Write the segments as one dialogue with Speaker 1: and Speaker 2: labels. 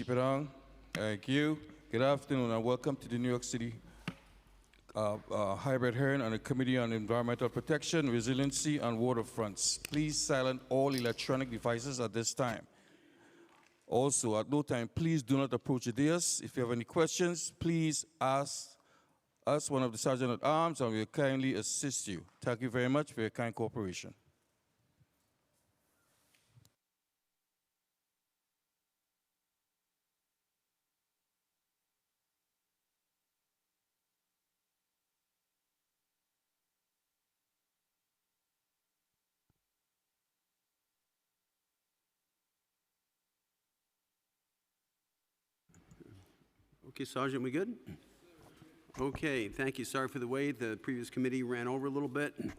Speaker 1: Keep it on. Thank you. Good afternoon and welcome to the New York City hybrid hearing on the Committee on Environmental Protection, Resiliency, and Waterfronts. Please silence all electronic devices at this time. Also, at no time, please do not approach the dais. If you have any questions, please ask us, one of the Sergeant at Arms, and we will kindly assist you. Thank you very much for your kind cooperation.
Speaker 2: Okay, Sergeant, we good? Okay, thank you. Sorry for the wait. The previous committee ran over a little bit, and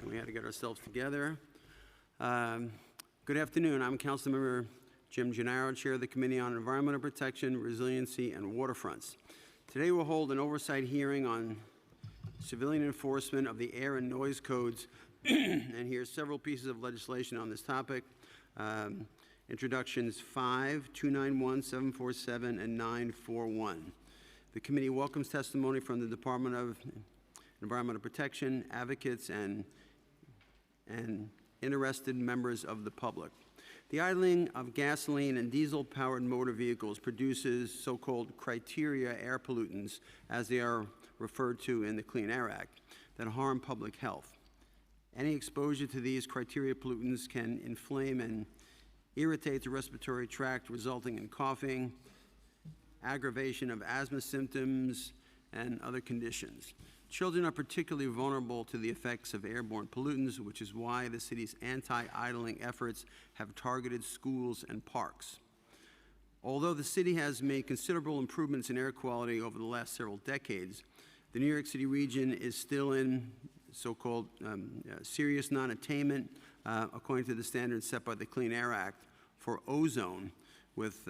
Speaker 2: we had to get ourselves together. Good afternoon. I'm Councilmember Jim Gennaro, Chair of the Committee on Environmental Protection, Resiliency, and Waterfronts. Today we'll hold an oversight hearing on civilian enforcement of the air and noise codes, and here's several pieces of legislation on this topic. Introductions 5, 291, 747, and 941. The committee welcomes testimony from the Department of Environmental Protection, advocates, and interested members of the public. The idling of gasoline and diesel-powered motor vehicles produces so-called criteria air pollutants, as they are referred to in the Clean Air Act, that harm public health. Any exposure to these criteria pollutants can inflame and irritate the respiratory tract, resulting in coughing, aggravation of asthma symptoms, and other conditions. Children are particularly vulnerable to the effects of airborne pollutants, which is why the city's anti-idling efforts have targeted schools and parks. Although the city has made considerable improvements in air quality over the last several decades, the New York City region is still in so-called serious non-attainment, according to the standards set by the Clean Air Act, for ozone, with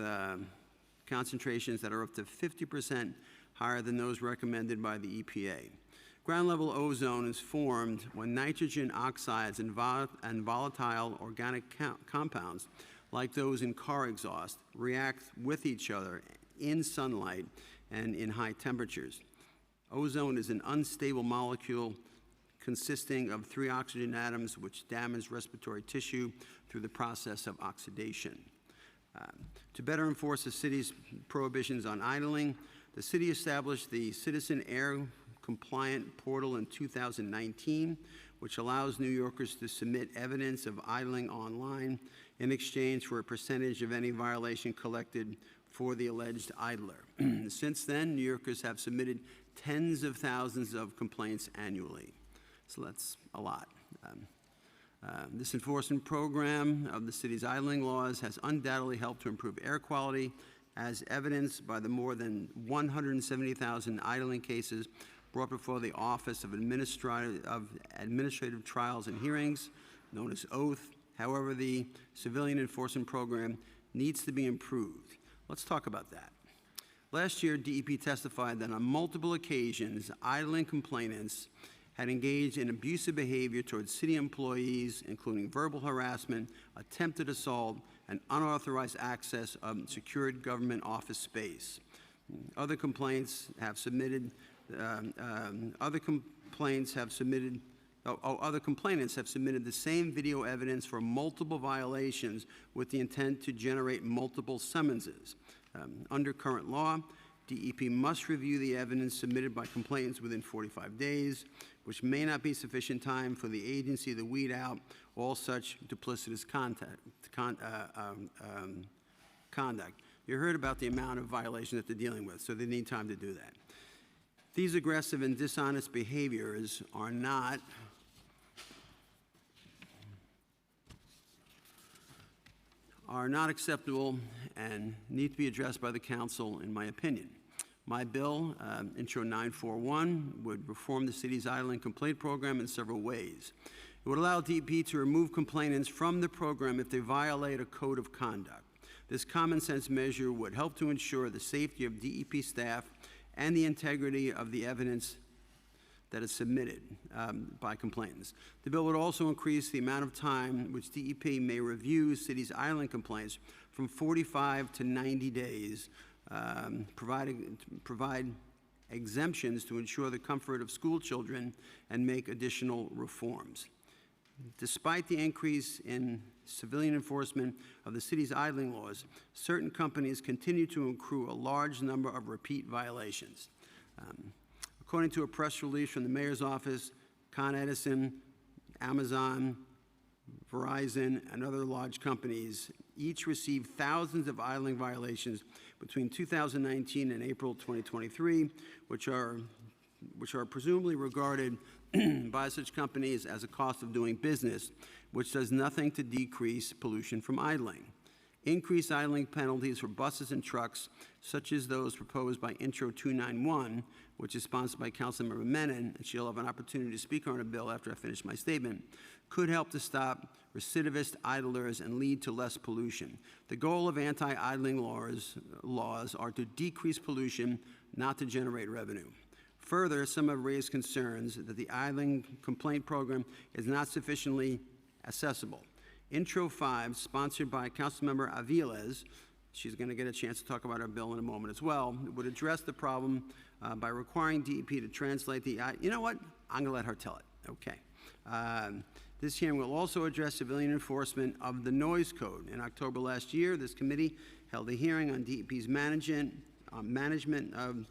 Speaker 2: concentrations that are up to 50% higher than those recommended by the EPA. Ground level ozone is formed when nitrogen oxides and volatile organic compounds, like those in car exhaust, react with each other in sunlight and in high temperatures. Ozone is an unstable molecule consisting of 3 oxygen atoms which damage respiratory tissue through the process of oxidation. To better enforce the city's prohibitions on idling, the city established the Citizen Air Compliant Portal in 2019, which allows New Yorkers to submit evidence of idling online in exchange for a percentage of any violation collected for the alleged idler. Since then, New Yorkers have submitted tens of thousands of complaints annually. So that's a lot. This enforcement program of the city's idling laws has undoubtedly helped to improve air quality, as evidenced by the more than 170,000 idling cases brought before the Office of Administrative Trials and Hearings, known as OATH. However, the civilian enforcement program needs to be improved. Let's talk about that. Last year, DEP testified that on multiple occasions, idling complainants had engaged in abusive behavior towards city employees, including verbal harassment, attempted assault, and unauthorized access of secured government office space. Other complainants have submitted. Other complainants have submitted the same video evidence for multiple violations with the intent to generate multiple summonses. Under current law, DEP must review the evidence submitted by complainants within 45 days, which may not be sufficient time for the agency to weed out all such duplicitous conduct. You heard about the amount of violations that they're dealing with, so they need time to do that. These aggressive and dishonest behaviors are not acceptable and need to be addressed by the council, in my opinion. My bill, Intro 941, would reform the city's idling complaint program in several ways. It would allow DEP to remove complainants from the program if they violate a code of conduct. This common sense measure would help to ensure the safety of DEP staff and the integrity of the evidence that is submitted by complainants. The bill would also increase the amount of time which DEP may review cities' idling complaints from 45 to 90 days, provide exemptions to ensure the comfort of school children and make additional reforms. Despite the increase in civilian enforcement of the city's idling laws, certain companies continue to accrue a large number of repeat violations. According to a press release from the mayor's office, Con Edison, Amazon, Verizon, and other large companies each received thousands of idling violations between 2019 and April 2023, which are presumably regarded by such companies as a cost of doing business, which does nothing to decrease pollution from idling. Increased idling penalties for buses and trucks, such as those proposed by Intro 291, which is sponsored by Councilmember Menon, and she'll have an opportunity to speak on a bill after I finish my statement, could help to stop recidivist idlers and lead to less pollution. The goal of anti-idling laws are to decrease pollution, not to generate revenue. Further, some have raised concerns that the idling complaint program is not sufficiently accessible. Intro 5, sponsored by Councilmember Aviles, she's going to get a chance to talk about our bill in a moment as well, would address the problem by requiring DEP to translate the, you know what? I'm going to let her tell it. Okay. This hearing will also address civilian enforcement of the noise code. In October last year, this committee held a hearing on DEP's management of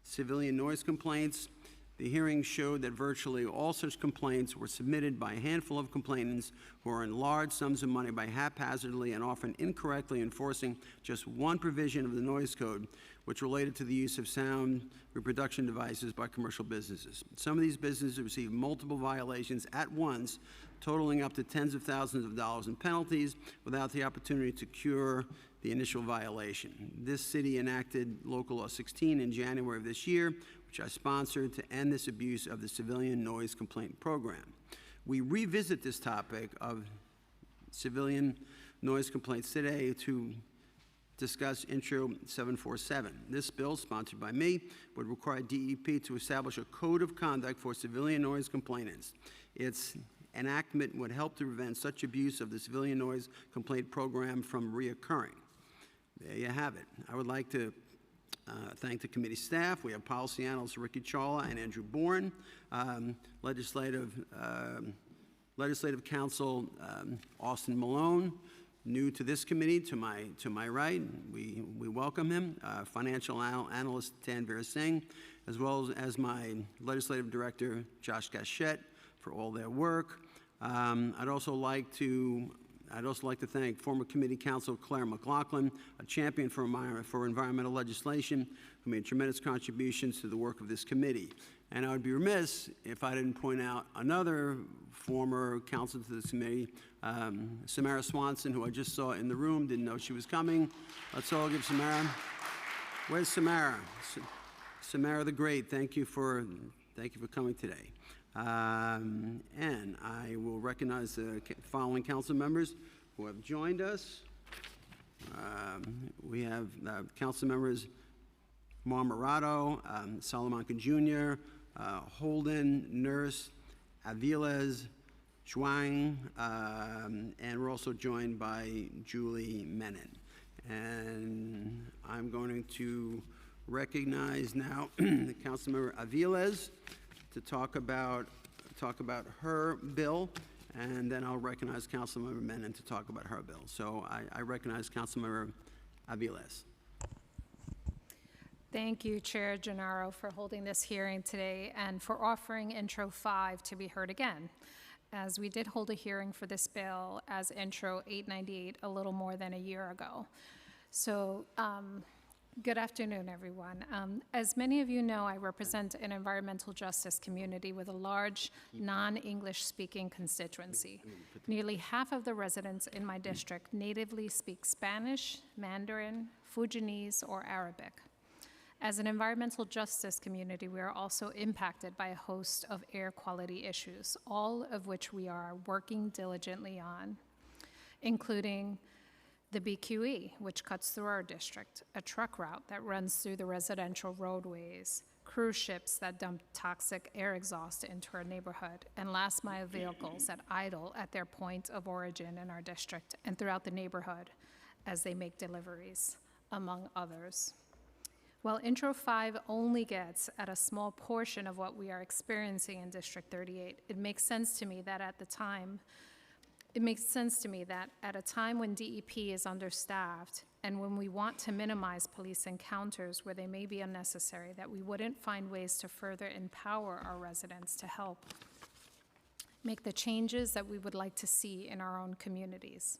Speaker 2: civilian noise complaints. The hearing showed that virtually all such complaints were submitted by a handful of complainants who are in large sums of money by haphazardly and often incorrectly enforcing just one provision of the noise code, which related to the use of sound reproduction devices by commercial businesses. Some of these businesses received multiple violations at once, totaling up to tens of thousands of dollars in penalties without the opportunity to cure the initial violation. This city enacted Local Law 16 in January of this year, which I sponsored to end this abuse of the civilian noise complaint program. We revisit this topic of civilian noise complaints today to discuss Intro 747. This bill, sponsored by me, would require DEP to establish a code of conduct for civilian noise complainants. Its enactment would help to prevent such abuse of the civilian noise complaint program from reoccurring. There you have it. I would like to thank the committee staff. We have policy analysts Ricky Chawla and Andrew Bourne, legislative counsel Austin Malone, new to this committee, to my right. We welcome him. Financial analyst Tanvir Singh, as well as my legislative director Josh Gachette for all their work. I'd also like to thank former committee counsel Claire McLaughlin, a champion for environmental legislation, who made tremendous contributions to the work of this committee. And I would be remiss if I didn't point out another former counsel to this committee, Samara Swanson, who I just saw in the room, didn't know she was coming. Let's all give Samara. Where's Samara? Samara the Great, thank you for coming today. And I will recognize the following council members who have joined us. We have council members Marmorato, Salamanca Jr., Holden, Nurse, Aviles, Zhuang, and we're also joined by Julie Menon. And I'm going to recognize now the council member Aviles to talk about her bill, and then I'll recognize Councilmember Menon to talk about her bill. So I recognize Councilmember Aviles.
Speaker 3: Thank you, Chair Gennaro, for holding this hearing today and for offering Intro 5 to be heard again, as we did hold a hearing for this bill as Intro 898 a little more than a year ago. So good afternoon, everyone. As many of you know, I represent an environmental justice community with a large non-English speaking constituency. Nearly half of the residents in my district natively speak Spanish, Mandarin, Fujianese, or Arabic. As an environmental justice community, we are also impacted by a host of air quality issues, all of which we are working diligently on, including the BQE, which cuts through our district, a truck route that runs through the residential roadways, cruise ships that dump toxic air exhaust into our neighborhood, and last mile vehicles that idle at their point of origin in our district and throughout the neighborhood, as they make deliveries, among others. While Intro 5 only gets at a small portion of what we are experiencing in District 38, it makes sense to me that at a time when DEP is understaffed and when we want to minimize police encounters where they may be unnecessary, that we wouldn't find ways to further empower our residents to help make the changes that we would like to see in our own communities.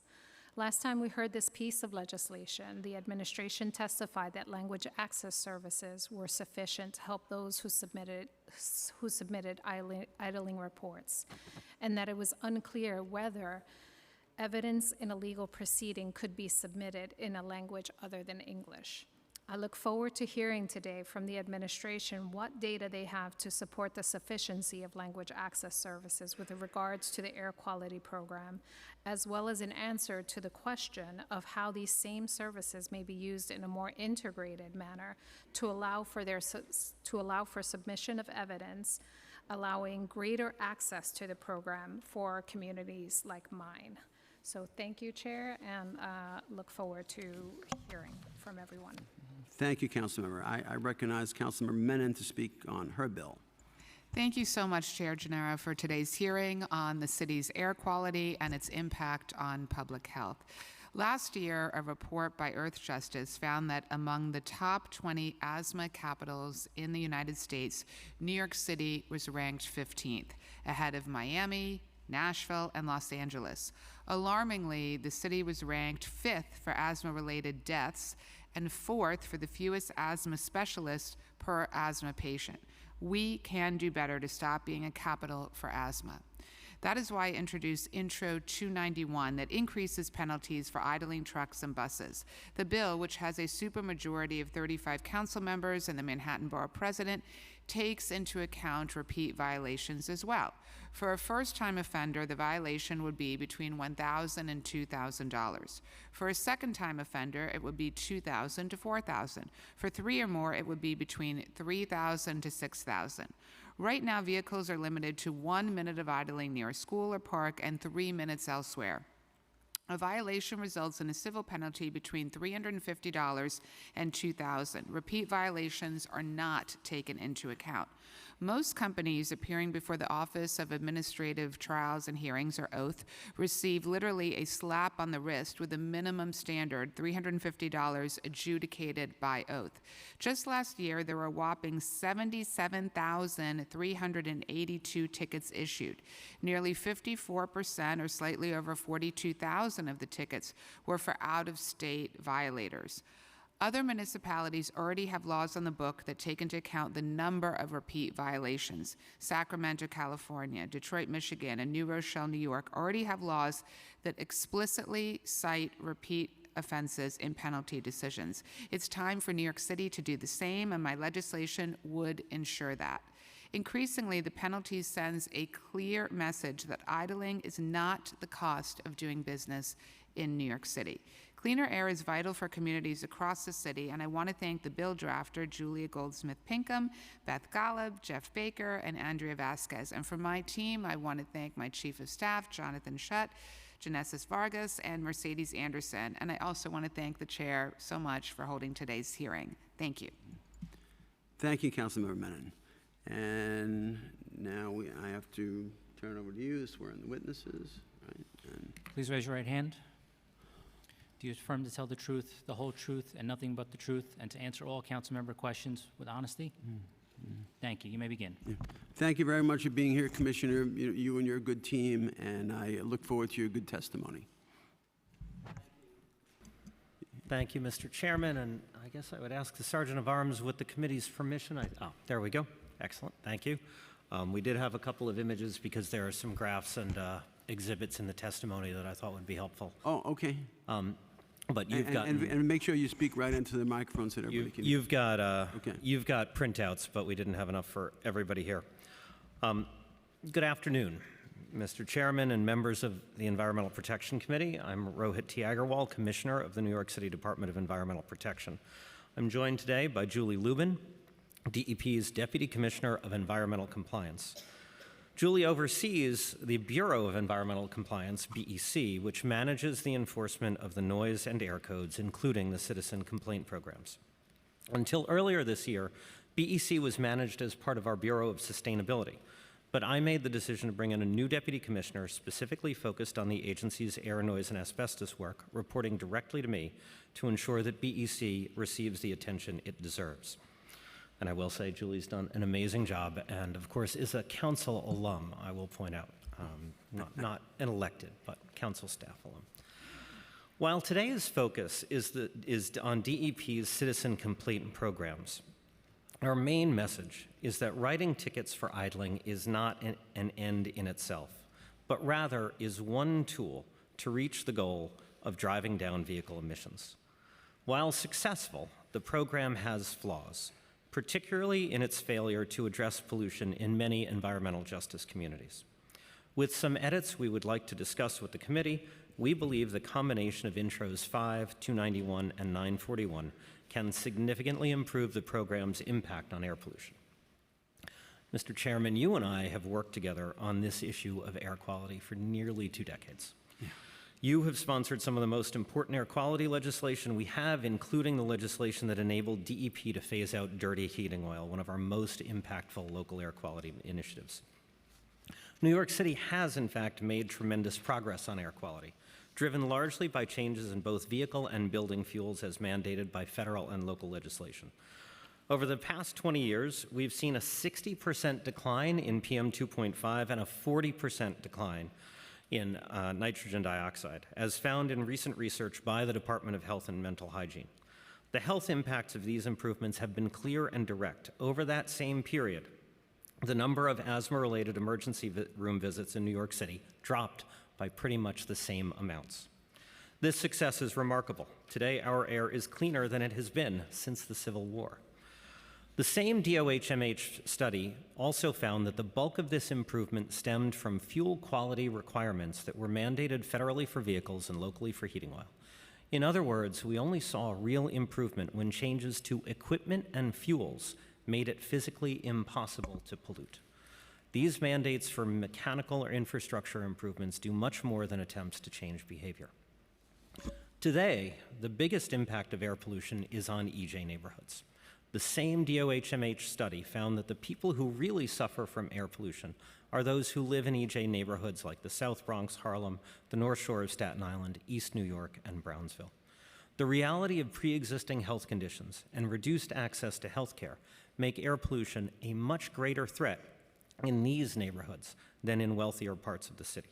Speaker 3: Last time we heard this piece of legislation, the administration testified that language access services were sufficient to help those who submitted idling reports, and that it was unclear whether evidence in a legal proceeding could be submitted in a language other than English. I look forward to hearing today from the administration what data they have to support the sufficiency of language access services with regards to the air quality program, as well as an answer to the question of how these same services may be used in a more integrated manner to allow for submission of evidence, allowing greater access to the program for communities like mine. So thank you, Chair, and look forward to hearing from everyone.
Speaker 2: Thank you, Councilmember. I recognize Councilmember Menon to speak on her bill.
Speaker 4: Thank you so much, Chair Gennaro, for today's hearing on the city's air quality and its impact on public health. Last year, a report by Earthjustice found that among the top 20 asthma capitals in the United States, New York City was ranked 15th, ahead of Miami, Nashville, and Los Angeles. Alarmingly, the city was ranked 5th for asthma-related deaths and 4th for the fewest asthma specialists per asthma patient. We can do better to stop being a capital for asthma. That is why I introduced Intro 291 that increases penalties for idling trucks and buses. The bill, which has a supermajority of 35 council members and the Manhattan Borough President, takes into account repeat violations as well. For a first-time offender, the violation would be between $1,000 and $2,000. For a second-time offender, it would be $2,000 to $4,000. For 3 or more, it would be between $3,000 to $6,000. Right now, vehicles are limited to 1 minute of idling near a school or park and 3 minutes elsewhere. A violation results in a civil penalty between $350 and $2,000. Repeat violations are not taken into account. Most companies appearing before the Office of Administrative Trials and Hearings, or OATH, receive literally a slap on the wrist with a minimum standard, $350 adjudicated by OATH. Just last year, there were a whopping 77,382 tickets issued. Nearly 54%, or slightly over 42,000 of the tickets, were for out-of-state violators. Other municipalities already have laws on the book that take into account the number of repeat violations. Sacramento, California, Detroit, Michigan, and New Rochelle, New York already have laws that explicitly cite repeat offenses in penalty decisions. It's time for New York City to do the same, and my legislation would ensure that. Increasingly, the penalty sends a clear message that idling is not the cost of doing business in New York City. Cleaner air is vital for communities across the city, and I want to thank the bill drafter, Julia Goldsmith-Pinkham, Beth Golub, Jeff Baker, and Andrea Vasquez. And from my team, I want to thank my Chief of Staff, Jonathan Schutt, Genesis Vargas, and Mercedes Anderson. And I also want to thank the Chair so much for holding today's hearing. Thank you.
Speaker 2: Thank you, Councilmember Menon. And now I have to turn it over to you to swear in the witnesses. Right? And
Speaker 5: Please raise your right hand. Do you affirm to tell the truth, the whole truth, and nothing but the truth, and to answer all council member questions with honesty? Thank you. You may begin.
Speaker 2: yeah. Thank you very much for being here, Commissioner, you and your good team, and I look forward to your good testimony.
Speaker 6: Thank you, Mr. Chairman, and I guess I would ask the Sergeant of Arms with the committee's permission. Oh, there we go. Excellent. Thank you. We did have a couple of images because there are some graphs and exhibits in the testimony that I thought would be helpful.
Speaker 2: Oh, okay.
Speaker 6: But you've got
Speaker 2: And make sure you speak right into the microphone so that everybody can hear.
Speaker 6: you've got
Speaker 2: Okay.
Speaker 6: you've got printouts, but we didn't have enough for everybody here. Good afternoon, Mr. Chairman and members of the Environmental Protection Committee. I'm Rohit T. Agarwal, Commissioner of the New York City Department of Environmental Protection. I'm joined today by Julie Lubin, DEP's Deputy Commissioner of Environmental Compliance. Julie oversees the Bureau of Environmental Compliance, BEC, which manages the enforcement of the noise and air codes, including the citizen complaint programs. Until earlier this year, BEC was managed as part of our Bureau of Sustainability, but I made the decision to bring in a new deputy commissioner specifically focused on the agency's air, noise, and asbestos work, reporting directly to me to ensure that BEC receives the attention it deserves. And I will say Julie's done an amazing job and, of course, is a council alum, I will point out. Not an elected, but council staff alum. While today's focus is on DEP's citizen complaint programs, our main message is that writing tickets for idling is not an end in itself, but rather is one tool to reach the goal of driving down vehicle emissions. While successful, the program has flaws, particularly in its failure to address pollution in many environmental justice communities. With some edits we would like to discuss with the committee, we believe the combination of Intros 5, 291, and 941 can significantly improve the program's impact on air pollution. Mr. Chairman, you and I have worked together on this issue of air quality for nearly 2 decades. You have sponsored some of the most important air quality legislation we have, including the legislation that enabled DEP to phase out dirty heating oil, one of our most impactful local air quality initiatives. New York City has, in fact, made tremendous progress on air quality, driven largely by changes in both vehicle and building fuels as mandated by federal and local legislation. Over the past 20 years, we've seen a 60% decline in PM 2.5 and a 40% decline in nitrogen dioxide, as found in recent research by the Department of Health and Mental Hygiene. The health impacts of these improvements have been clear and direct. Over that same period, the number of asthma-related emergency room visits in New York City dropped by pretty much the same amounts. This success is remarkable. Today, our air is cleaner than it has been since the Civil War. The same DOHMH study also found that the bulk of this improvement stemmed from fuel quality requirements that were mandated federally for vehicles and locally for heating oil. In other words, we only saw real improvement when changes to equipment and fuels made it physically impossible to pollute. These mandates for mechanical or infrastructure improvements do much more than attempts to change behavior. Today, the biggest impact of air pollution is on EJ neighborhoods. The same DOHMH study found that the people who really suffer from air pollution are those who live in EJ neighborhoods like the South Bronx, Harlem, the North Shore of Staten Island, East New York, and Brownsville. The reality of pre-existing health conditions and reduced access to health care make air pollution a much greater threat in these neighborhoods than in wealthier parts of the city.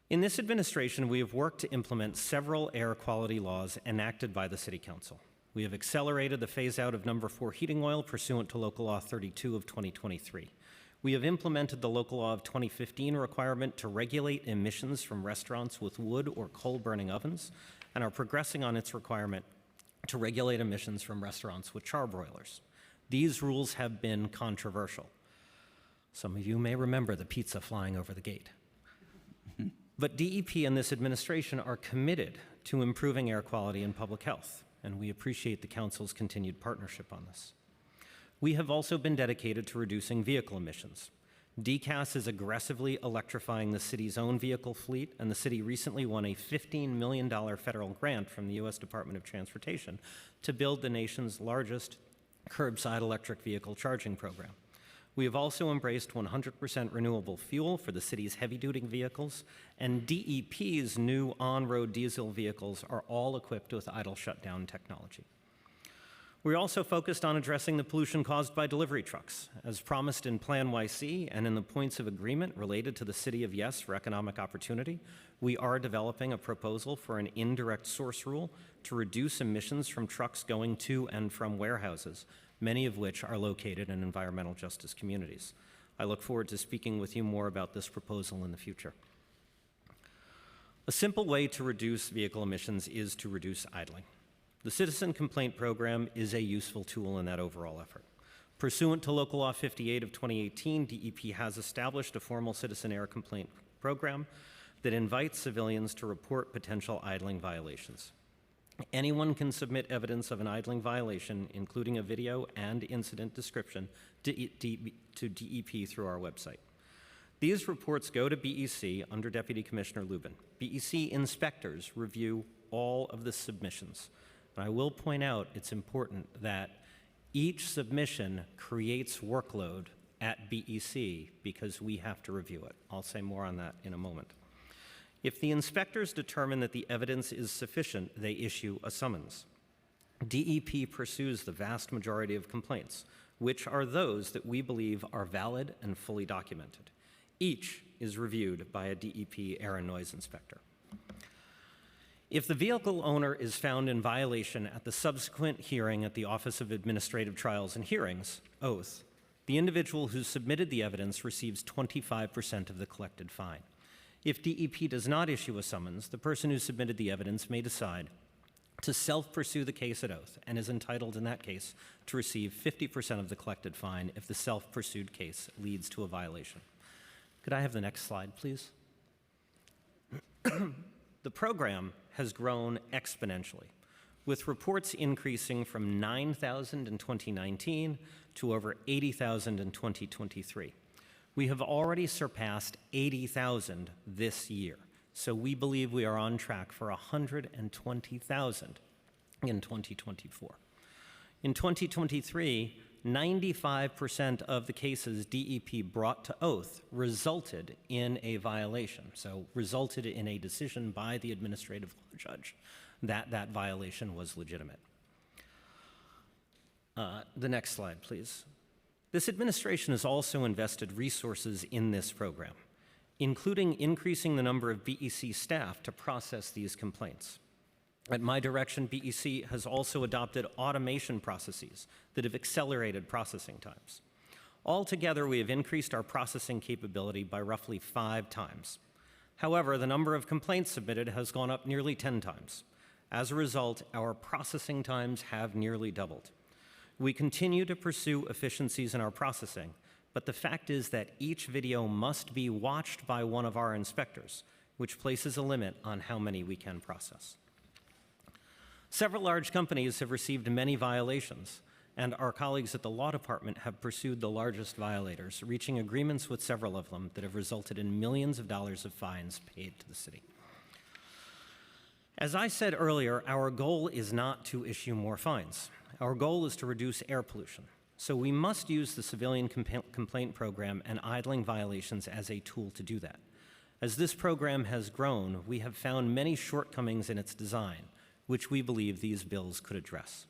Speaker 6: In this administration, we have worked to implement several air quality laws enacted by the City Council. We have accelerated the phase-out of number 4 heating oil pursuant to Local Law 32 of 2023. We have implemented the Local Law of 2015 requirement to regulate emissions from restaurants with wood or coal-burning ovens, and are progressing on its requirement to regulate emissions from restaurants with charbroilers. These rules have been controversial. Some of you may remember the pizza flying over the gate. But DEP and this administration are committed to improving air quality and public health, and we appreciate the Council's continued partnership on this. We have also been dedicated to reducing vehicle emissions. DCAS is aggressively electrifying the city's own vehicle fleet, and the city recently won a $15 million federal grant from the U.S. Department of Transportation to build the nation's largest curbside electric vehicle charging program. We have also embraced 100% renewable fuel for the city's heavy-duty vehicles, and DEP's new on-road diesel vehicles are all equipped with idle shutdown technology. We're also focused on addressing the pollution caused by delivery trucks. As promised in Plan YC and in the points of agreement related to the City of Yes for economic opportunity, we are developing a proposal for an indirect source rule to reduce emissions from trucks going to and from warehouses, many of which are located in environmental justice communities. I look forward to speaking with you more about this proposal in the future. A simple way to reduce vehicle emissions is to reduce idling. The Citizen Complaint Program is a useful tool in that overall effort. Pursuant to Local Law 58 of 2018, DEP has established a formal citizen air complaint program that invites civilians to report potential idling violations. Anyone can submit evidence of an idling violation, including a video and incident description, to DEP through our website. These reports go to BEC under Deputy Commissioner Lubin. BEC inspectors review all of the submissions. And I will point out it's important that each submission creates workload at BEC because we have to review it. I'll say more on that in a moment. If the inspectors determine that the evidence is sufficient, they issue a summons. DEP pursues the vast majority of complaints, which are those that we believe are valid and fully documented. Each is reviewed by a DEP air and noise inspector. If the vehicle owner is found in violation at the subsequent hearing at the Office of Administrative Trials and Hearings, OATH, the individual who submitted the evidence receives 25% of the collected fine. If DEP does not issue a summons, the person who submitted the evidence may decide to self-pursue the case at OATH and is entitled in that case to receive 50% of the collected fine if the self-pursued case leads to a violation. Could I have the next slide, please? The program has grown exponentially, with reports increasing from 9,000 in 2019 to over 80,000 in 2023. We have already surpassed 80,000 this year, so we believe we are on track for 120,000 in 2024. In 2023, 95% of the cases DEP brought to OATH resulted in a violation, so resulted in a decision by the administrative law judge that that violation was legitimate. The next slide, please. This administration has also invested resources in this program, including increasing the number of BEC staff to process these complaints. At my direction, BEC has also adopted automation processes that have accelerated processing times. Altogether, we have increased our processing capability by roughly 5 times. However, the number of complaints submitted has gone up nearly 10 times. As a result, our processing times have nearly doubled. We continue to pursue efficiencies in our processing, but the fact is that each video must be watched by one of our inspectors, which places a limit on how many we can process. Several large companies have received many violations, and our colleagues at the law department have pursued the largest violators, reaching agreements with several of them that have resulted in millions of dollars of fines paid to the city. As I said earlier, our goal is not to issue more fines. Our goal is to reduce air pollution. So we must use the civilian complaint program and idling violations as a tool to do that. As this program has grown, we have found many shortcomings in its design, which we believe these bills could address.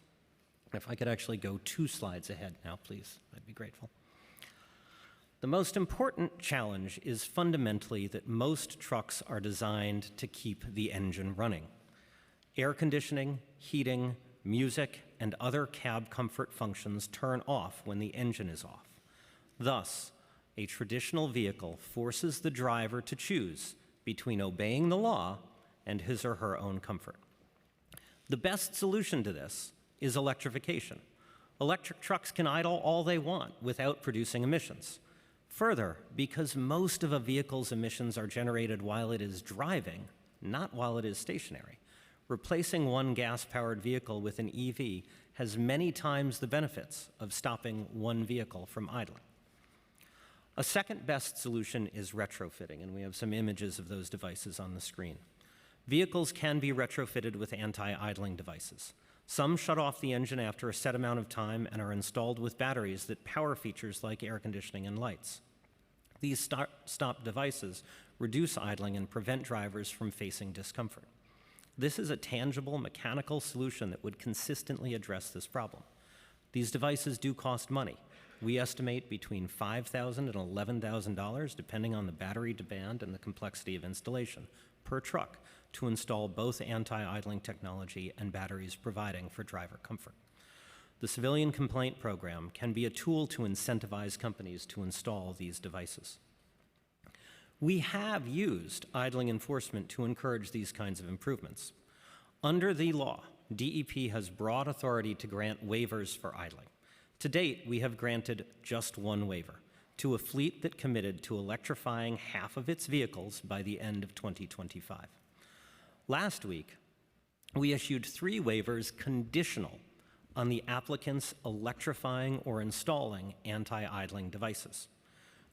Speaker 6: If I could actually go 2 slides ahead now, please, I'd be grateful. The most important challenge is fundamentally that most trucks are designed to keep the engine running. Air conditioning, heating, music, and other cab comfort functions turn off when the engine is off. Thus, a traditional vehicle forces the driver to choose between obeying the law and his or her own comfort. The best solution to this is electrification. Electric trucks can idle all they want without producing emissions. Further, because most of a vehicle's emissions are generated while it is driving, not while it is stationary, replacing one gas-powered vehicle with an EV has many times the benefits of stopping one vehicle from idling. A second best solution is retrofitting, and we have some images of those devices on the screen. Vehicles can be retrofitted with anti-idling devices. Some shut off the engine after a set amount of time and are installed with batteries that power features like air conditioning and lights. These stop devices reduce idling and prevent drivers from facing discomfort. This is a tangible mechanical solution that would consistently address this problem. These devices do cost money. We estimate between $5,000 and $11,000, depending on the battery demand and the complexity of installation, per truck to install both anti-idling technology and batteries providing for driver comfort. The civilian complaint program can be a tool to incentivize companies to install these devices. We have used idling enforcement to encourage these kinds of improvements. Under the law, DEP has broad authority to grant waivers for idling. To date, we have granted just one waiver to a fleet that committed to electrifying half of its vehicles by the end of 2025. Last week, we issued 3 waivers conditional on the applicants electrifying or installing anti-idling devices.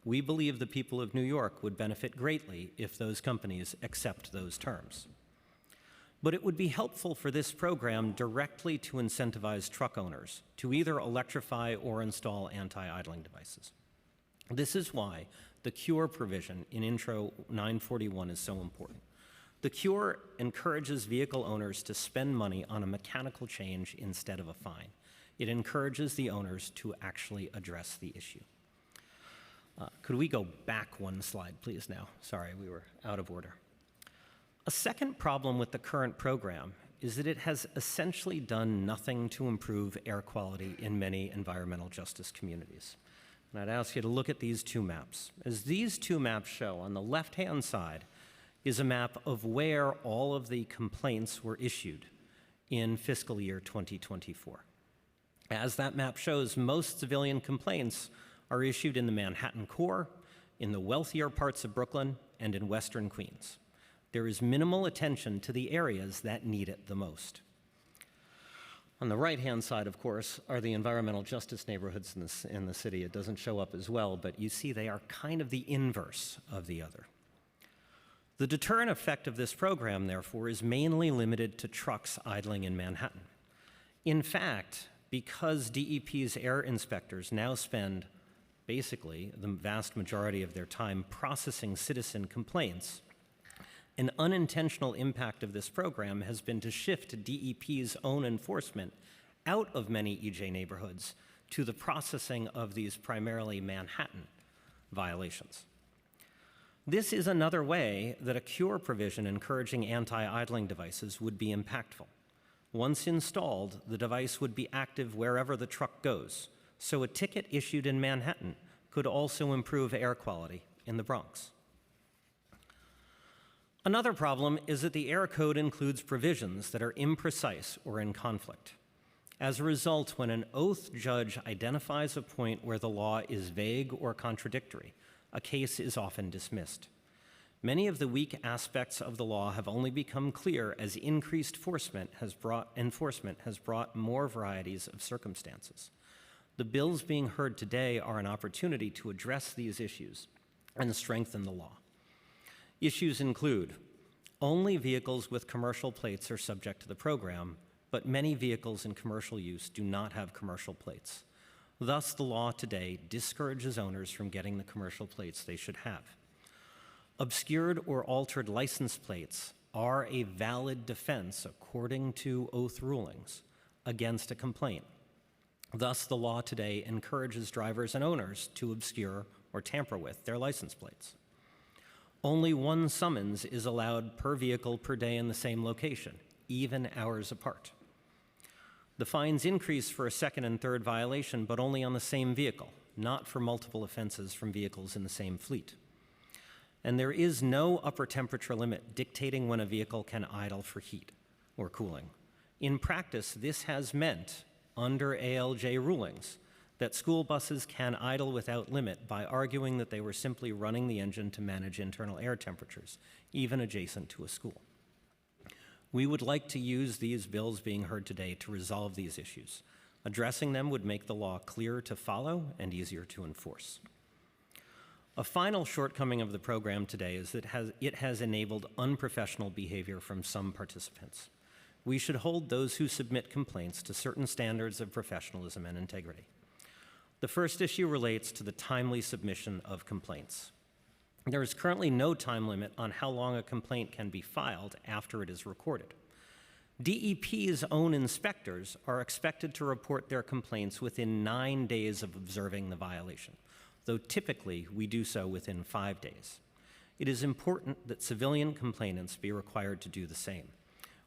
Speaker 6: We believe the people of New York would benefit greatly if those companies accept those terms. But it would be helpful for this program directly to incentivize truck owners to either electrify or install anti-idling devices. This is why the CURE provision in Intro 941 is so important. The CURE encourages vehicle owners to spend money on a mechanical change instead of a fine. It encourages the owners to actually address the issue. Could we go back 1 slide, please, now? Sorry, we were out of order. A second problem with the current program is that it has essentially done nothing to improve air quality in many environmental justice communities. And I'd ask you to look at these 2 maps. As these 2 maps show, on the left-hand side is a map of where all of the complaints were issued in fiscal year 2024. As that map shows, most civilian complaints are issued in the Manhattan core, in the wealthier parts of Brooklyn, and in Western Queens. There is minimal attention to the areas that need it the most. On the right-hand side, of course, are the environmental justice neighborhoods in the city. It doesn't show up as well, but you see they are kind of the inverse of the other. The deterrent effect of this program, therefore, is mainly limited to trucks idling in Manhattan. In fact, because DEP's air inspectors now spend basically the vast majority of their time processing citizen complaints, an unintentional impact of this program has been to shift DEP's own enforcement out of many EJ neighborhoods to the processing of these primarily Manhattan violations. This is another way that a CURE provision encouraging anti-idling devices would be impactful. Once installed, the device would be active wherever the truck goes, so a ticket issued in Manhattan could also improve air quality in the Bronx. Another problem is that the Air Code includes provisions that are imprecise or in conflict. As a result, when an oath judge identifies a point where the law is vague or contradictory, a case is often dismissed. Many of the weak aspects of the law have only become clear as increased enforcement has brought more varieties of circumstances. The bills being heard today are an opportunity to address these issues and strengthen the law. Issues include only vehicles with commercial plates are subject to the program, but many vehicles in commercial use do not have commercial plates. Thus, the law today discourages owners from getting the commercial plates they should have. Obscured or altered license plates are a valid defense, according to oath rulings, against a complaint. Thus, the law today encourages drivers and owners to obscure or tamper with their license plates. Only 1 summons is allowed per vehicle per day in the same location, even hours apart. The fines increase for a 2nd and 3rd violation, but only on the same vehicle, not for multiple offenses from vehicles in the same fleet. And there is no upper temperature limit dictating when a vehicle can idle for heat or cooling. In practice, this has meant, under ALJ rulings, that school buses can idle without limit by arguing that they were simply running the engine to manage internal air temperatures, even adjacent to a school. We would like to use these bills being heard today to resolve these issues. Addressing them would make the law clearer to follow and easier to enforce. A final shortcoming of the program today is that it has enabled unprofessional behavior from some participants. We should hold those who submit complaints to certain standards of professionalism and integrity. The first issue relates to the timely submission of complaints. There is currently no time limit on how long a complaint can be filed after it is recorded. DEP's own inspectors are expected to report their complaints within 9 days of observing the violation, though typically we do so within 5 days. It is important that civilian complainants be required to do the same.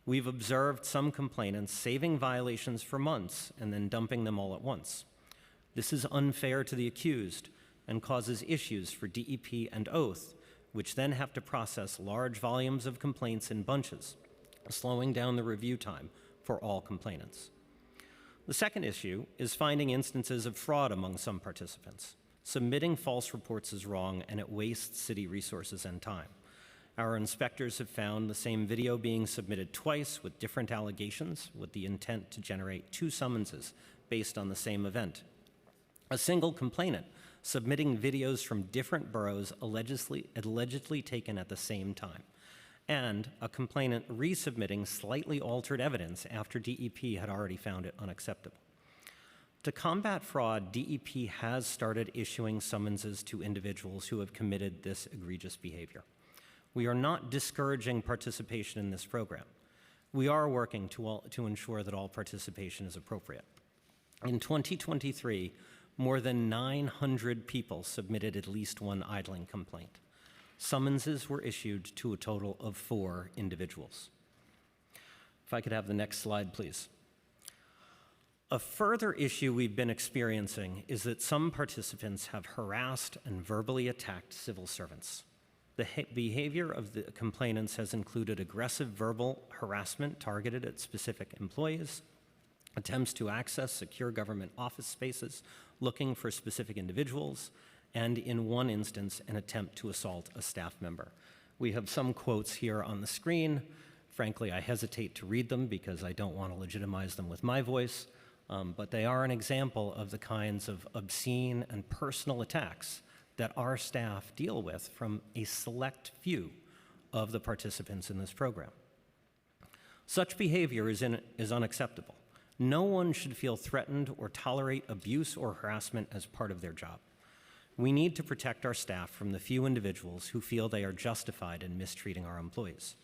Speaker 6: We've observed some complainants saving violations for months and then dumping them all at once. This is unfair to the accused and causes issues for DEP and Oath, which then have to process large volumes of complaints in bunches, slowing down the review time for all complainants. The second issue is finding instances of fraud among some participants. Submitting false reports is wrong and it wastes city resources and time. Our inspectors have found the same video being submitted twice with different allegations with the intent to generate 2 summonses based on the same event. A single complainant submitting videos from different boroughs allegedly taken at the same time, and a complainant resubmitting slightly altered evidence after DEP had already found it unacceptable. To combat fraud, DEP has started issuing summonses to individuals who have committed this egregious behavior. We are not discouraging participation in this program. We are working to ensure that all participation is appropriate. In 2023, more than 900 people submitted at least one idling complaint. Summonses were issued to a total of 4 individuals. If I could have the next slide, please. A further issue we've been experiencing is that some participants have harassed and verbally attacked civil servants. The behavior of the complainants has included aggressive verbal harassment targeted at specific employees, attempts to access secure government office spaces looking for specific individuals, and in one instance, an attempt to assault a staff member. We have some quotes here on the screen. Frankly, I hesitate to read them because I don't want to legitimize them with my voice, but they are an example of the kinds of obscene and personal attacks that our staff deal with from a select few of the participants in this program. Such behavior is unacceptable. No one should feel threatened or tolerate abuse or harassment as part of their job. We need to protect our staff from the few individuals who feel they are justified in mistreating our employees.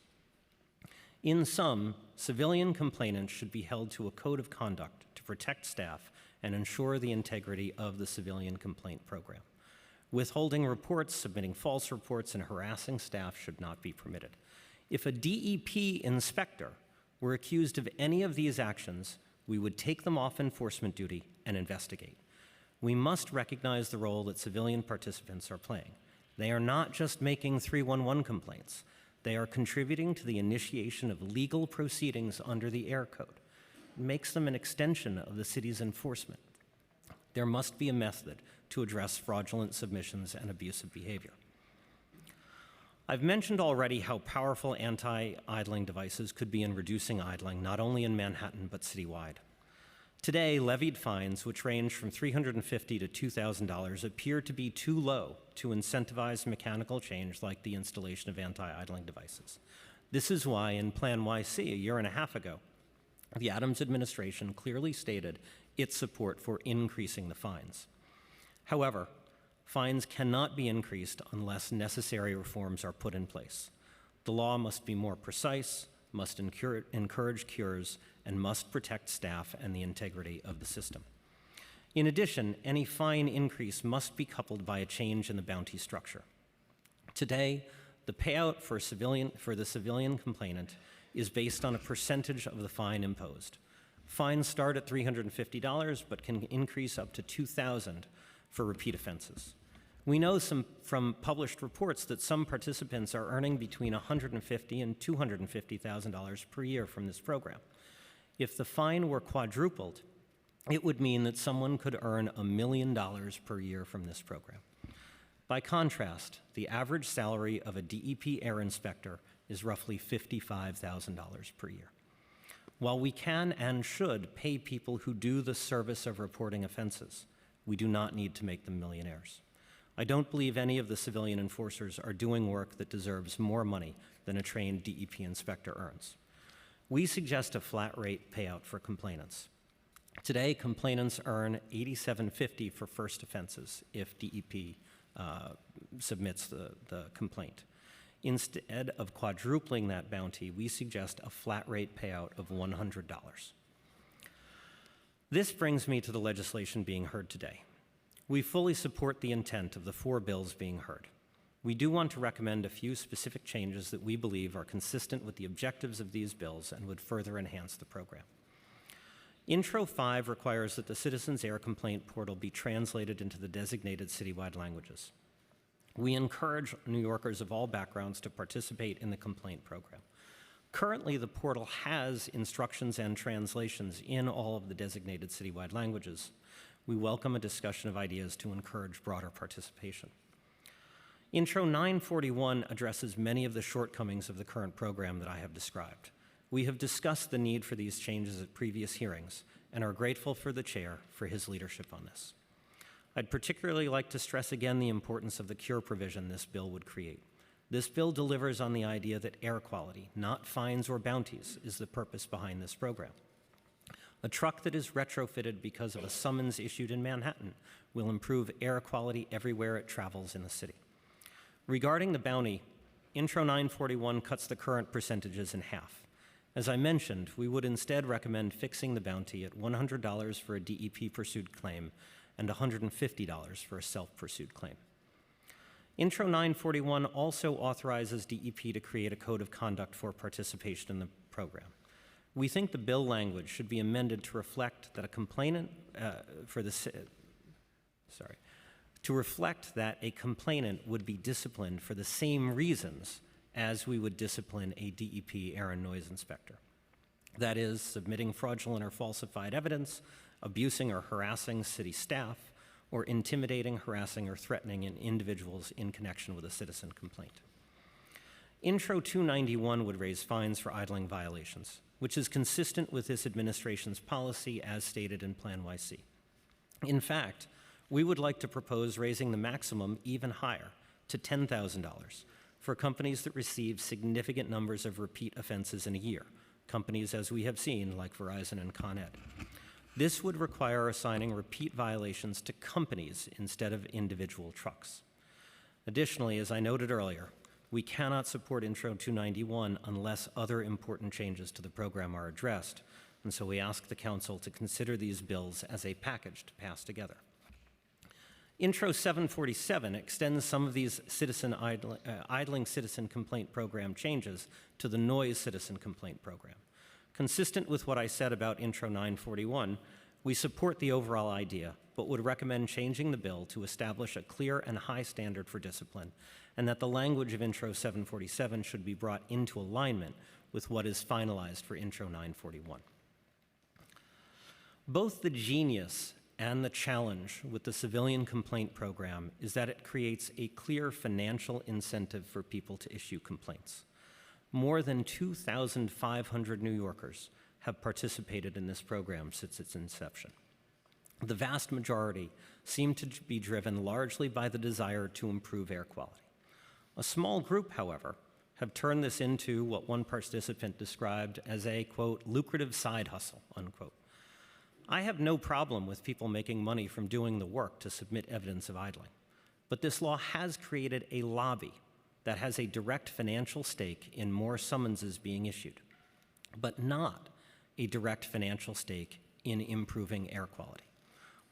Speaker 6: In sum, civilian complainants should be held to a code of conduct to protect staff and ensure the integrity of the civilian complaint program. Withholding reports, submitting false reports, and harassing staff should not be permitted. If a DEP inspector were accused of any of these actions, we would take them off enforcement duty and investigate. We must recognize the role that civilian participants are playing. They are not just making 311 complaints. They are contributing to the initiation of legal proceedings under the Air Code. It makes them an extension of the city's enforcement. There must be a method to address fraudulent submissions and abusive behavior. I've mentioned already how powerful anti-idling devices could be in reducing idling, not only in Manhattan, but citywide. Today, levied fines, which range from $350 to $2,000, appear to be too low to incentivize mechanical change like the installation of anti-idling devices. This is why in Plan YC a year and a half ago, the Adams administration clearly stated its support for increasing the fines. However, fines cannot be increased unless necessary reforms are put in place. The law must be more precise, must encourage cures, and must protect staff and the integrity of the system. In addition, any fine increase must be coupled by a change in the bounty structure. Today, the payout for the civilian complainant is based on a percentage of the fine imposed. Fines start at $350, but can increase up to $2,000 for repeat offenses. We know from published reports that some participants are earning between $150,000 and $250,000 per year from this program. If the fine were quadrupled, it would mean that someone could earn $1 million per year from this program. By contrast, the average salary of a DEP air inspector is roughly $55,000 per year. While we can and should pay people who do the service of reporting offenses, we do not need to make them millionaires. I don't believe any of the civilian enforcers are doing work that deserves more money than a trained DEP inspector earns. We suggest a flat rate payout for complainants. Today, complainants earn $87.50 for first offenses if DEP submits the complaint. Instead of quadrupling that bounty, we suggest a flat rate payout of $100. This brings me to the legislation being heard today. We fully support the intent of the 4 bills being heard. We do want to recommend a few specific changes that we believe are consistent with the objectives of these bills and would further enhance the program. Intro 5 requires that the Citizens Air Complaint Portal be translated into the designated citywide languages. We encourage New Yorkers of all backgrounds to participate in the complaint program. Currently, the portal has instructions and translations in all of the designated citywide languages. We welcome a discussion of ideas to encourage broader participation. Intro 941 addresses many of the shortcomings of the current program that I have described. We have discussed the need for these changes at previous hearings and are grateful for the chair for his leadership on this. I'd particularly like to stress again the importance of the cure provision this bill would create. This bill delivers on the idea that air quality, not fines or bounties, is the purpose behind this program. A truck that is retrofitted because of a summons issued in Manhattan will improve air quality everywhere it travels in the city. Regarding the bounty, Intro 941 cuts the current percentages in half. As I mentioned, we would instead recommend fixing the bounty at $100 for a DEP-pursued claim and $150 for a self-pursued claim. Intro 941 also authorizes DEP to create a code of conduct for participation in the program. We think the bill language should be amended to reflect that a complainant that a complainant would be disciplined for the same reasons as we would discipline a DEP air and noise inspector. That is, submitting fraudulent or falsified evidence, abusing or harassing city staff, or intimidating, harassing, or threatening individuals in connection with a citizen complaint. Intro 291 would raise fines for idling violations, which is consistent with this administration's policy as stated in Plan YC. In fact, we would like to propose raising the maximum even higher to $10,000 for companies that receive significant numbers of repeat offenses in a year, companies, as we have seen, like Verizon and Con Ed. This would require assigning repeat violations to companies instead of individual trucks. Additionally, as I noted earlier, we cannot support Intro 291 unless other important changes to the program are addressed, and so we ask the Council to consider these bills as a package to pass together. Intro 747 extends some of these idling citizen complaint program changes to the noise citizen complaint program. Consistent with what I said about Intro 941, we support the overall idea, but would recommend changing the bill to establish a clear and high standard for discipline, and that the language of Intro 747 should be brought into alignment with what is finalized for Intro 941. Both the genius and the challenge with the civilian complaint program is that it creates a clear financial incentive for people to issue complaints. More than 2,500 New Yorkers have participated in this program since its inception. The vast majority seem to be driven largely by the desire to improve air quality. A small group, however, have turned this into what one participant described as a, quote, lucrative side hustle, unquote. I have no problem with people making money from doing the work to submit evidence of idling, but this law has created a lobby that has a direct financial stake in more summonses being issued, but not a direct financial stake in improving air quality.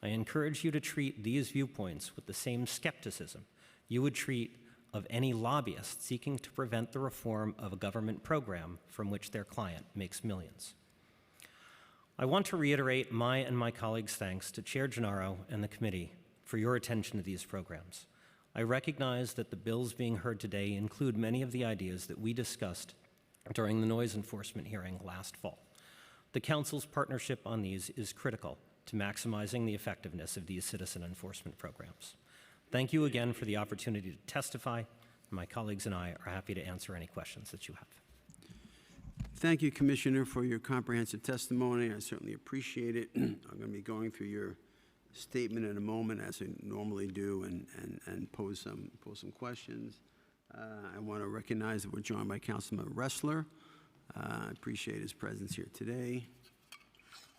Speaker 6: I encourage you to treat these viewpoints with the same skepticism you would treat of any lobbyist seeking to prevent the reform of a government program from which their client makes millions. I want to reiterate my and my colleagues' thanks to Chair Gennaro and the committee for your attention to these programs. I recognize that the bills being heard today include many of the ideas that we discussed during the noise enforcement hearing last fall. The Council's partnership on these is critical to maximizing the effectiveness of these citizen enforcement programs. Thank you again for the opportunity to testify. My colleagues and I are happy to answer any questions that you have.
Speaker 2: Thank you, Commissioner, for your comprehensive testimony. I certainly appreciate it. I'm going to be going through your statement in a moment, as I normally do, and pose some questions. I want to recognize that we're joined by Councilman Ressler. I appreciate his presence here today.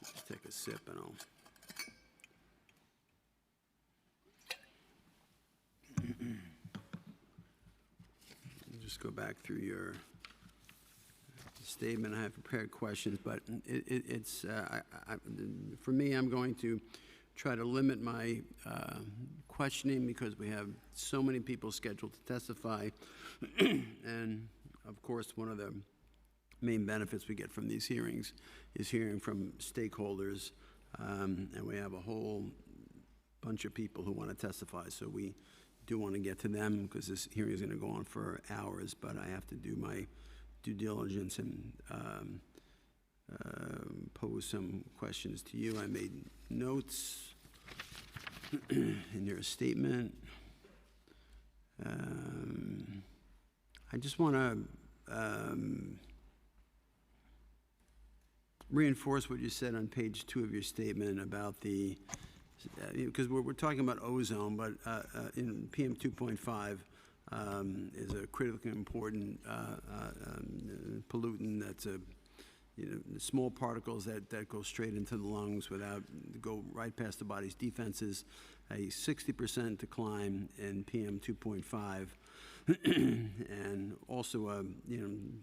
Speaker 2: Let's take a sip and I'll... just go back through your statement. I have prepared questions, but for me, I'm going to try to limit my questioning because we have so many people scheduled to testify. And of course, one of the main benefits we get from these hearings is hearing from stakeholders, and we have a whole bunch of people who want to testify, so we do want to get to them because this hearing is going to go on for hours, but I have to do my due diligence and pose some questions to you. I made notes in your statement. I just want to reinforce what you said on page 2 of your statement about the, because we're talking about ozone, but in PM 2.5 is a critically important pollutant that's small particles that go straight into the lungs go right past the body's defenses. A 60% decline in PM 2.5, and also a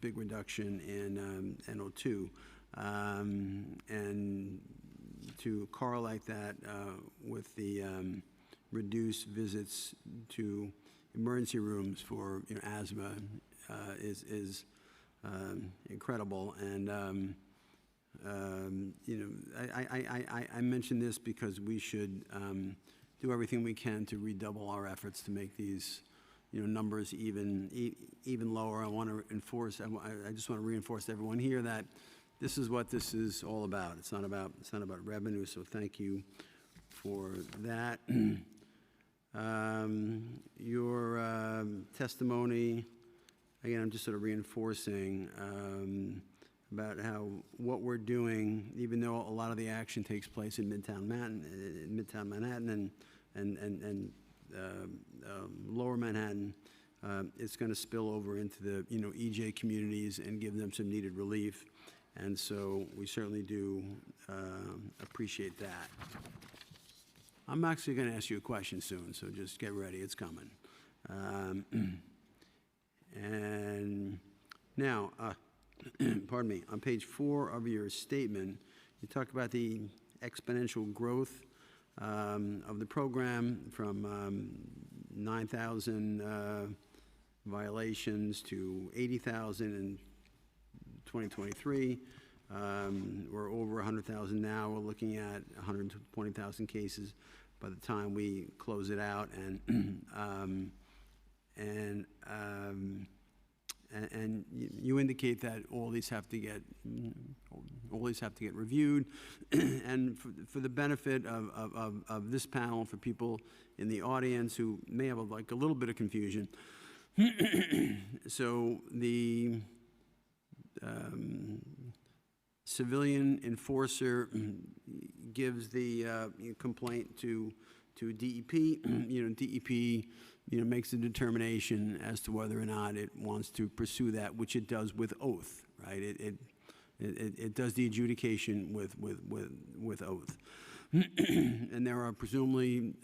Speaker 2: big reduction in NO2. And to correlate that with the reduced visits to emergency rooms for asthma is incredible. And I mention this because we should do everything we can to redouble our efforts to make these numbers even lower. I want to enforce. I just want to reinforce to everyone here that this is what this is all about. It's not about revenue. So thank you for that. Your testimony, again, I'm just sort of reinforcing about how what we're doing, even though a lot of the action takes place in Midtown Manhattan and Lower Manhattan, it's going to spill over into the EJ communities and give them some needed relief. And so we certainly do appreciate that. I'm actually going to ask you a question soon, so just get ready. It's coming. And now, pardon me, on page 4 of your statement, you talk about the exponential growth of the program from 9,000 violations to 80,000 in 2023. We're over 100,000 now. We're looking at 120,000 cases by the time we close it out, and you indicate that all these have to get reviewed, and for the benefit of this panel, for people in the audience who may have a little bit of confusion. So the civilian enforcer gives the complaint to DEP. DEP makes a determination as to whether or not it wants to pursue that, which it does with oath, right? It does the adjudication with oath. And there are presumably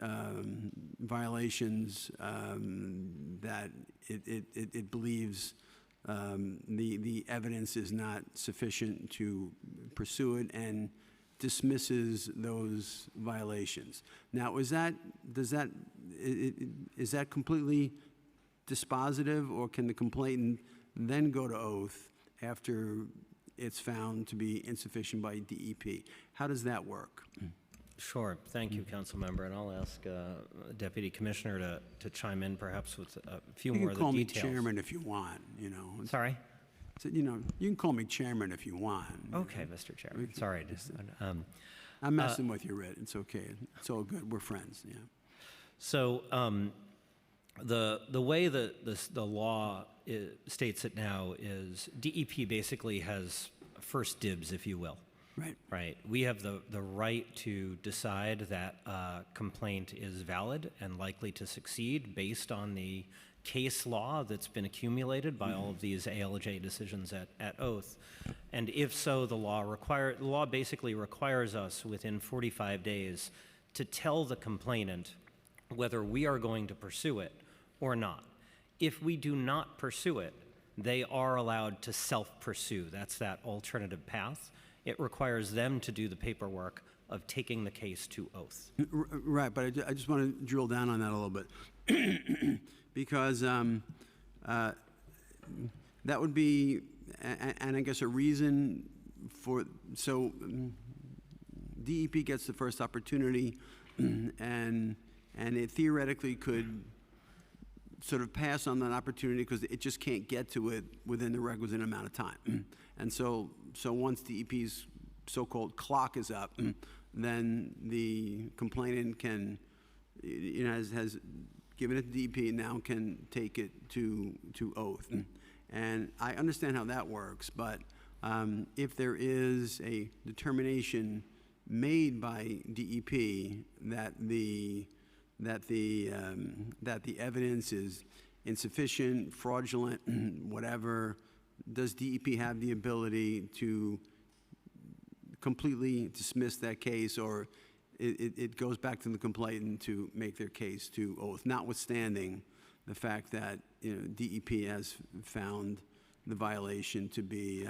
Speaker 2: violations that it believes the evidence is not sufficient to pursue it, and dismisses those violations. Now, is that completely dispositive, or can the complainant then go to oath after it's found to be insufficient by DEP? How does that work?
Speaker 6: Sure. Thank you, Council Member. And I'll ask Deputy Commissioner to chime in perhaps with a few more of the details.
Speaker 2: You can call me chairman if you want,
Speaker 6: Sorry?
Speaker 2: So, you can call me chairman if you want.
Speaker 6: Okay, Mr. Chairman. Sorry.
Speaker 2: I'm messing with you, Red. It's okay. It's all good. We're friends, yeah.
Speaker 6: So the way that the law states it now is DEP basically has first dibs, if you will.
Speaker 2: Right.
Speaker 6: Right. We have the right to decide that a complaint is valid and likely to succeed based on the case law that's been accumulated by all of these ALJ decisions at oath. And if so, the law basically requires us within 45 days to tell the complainant whether we are going to pursue it or not. If we do not pursue it, they are allowed to self-pursue. That's that alternative path. It requires them to do the paperwork of taking the case to oath.
Speaker 2: Right, but I just want to drill down on that a little bit. Because that would be, and I guess a reason for, so DEP gets the first opportunity, and it theoretically could sort of pass on that opportunity because it just can't get to it within the requisite amount of time. And so once DEP's so-called clock is up, then the complainant can, has given it to DEP, now can take it to oath. And I understand how that works, but if there is a determination made by DEP that the evidence is insufficient, fraudulent, whatever, does DEP have the ability to completely dismiss that case, or it goes back to the complainant to make their case to oath, notwithstanding the fact that, you know, DEP has found the violation to be,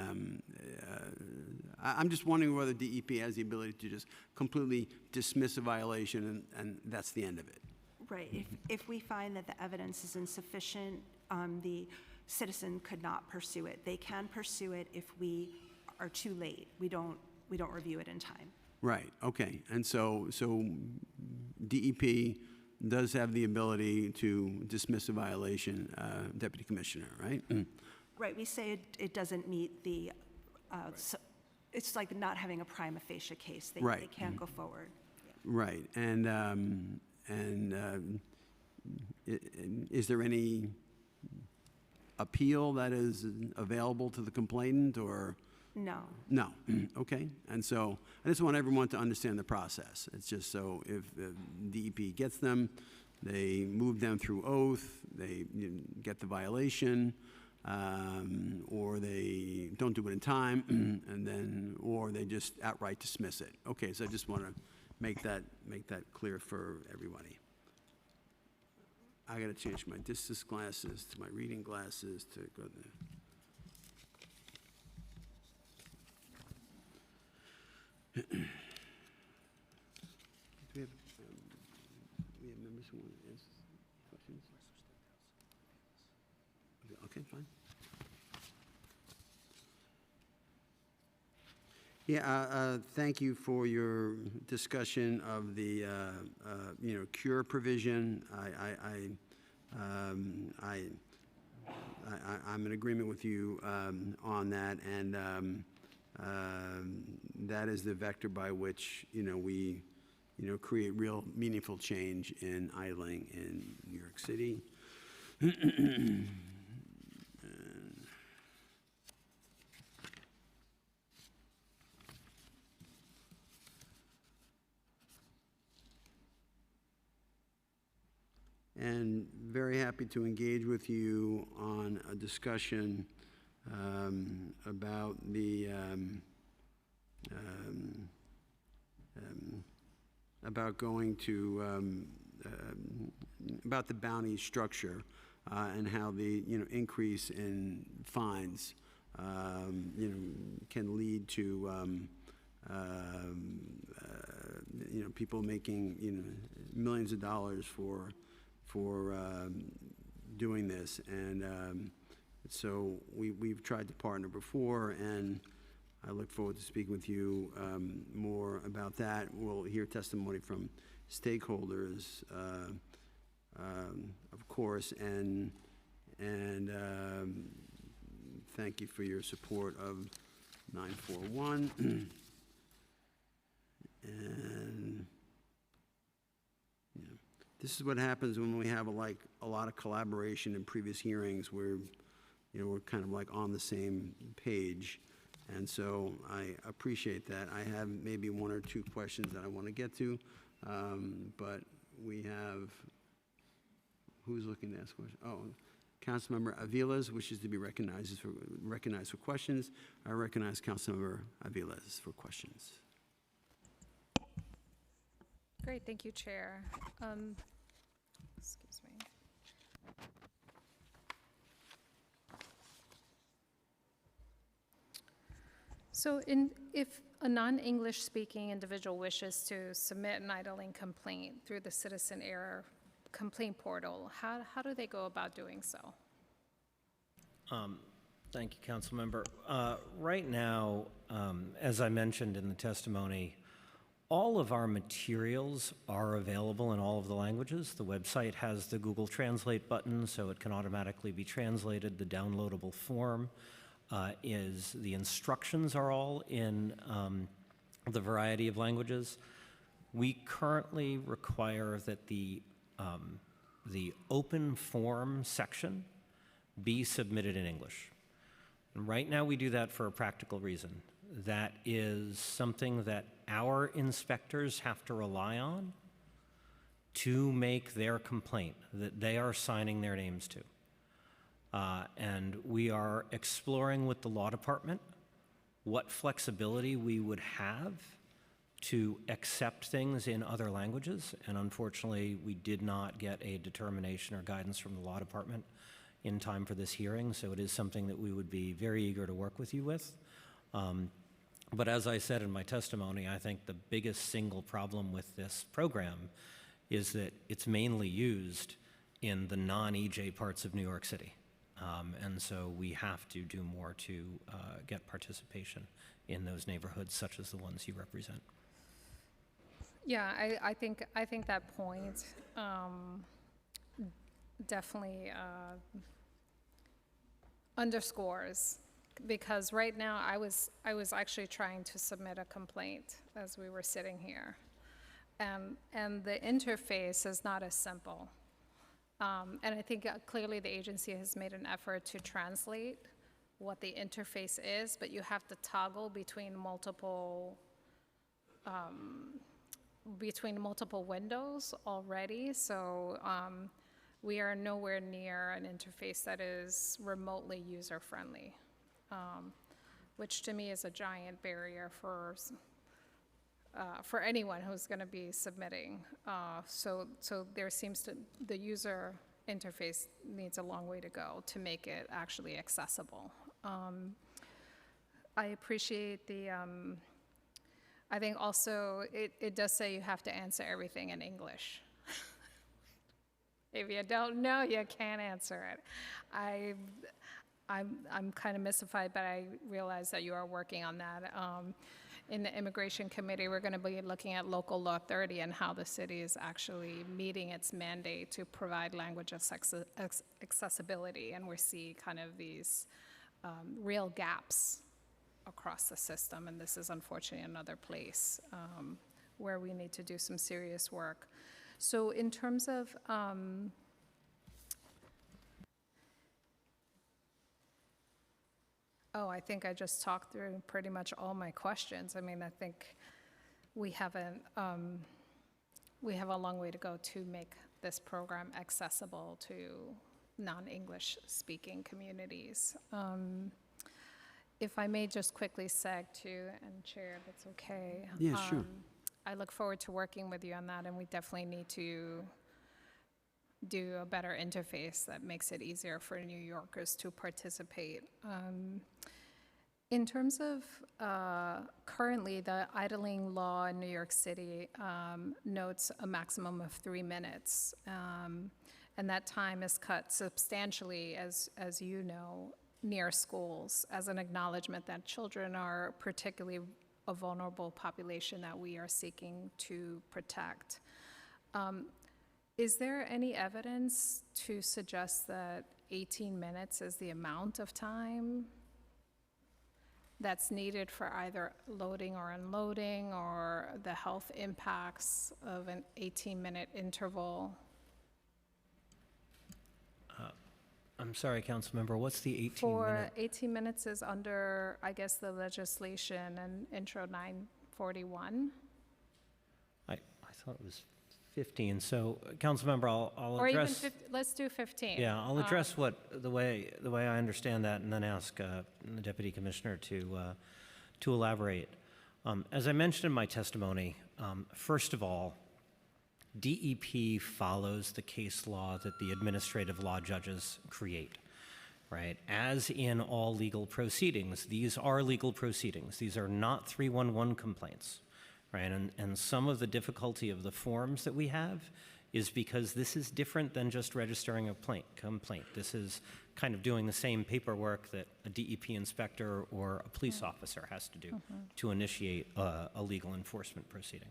Speaker 2: I'm just wondering whether DEP has the ability to just completely dismiss a violation and that's the end of it.
Speaker 7: Right. If we find that the evidence is insufficient, the citizen could not pursue it. They can pursue it if we are too late. We don't review it in time.
Speaker 2: Right, okay. And so DEP does have the ability to dismiss a violation, Deputy Commissioner, right?
Speaker 7: Right. We say it doesn't meet the, it's like not having a prima facie case. They
Speaker 2: Right.
Speaker 7: can't go forward.
Speaker 2: Right, and is there any appeal that is available to the complainant, or?
Speaker 7: No.
Speaker 2: No, okay. And so I just want everyone to understand the process. It's just so if DEP gets them, they move them through oath, they get the violation, or they don't do it in time, and then, or they just outright dismiss it. Okay, so I just want to make that clear for everybody. I got to change my distance glasses to my reading glasses to go there. Do we have members who want to ask questions? Okay, fine. Yeah, thank you for your discussion of the, cure provision. I'm in agreement with you on that, and that is the vector by which, we, create real meaningful change in idling in New York City. And very happy to engage with you on a discussion about the about going to about the bounty structure and how the increase in fines can lead to people making millions of dollars for doing this, and so we've tried to partner before, and I look forward to speaking with you more about that. We'll hear testimony from stakeholders, of course, and thank you for your support of 941. And this is what happens when we have a lot of collaboration in previous hearings where we're kind of like on the same page. And so I appreciate that. I have maybe one or two questions that I want to get to, but we have, who's looking to ask questions? Oh, Councilmember Aviles wishes to be recognized for questions. I recognize Councilmember Aviles for questions.
Speaker 3: Great, thank you, Chair. Excuse me. So if a non-English speaking individual wishes to submit an idling complaint through the Citizen Error Complaint Portal, how do they go about doing so?
Speaker 6: Thank you, Councilmember. Right now, as I mentioned in the testimony, all of our materials are available in all of the languages. The website has the Google Translate button, so it can automatically be translated. The downloadable form the instructions are all in the variety of languages. We currently require that the the open form section be submitted in English. And right now we do that for a practical reason. That is something that our inspectors have to rely on to make their complaint that they are signing their names to. And we are exploring with the law department what flexibility we would have to accept things in other languages. And unfortunately, we did not get a determination or guidance from the law department in time for this hearing. So it is something that we would be very eager to work with you with. But as I said in my testimony, I think the biggest single problem with this program is that it's mainly used in the non-EJ parts of New York City. And so we have to do more to get participation in those neighborhoods, such as the ones you represent.
Speaker 3: Yeah, I think that point definitely underscores, because right now I was actually trying to submit a complaint as we were sitting here, and the interface is not as simple. And I think clearly the agency has made an effort to translate what the interface is, but you have to toggle between multiple windows already. So we are nowhere near an interface that is remotely user-friendly, which to me is a giant barrier for anyone who's going to be submitting. So there seems to, the user interface needs a long way to go to make it actually accessible. I appreciate the, I think also it does say you have to answer everything in English. If you don't know, you can't answer it. I'm kind of mystified, but I realize that you are working on that. In the Immigration Committee, we're going to be looking at Local Law 30 and how the city is actually meeting its mandate to provide language accessibility, and we see kind of these real gaps across the system, and this is unfortunately another place where we need to do some serious work. So in terms of I think I just talked through pretty much all my questions. I mean, I think we have a long way to go to make this program accessible to non-English speaking communities. If I may just quickly seg to, and Chair, if it's okay.
Speaker 2: Yeah, sure.
Speaker 3: I look forward to working with you on that, and we definitely need to do a better interface that makes it easier for New Yorkers to participate. In terms of currently, the idling law in New York City notes a maximum of 3 minutes, and that time is cut substantially, as you know, near schools, as an acknowledgement that children are particularly a vulnerable population that we are seeking to protect. Is there any evidence to suggest that 18 minutes is the amount of time that's needed for either loading or unloading, or the health impacts of an 18-minute interval?
Speaker 6: I'm sorry, Councilmember, what's the 18
Speaker 3: For
Speaker 6: minute?
Speaker 3: 18 minutes is under, I guess, the legislation and Intro 941.
Speaker 6: I thought it was 15. So, Councilmember, I'll
Speaker 3: Or even
Speaker 6: address.
Speaker 3: let's do 15.
Speaker 6: Yeah, I'll address the way I understand that, and then ask the Deputy Commissioner to elaborate. As I mentioned in my testimony, first of all, DEP follows the case law that the administrative law judges create, right? As in all legal proceedings, these are legal proceedings. These are not 311 complaints, right? And some of the difficulty of the forms that we have is because this is different than just registering a complaint. This is kind of doing the same paperwork that a DEP inspector or a police officer has to do to initiate a legal enforcement proceeding.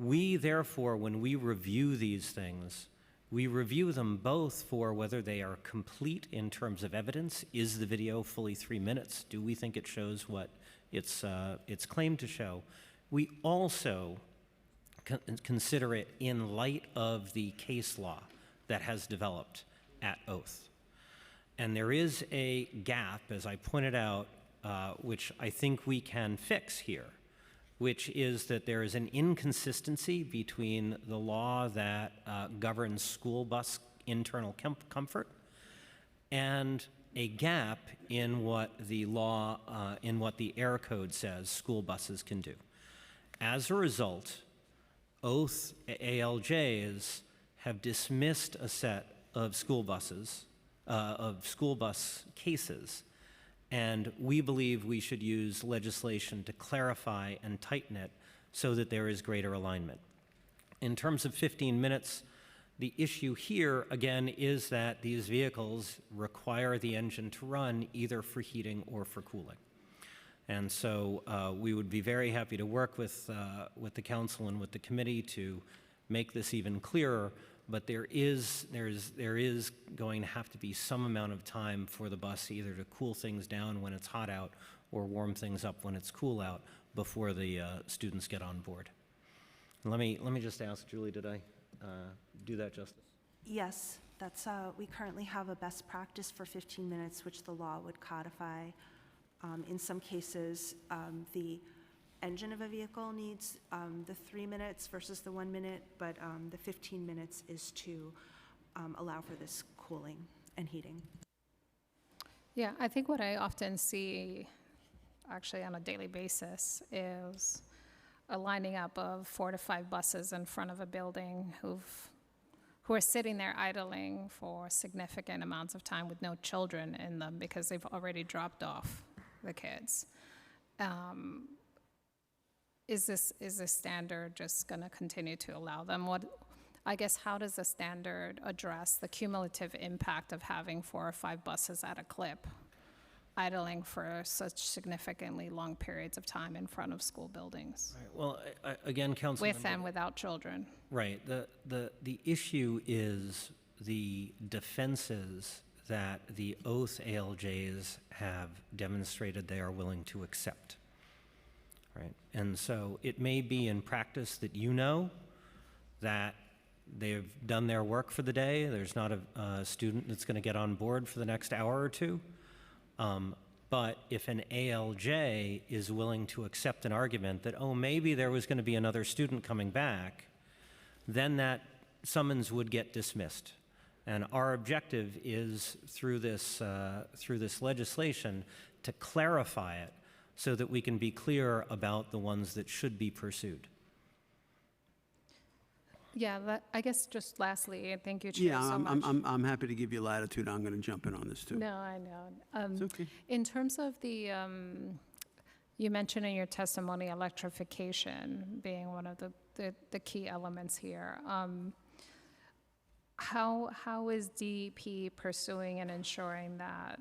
Speaker 6: We, therefore, when we review these things, we review them both for whether they are complete in terms of evidence. Is the video fully 3 minutes? Do we think it shows what it's claimed to show? We also consider it in light of the case law that has developed at Oath. And there is a gap, as I pointed out, which I think we can fix here, which is that there is an inconsistency between the law that governs school bus internal comfort and a gap in what the law, in what the air code says school buses can do. As a result, Oath ALJs have dismissed a set of school buses, of school bus cases, and we believe we should use legislation to clarify and tighten it so that there is greater alignment. In terms of 15 minutes, the issue here, again, is that these vehicles require the engine to run either for heating or for cooling. And so we would be very happy to work with the council and with the committee to make this even clearer, but there is going to have to be some amount of time for the bus either to cool things down when it's hot out or warm things up when it's cool out before the students get on board. Let me just ask, Julie, did I do that justice?
Speaker 7: Yes, that's, we currently have a best practice for 15 minutes, which the law would codify. In some cases, the engine of a vehicle needs the 3 minutes versus the 1 minute, but the 15 minutes is to allow for this cooling and heating.
Speaker 3: Yeah, I think what I often see, actually on a daily basis, is a lining up of 4 to 5 buses in front of a building who are sitting there idling for significant amounts of time with no children in them because they've already dropped off the kids. Is this standard just going to continue to allow them? I guess, how does the standard address the cumulative impact of having 4 or 5 buses at a clip idling for such significantly long periods of time in front of school buildings?
Speaker 6: Right. Well, again, Councilmember,
Speaker 3: With and without children.
Speaker 6: Right. The issue is the defenses that the Oath ALJs have demonstrated they are willing to accept. Right. And so it may be in practice that you know that they've done their work for the day. There's not a student that's going to get on board for the next hour or two. But if an ALJ is willing to accept an argument that, oh, maybe there was going to be another student coming back, then that summons would get dismissed. And our objective is through this legislation to clarify it so that we can be clear about the ones that should be pursued.
Speaker 3: Yeah, I guess just lastly, and thank you, Chair, so much.
Speaker 2: I'm happy to give you latitude. I'm going to jump in on this, too.
Speaker 3: No, I know.
Speaker 2: It's okay.
Speaker 3: In terms of the, you mentioned in your testimony electrification being one of the key elements here. How is DEP pursuing and ensuring that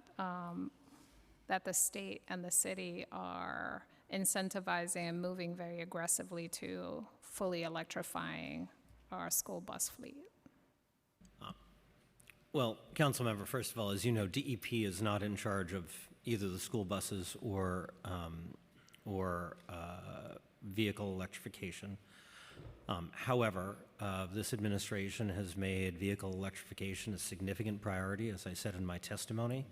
Speaker 3: that the state and the city are incentivizing and moving very aggressively to fully electrifying our school bus fleet?
Speaker 6: Well, Councilmember, first of all, as you know, DEP is not in charge of either the school buses or vehicle electrification. However, this administration has made vehicle electrification a significant priority, as I said in my testimony.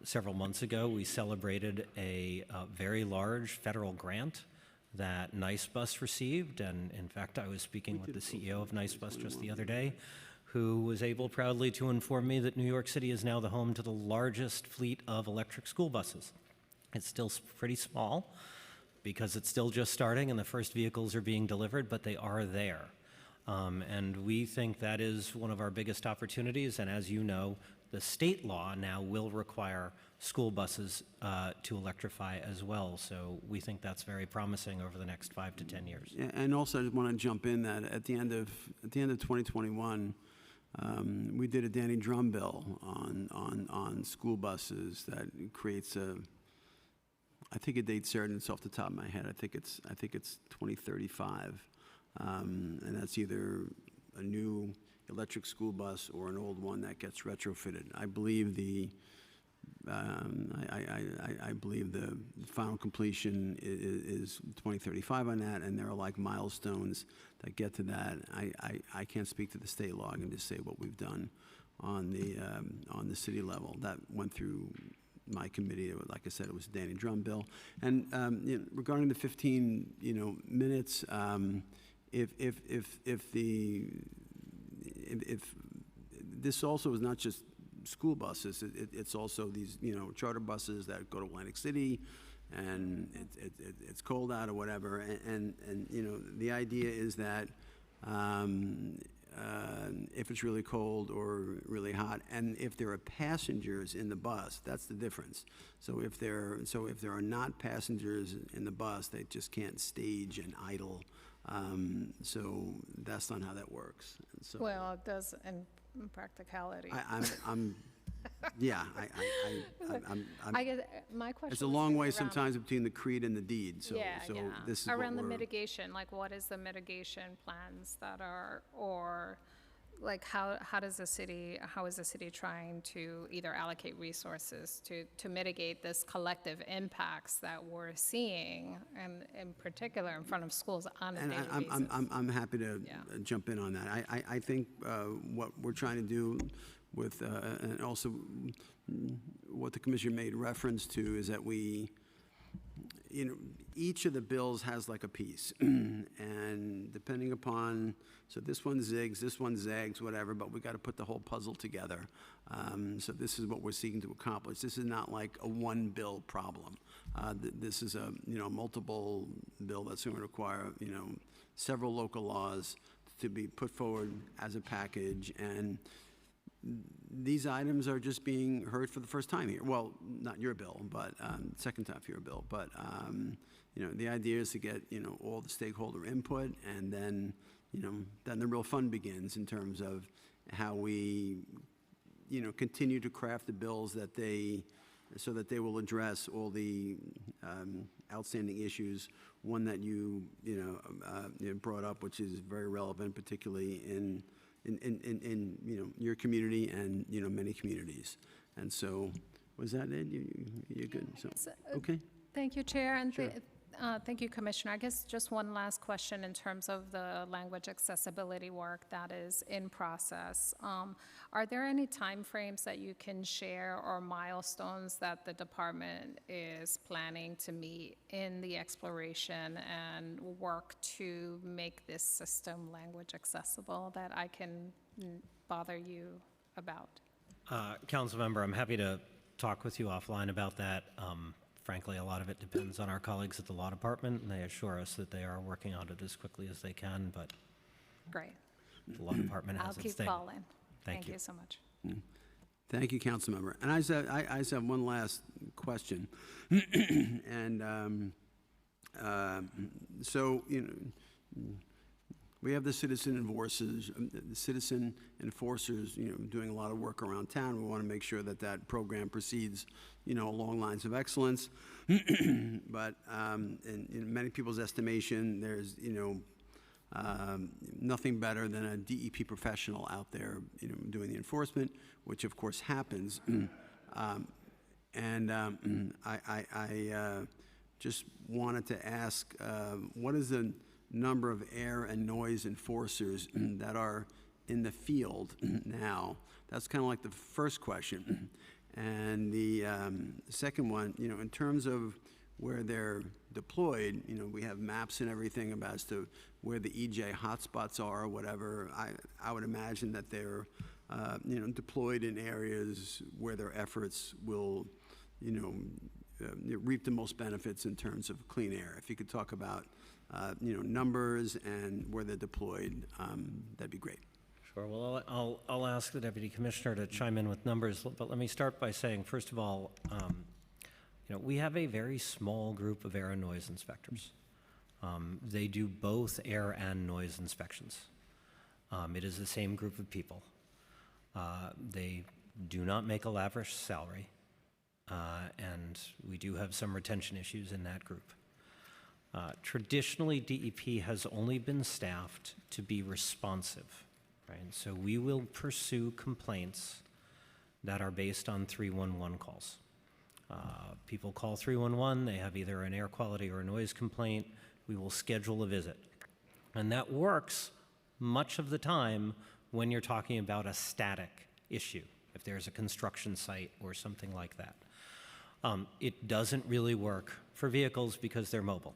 Speaker 6: Several months ago, we celebrated a very large federal grant that NiceBus received, and in fact, I was speaking with the CEO of NiceBus just the other day, who was able proudly to inform me that New York City is now the home to the largest fleet of electric school buses. It's still pretty small because it's still just starting and the first vehicles are being delivered, but they are there. And we think that is one of our biggest opportunities, and as you know, the state law now will require school buses to electrify as well. So we think that's very promising over the next 5 to 10 years.
Speaker 2: Yeah, and also, I just want to jump in that at the end of 2021, we did a Danny Drum bill on school buses that creates a, I think a date certain, it's off the top of my head. I think it's 2035, and that's either a new electric school bus or an old one that gets retrofitted. I believe the I believe the final completion is 2035 on that, and there are like milestones that get to that. I can't speak to the state law. I can just say what we've done on the city level. That went through my committee. Like I said, it was a Danny Drum bill. And regarding the 15 minutes, if this also is not just school buses, it's also these charter buses that go to Atlantic City, and it's cold out or whatever, and the idea is that if it's really cold or really hot, and if there are passengers in the bus, that's the difference. So if there are not passengers in the bus, they just can't stage and idle. So that's not how that works. And so
Speaker 3: Well, it does in practicality.
Speaker 2: I'm yeah.
Speaker 3: I guess my question.
Speaker 2: It's a
Speaker 3: was
Speaker 2: long
Speaker 3: really
Speaker 2: way
Speaker 3: around-
Speaker 2: sometimes between the creed and the deed. So
Speaker 3: Yeah,
Speaker 2: so
Speaker 3: yeah.
Speaker 2: this is
Speaker 3: Around
Speaker 2: what
Speaker 3: the
Speaker 2: we're,
Speaker 3: mitigation, like what is the mitigation plans that are, or like how is the city trying to either allocate resources to mitigate this collective impacts that we're seeing, and in particular in front of schools on a
Speaker 2: and
Speaker 3: daily basis?
Speaker 2: I'm happy to
Speaker 3: Yeah.
Speaker 2: jump in on that. I think what we're trying to do with, and also what the commissioner made reference to, is that each of the bills has like a piece. And depending upon, so this one zigs, this one zags, whatever, but we got to put the whole puzzle together. So this is what we're seeking to accomplish. This is not like a one bill problem. This is a, multiple bill that's going to require, several local laws to be put forward as a package. And these items are just being heard for the first time here. Well, not your bill, but second time for your bill. But the idea is to get all the stakeholder input, and then then the real fun begins in terms of how we continue to craft the bills so that they will address all the outstanding issues. One that you brought up, which is very relevant, particularly in your community and many communities. And so, was that it? You're good. So okay.
Speaker 3: Thank you, Chair, and
Speaker 2: Sure.
Speaker 3: thank you, Commissioner. I guess just one last question in terms of the language accessibility work that is in process. Are there any timeframes that you can share or milestones that the department is planning to meet in the exploration and work to make this system language accessible that I can bother you about?
Speaker 6: Councilmember, I'm happy to talk with you offline about that. Frankly, a lot of it depends on our colleagues at the Law Department, and they assure us that they are working on it as quickly as they can, but
Speaker 3: Great.
Speaker 6: the Law Department
Speaker 3: I'll
Speaker 6: has its
Speaker 3: keep
Speaker 6: thing.
Speaker 3: calling.
Speaker 6: Thank you.
Speaker 3: So much.
Speaker 2: Thank you, Councilmember. And I just have one last question. And so, we have the citizen enforcers, doing a lot of work around town. We want to make sure that that program proceeds, along lines of excellence. But in many people's estimation, there's, nothing better than a DEP professional out there, doing the enforcement, which of course happens. I just wanted to ask, what is the number of air and noise enforcers that are in the field now? That's kind of like the first question. And the second one, in terms of where they're deployed, we have maps and everything about as to where the EJ hotspots are or whatever. I would imagine that they're, deployed in areas where their efforts will, reap the most benefits in terms of clean air. If you could talk about, numbers and where they're deployed, that'd be great.
Speaker 6: Sure. Well, I'll ask the Deputy Commissioner to chime in with numbers, but let me start by saying, first of all, we have a very small group of air and noise inspectors. They do both air and noise inspections. It is the same group of people. They do not make a lavish salary, and we do have some retention issues in that group. Traditionally, DEP has only been staffed to be responsive, right? So we will pursue complaints that are based on 311 calls. People call 311, they have either an air quality or a noise complaint, we will schedule a visit. And that works much of the time when you're talking about a static issue, if there's a construction site or something like that. It doesn't really work for vehicles because they're mobile.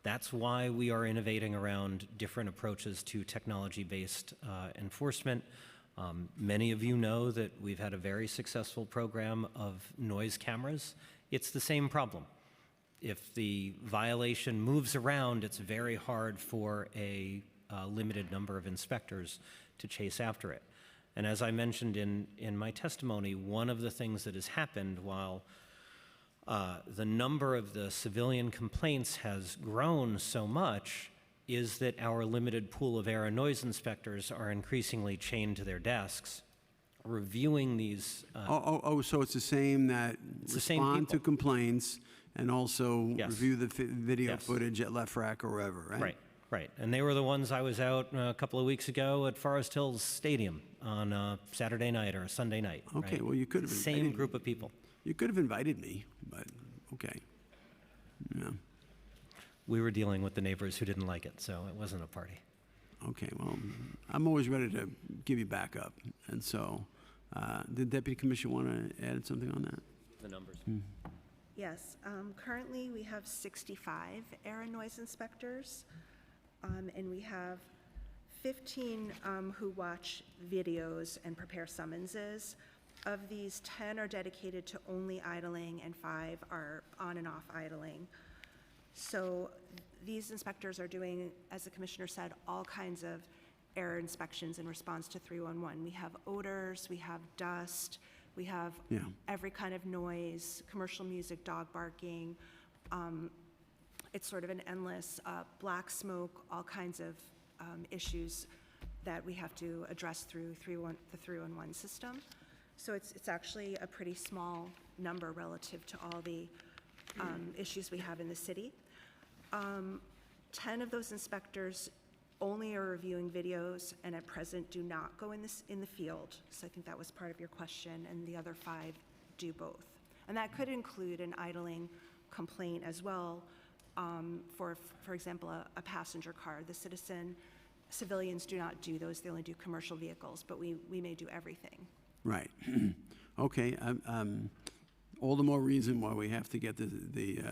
Speaker 6: That's why we are innovating around different approaches to technology-based enforcement. Many of you know that we've had a very successful program of noise cameras. It's the same problem. If the violation moves around, it's very hard for a limited number of inspectors to chase after it. And as I mentioned in my testimony, one of the things that has happened while the number of the civilian complaints has grown so much is that our limited pool of air and noise inspectors are increasingly chained to their desks, reviewing these.
Speaker 2: So it's the same that
Speaker 6: the same
Speaker 2: respond to
Speaker 6: people.
Speaker 2: complaints and also
Speaker 6: Yes.
Speaker 2: review the video
Speaker 6: Yes.
Speaker 2: footage at LEFRAC or wherever, right?
Speaker 6: Right, right. And they were the ones I was out a couple of weeks ago at Forest Hills Stadium on a Saturday night or a Sunday night.
Speaker 2: Okay,
Speaker 6: right?
Speaker 2: well, you could have
Speaker 6: Same
Speaker 2: invited
Speaker 6: group of people.
Speaker 2: You could have invited me, but okay. Yeah.
Speaker 6: We were dealing with the neighbors who didn't like it, so it wasn't a party.
Speaker 2: Okay, well, I'm always ready to give you backup. And so, did Deputy Commissioner want to add something on that?
Speaker 6: The numbers.
Speaker 7: Yes, currently we have 65 air and noise inspectors, and we have 15 who watch videos and prepare summonses. Of these, 10 are dedicated to only idling and 5 are on and off idling. So these inspectors are doing, as the commissioner said, all kinds of air inspections in response to 311. We have odors, we have dust, we have
Speaker 2: Yeah.
Speaker 7: every kind of noise, commercial music, dog barking. It's sort of an endless black smoke, all kinds of issues that we have to address through the 311 system. So it's actually a pretty small number relative to all the issues we have in the city. 10 of those inspectors only are reviewing videos and at present do not go in the field. So I think that was part of your question, and the other 5 do both. And that could include an idling complaint as well, for example, a passenger car. Civilians do not do those, they only do commercial vehicles, but we may do everything.
Speaker 2: Right. Okay. All the more reason why we have to get the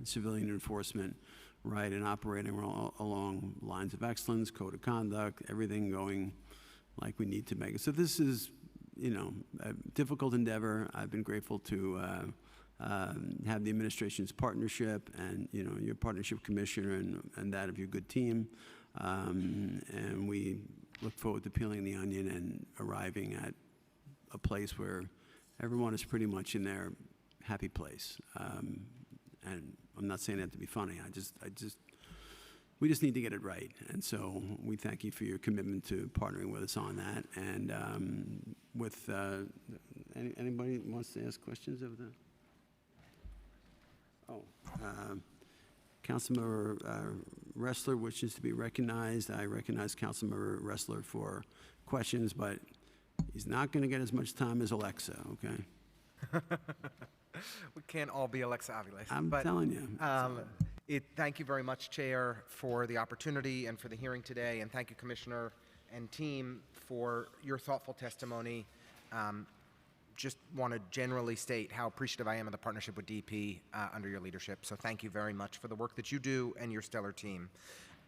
Speaker 2: civilian enforcement right and operating along lines of excellence, code of conduct, everything going like we need to make it. So this is, a difficult endeavor. I've been grateful to have the administration's partnership and, your partnership, Commissioner, and that of your good team. And we look forward to peeling the onion and arriving at a place where everyone is pretty much in their happy place. And I'm not saying that to be funny. We just need to get it right. And so we thank you for your commitment to partnering with us on that. And with anybody wants to ask questions of the? Councilmember Ressler wishes to be recognized. I recognize Councilmember Ressler for questions, but he's not going to get as much time as Alexa, okay?
Speaker 8: We can't all be Alexa Aviles.
Speaker 2: I'm telling you.
Speaker 8: Thank you very much, Chair, for the opportunity and for the hearing today, and thank you, Commissioner and team, for your thoughtful testimony. Just want to generally state how appreciative I am of the partnership with DP under your leadership, so thank you very much for the work that you do and your stellar team.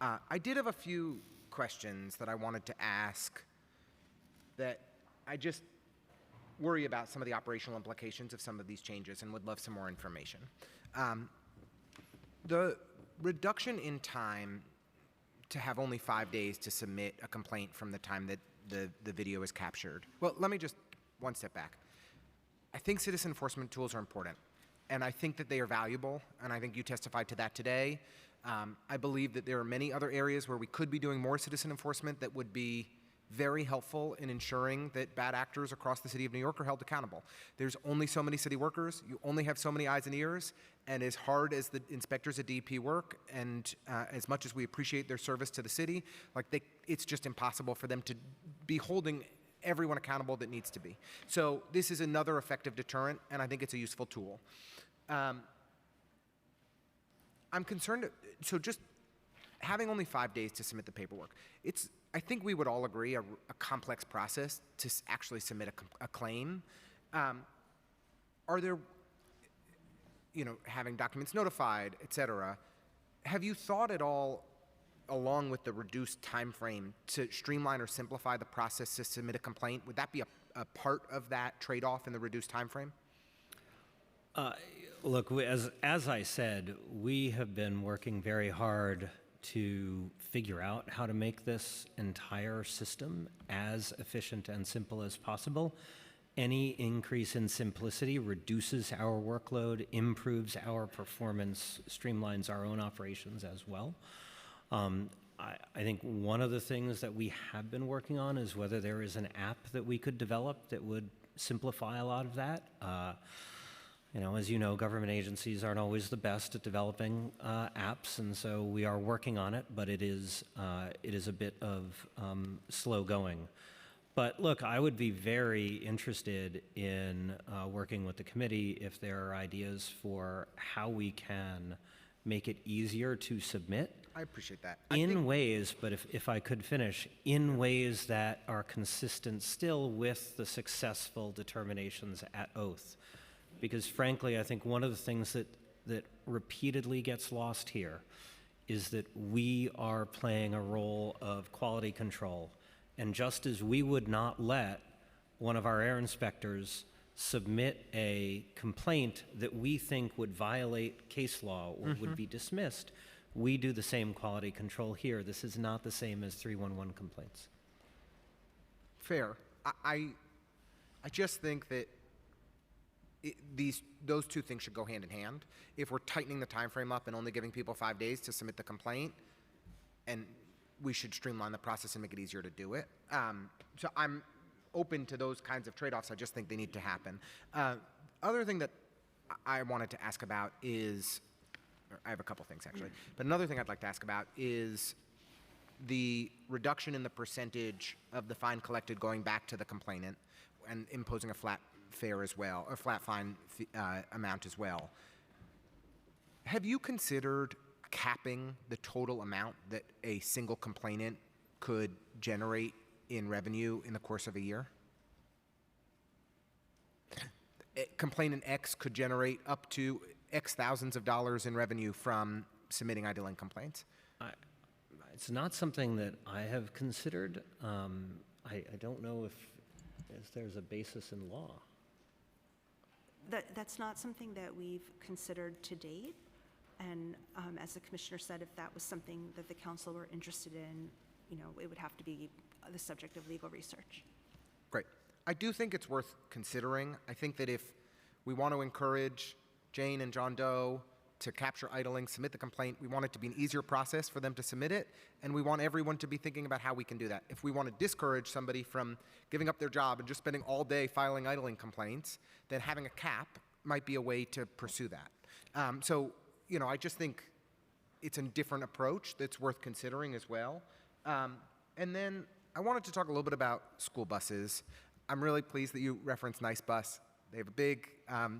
Speaker 8: I did have a few questions that I wanted to ask that I just worry about some of the operational implications of some of these changes and would love some more information. The reduction in time to have only 5 days to submit a complaint from the time that the video is captured. Well, let me just one step back. I think citizen enforcement tools are important, and I think that they are valuable, and I think you testified to that today. I believe that there are many other areas where we could be doing more citizen enforcement that would be very helpful in ensuring that bad actors across the city of New York are held accountable. There's only so many city workers, you only have so many eyes and ears, and as hard as the inspectors at DP work, and as much as we appreciate their service to the city, it's just impossible for them to be holding everyone accountable that needs to be. So this is another effective deterrent, and I think it's a useful tool. I'm concerned, so just having only 5 days to submit the paperwork, I think we would all agree, a complex process to actually submit a claim. Are there, having documents notified, et cetera, have you thought at all, along with the reduced time frame, to streamline or simplify the process to submit a complaint? Would that be a part of that trade-off in the reduced time frame?
Speaker 6: Look, as I said, we have been working very hard to figure out how to make this entire system as efficient and simple as possible. Any increase in simplicity reduces our workload, improves our performance, streamlines our own operations as well. I think one of the things that we have been working on is whether there is an app that we could develop that would simplify a lot of that. As you know, government agencies aren't always the best at developing apps, and so we are working on it, but it is a bit of slow going. But look, I would be very interested in working with the committee if there are ideas for how we can make it easier to submit.
Speaker 8: I appreciate that.
Speaker 6: In ways, but if I could finish, in ways that are consistent still with the successful determinations at oath. Because frankly, I think one of the things that repeatedly gets lost here is that we are playing a role of quality control. And just as we would not let one of our air inspectors submit a complaint that we think would violate case law or would be dismissed, we do the same quality control here. This is not the same as 311 complaints.
Speaker 8: Fair. I just think that those two things should go hand in hand. If we're tightening the time frame up and only giving people 5 days to submit the complaint, and we should streamline the process and make it easier to do it. So I'm open to those kinds of trade-offs. I just think they need to happen. Other thing that I wanted to ask about is, I have a couple things actually, but another thing I'd like to ask about is the reduction in the percentage of the fine collected going back to the complainant and imposing a flat fare as well, a flat fine amount as well. Have you considered capping the total amount that a single complainant could generate in revenue in the course of a year? Complainant X could generate up to X thousands of dollars in revenue from submitting idling complaints.
Speaker 6: It's not something that I have considered. I don't know if there's a basis in law.
Speaker 7: That's not something that we've considered to date. And as the commissioner said, if that was something that the council were interested in, it would have to be the subject of legal research.
Speaker 8: Great. I do think it's worth considering. I think that if we want to encourage Jane and John Doe to capture idling, submit the complaint, we want it to be an easier process for them to submit it, and we want everyone to be thinking about how we can do that. If we want to discourage somebody from giving up their job and just spending all day filing idling complaints, then having a cap might be a way to pursue that. I just think it's a different approach that's worth considering as well. And then I wanted to talk a little bit about school buses. I'm really pleased that you referenced Nice Bus. They have a big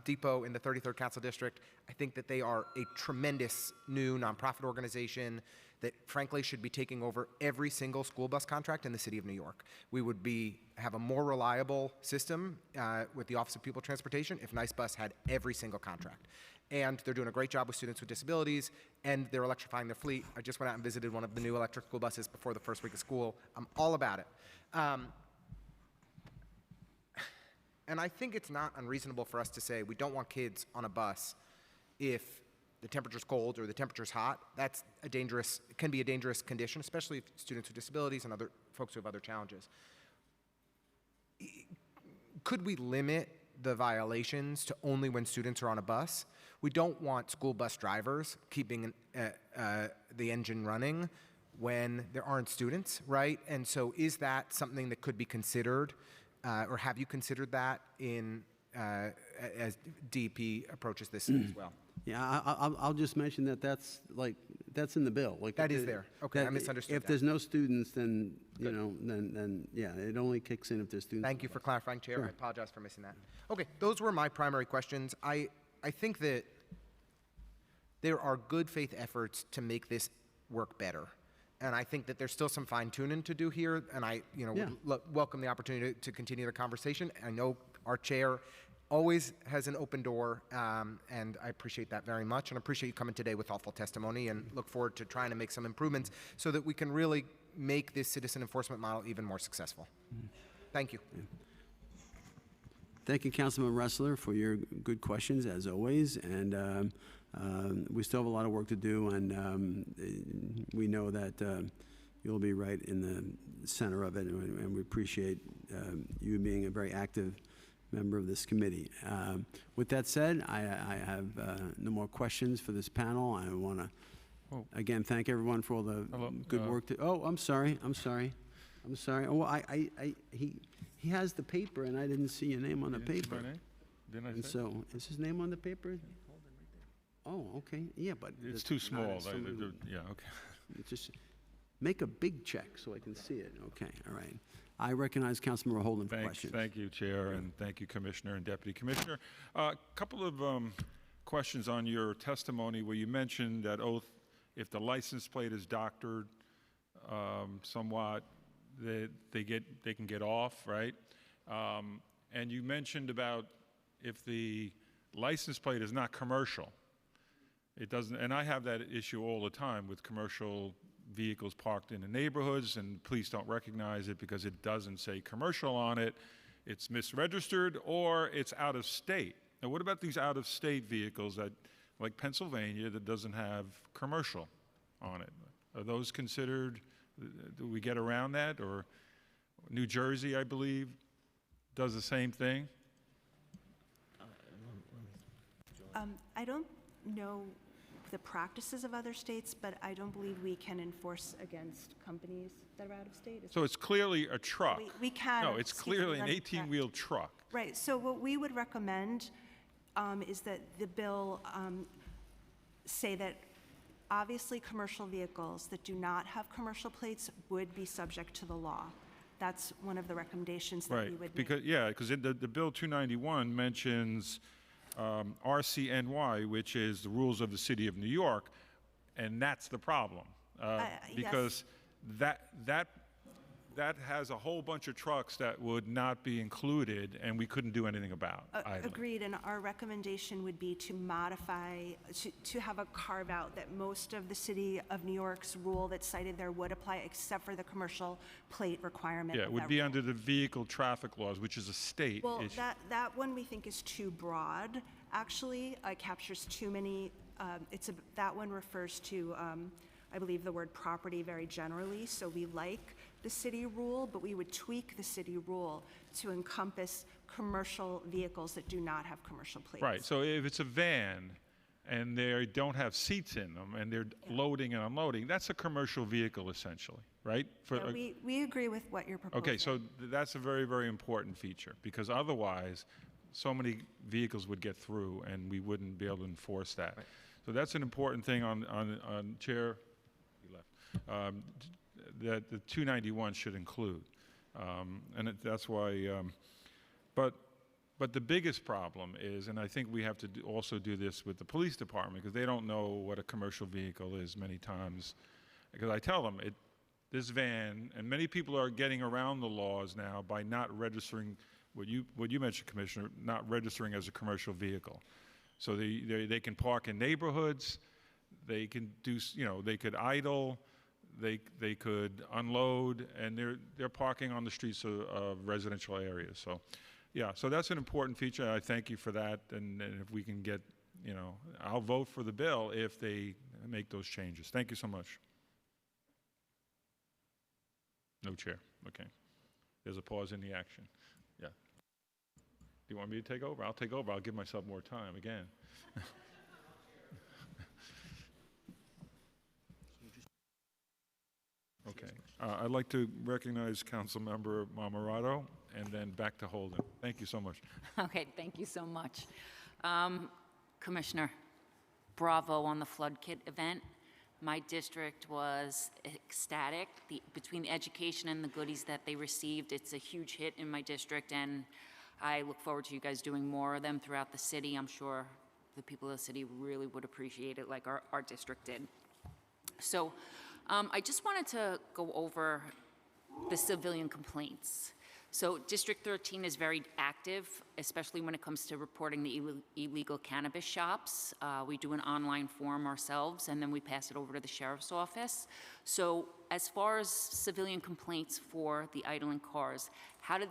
Speaker 8: depot in the 33rd Council District. I think that they are a tremendous new nonprofit organization that frankly should be taking over every single school bus contract in the city of New York. We would have a more reliable system with the Office of Pupil Transportation if Nice Bus had every single contract. And they're doing a great job with students with disabilities, and they're electrifying their fleet. I just went out and visited one of the new electric school buses before the first week of school. I'm all about it. And I think it's not unreasonable for us to say we don't want kids on a bus if the temperature's cold or the temperature's hot. That's can be a dangerous condition, especially if students with disabilities and other folks who have other challenges. Could we limit the violations to only when students are on a bus? We don't want school bus drivers keeping the engine running when there aren't students, right? And so is that something that could be considered, or have you considered that as DEP approaches this as well?
Speaker 2: Yeah, I'll just mention that's like That's in the bill. Like,
Speaker 8: That is
Speaker 2: the-
Speaker 8: there. Okay, I
Speaker 2: that-
Speaker 8: misunderstood
Speaker 2: If
Speaker 8: that.
Speaker 2: there's no students, then, you know, then, yeah, it only kicks in if there's students.
Speaker 8: Thank you for clarifying, Chair.
Speaker 2: Sure.
Speaker 8: I apologize for missing that. Okay, those were my primary questions. I think that there are good faith efforts to make this work better. And I think that there's still some fine tuning to do here, and I,
Speaker 2: Yeah.
Speaker 8: would welcome the opportunity to continue the conversation. I know our chair always has an open door, and I appreciate that very much, and I appreciate you coming today with thoughtful testimony, and look forward to trying to make some improvements so that we can really make this citizen enforcement model even more successful. Thank you.
Speaker 2: Thank you, Councilman Ressler, for your good questions, as always. And we still have a lot of work to do, and we know that you'll be right in the center of it, and we appreciate you being a very active member of this committee. With that said, I have no more questions for this panel. I want to, again, thank everyone for all the
Speaker 1: Hello,
Speaker 2: good work. Oh, I'm sorry. Oh, he has the paper, and I didn't see your name on the paper.
Speaker 1: Didn't I
Speaker 2: And
Speaker 1: say?
Speaker 2: so, is his name on the paper? Oh, okay, yeah, but.
Speaker 1: It's
Speaker 2: it's
Speaker 1: too
Speaker 2: not
Speaker 1: small.
Speaker 2: as somebody-
Speaker 1: Yeah, okay.
Speaker 2: Just make a big check so I can see it. Okay, all right. I recognize Councilmember Holden for questions.
Speaker 9: Thank you, Chair, and thank you, Commissioner and Deputy Commissioner. A couple of questions on your testimony where you mentioned that oath, if the license plate is doctored somewhat, they can get off, right? And you mentioned about if the license plate is not commercial, it doesn't, and I have that issue all the time with commercial vehicles parked in the neighborhoods, and police don't recognize it because it doesn't say commercial on it. It's misregistered or it's out of state. Now, what about these out of state vehicles that, like Pennsylvania, that doesn't have commercial on it? Are those considered, do we get around that? Or New Jersey, I believe, does the same thing?
Speaker 7: I don't know the practices of other states, but I don't believe we can enforce against companies that are out of state.
Speaker 9: So it's clearly a truck.
Speaker 7: We can.
Speaker 9: No, it's
Speaker 7: excuse me,
Speaker 9: clearly an
Speaker 7: let me correct.
Speaker 9: 18-wheel truck.
Speaker 7: Right, so what we would recommend is that the bill say that obviously commercial vehicles that do not have commercial plates would be subject to the law. That's one of the recommendations that we
Speaker 9: Right,
Speaker 7: would make.
Speaker 9: because the Bill 291 mentions RCNY, which is the rules of the City of New York, and that's the problem.
Speaker 7: Yes.
Speaker 9: Because that has a whole bunch of trucks that would not be included, and we couldn't do anything about either.
Speaker 7: Agreed, and our recommendation would be to modify, to have a carve-out that most of the City of New York's rule that's cited there would apply, except for the commercial plate requirement.
Speaker 9: Yeah, it
Speaker 7: of
Speaker 9: would
Speaker 7: that
Speaker 9: be
Speaker 7: rule.
Speaker 9: under the vehicle traffic laws, which is a state
Speaker 7: Well,
Speaker 9: issue.
Speaker 7: that one we think is too broad, actually. It captures too many, that one refers to, I believe, the word property very generally, so we like the city rule, but we would tweak the city rule to encompass commercial vehicles that do not have commercial plates.
Speaker 9: Right, so if it's a van and they don't have seats in them and they're loading and unloading, that's a commercial vehicle essentially, right?
Speaker 7: Yeah, we agree with what you're proposing.
Speaker 9: Okay, so that's a very, very important feature because otherwise so many vehicles would get through and we wouldn't be able to enforce that. So that's an important thing on Chair, he left, that the 291 should include. That's why, but the biggest problem is, and I think we have to also do this with the police department because they don't know what a commercial vehicle is many times. Because I tell them, this van, and many people are getting around the laws now by not registering, what you mentioned, Commissioner, not registering as a commercial vehicle. So they can park in neighborhoods, they can do, they could idle, they could unload, and they're parking on the streets of residential areas. So, yeah, so that's an important feature. I thank you for that, and if we can get, I'll vote for the bill if they make those changes. Thank you so much. No chair. Okay. There's a pause in the action. Yeah. Do you want me to take over? I'll take over. I'll give myself more time again. Okay. I'd like to recognize Councilmember Marmorato and then back to Holden. Thank you so much.
Speaker 10: Okay, thank you so much. Commissioner, bravo on the flood kit event. My district was ecstatic. Between the education and the goodies that they received, it's a huge hit in my district, and I look forward to you guys doing more of them throughout the city. I'm sure the people of the city really would appreciate it like our district did. So I just wanted to go over the civilian complaints. So District 13 is very active, especially when it comes to reporting the illegal cannabis shops. We do an online form ourselves, and then we pass it over to the sheriff's office. So as far as civilian complaints for the idling cars, how do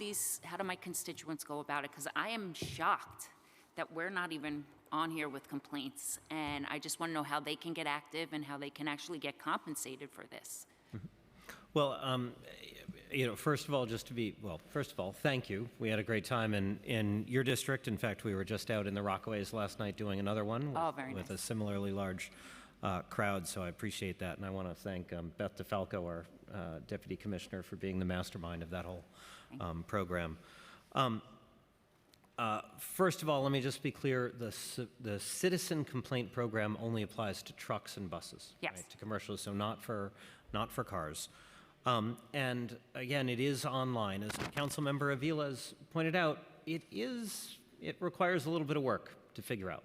Speaker 10: my constituents go about it? Because I am shocked that we're not even on here with complaints, and I just want to know how they can get active and how they can actually get compensated for this.
Speaker 6: Well, first of all, thank you. We had a great time in your district. In fact, we were just out in the Rockaways last night doing another one with a similarly large crowd, so I appreciate that. And I want to thank Beth DeFalco, our Deputy Commissioner, for being the mastermind of that whole program. First of all, let me just be clear, the citizen complaint program only applies to trucks and buses.
Speaker 10: Yes.
Speaker 6: Right, to commercials, so not for cars. And again, it is online. As Councilmember Avila has pointed out, it requires a little bit of work to figure out.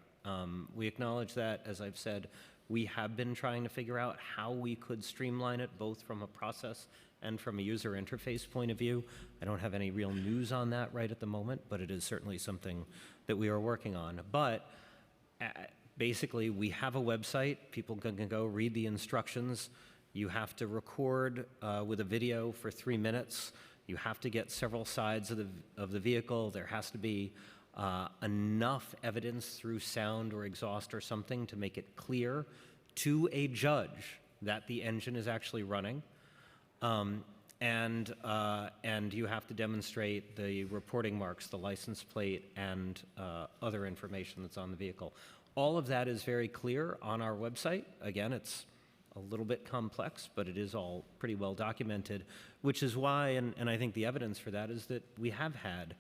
Speaker 6: We acknowledge that, as I've said, we have been trying to figure out how we could streamline it, both from a process and from a user interface point of view. I don't have any real news on that right at the moment, but it is certainly something that we are working on. But basically, we have a website. People can go read the instructions. You have to record with a video for 3 minutes. You have to get several sides of the vehicle. There has to be enough evidence through sound or exhaust or something to make it clear to a judge that the engine is actually running. And you have to demonstrate the reporting marks, the license plate, and other information that's on the vehicle. All of that is very clear on our website. Again, it's a little bit complex, but it is all pretty well documented, which is why, and I think the evidence for that is that we have had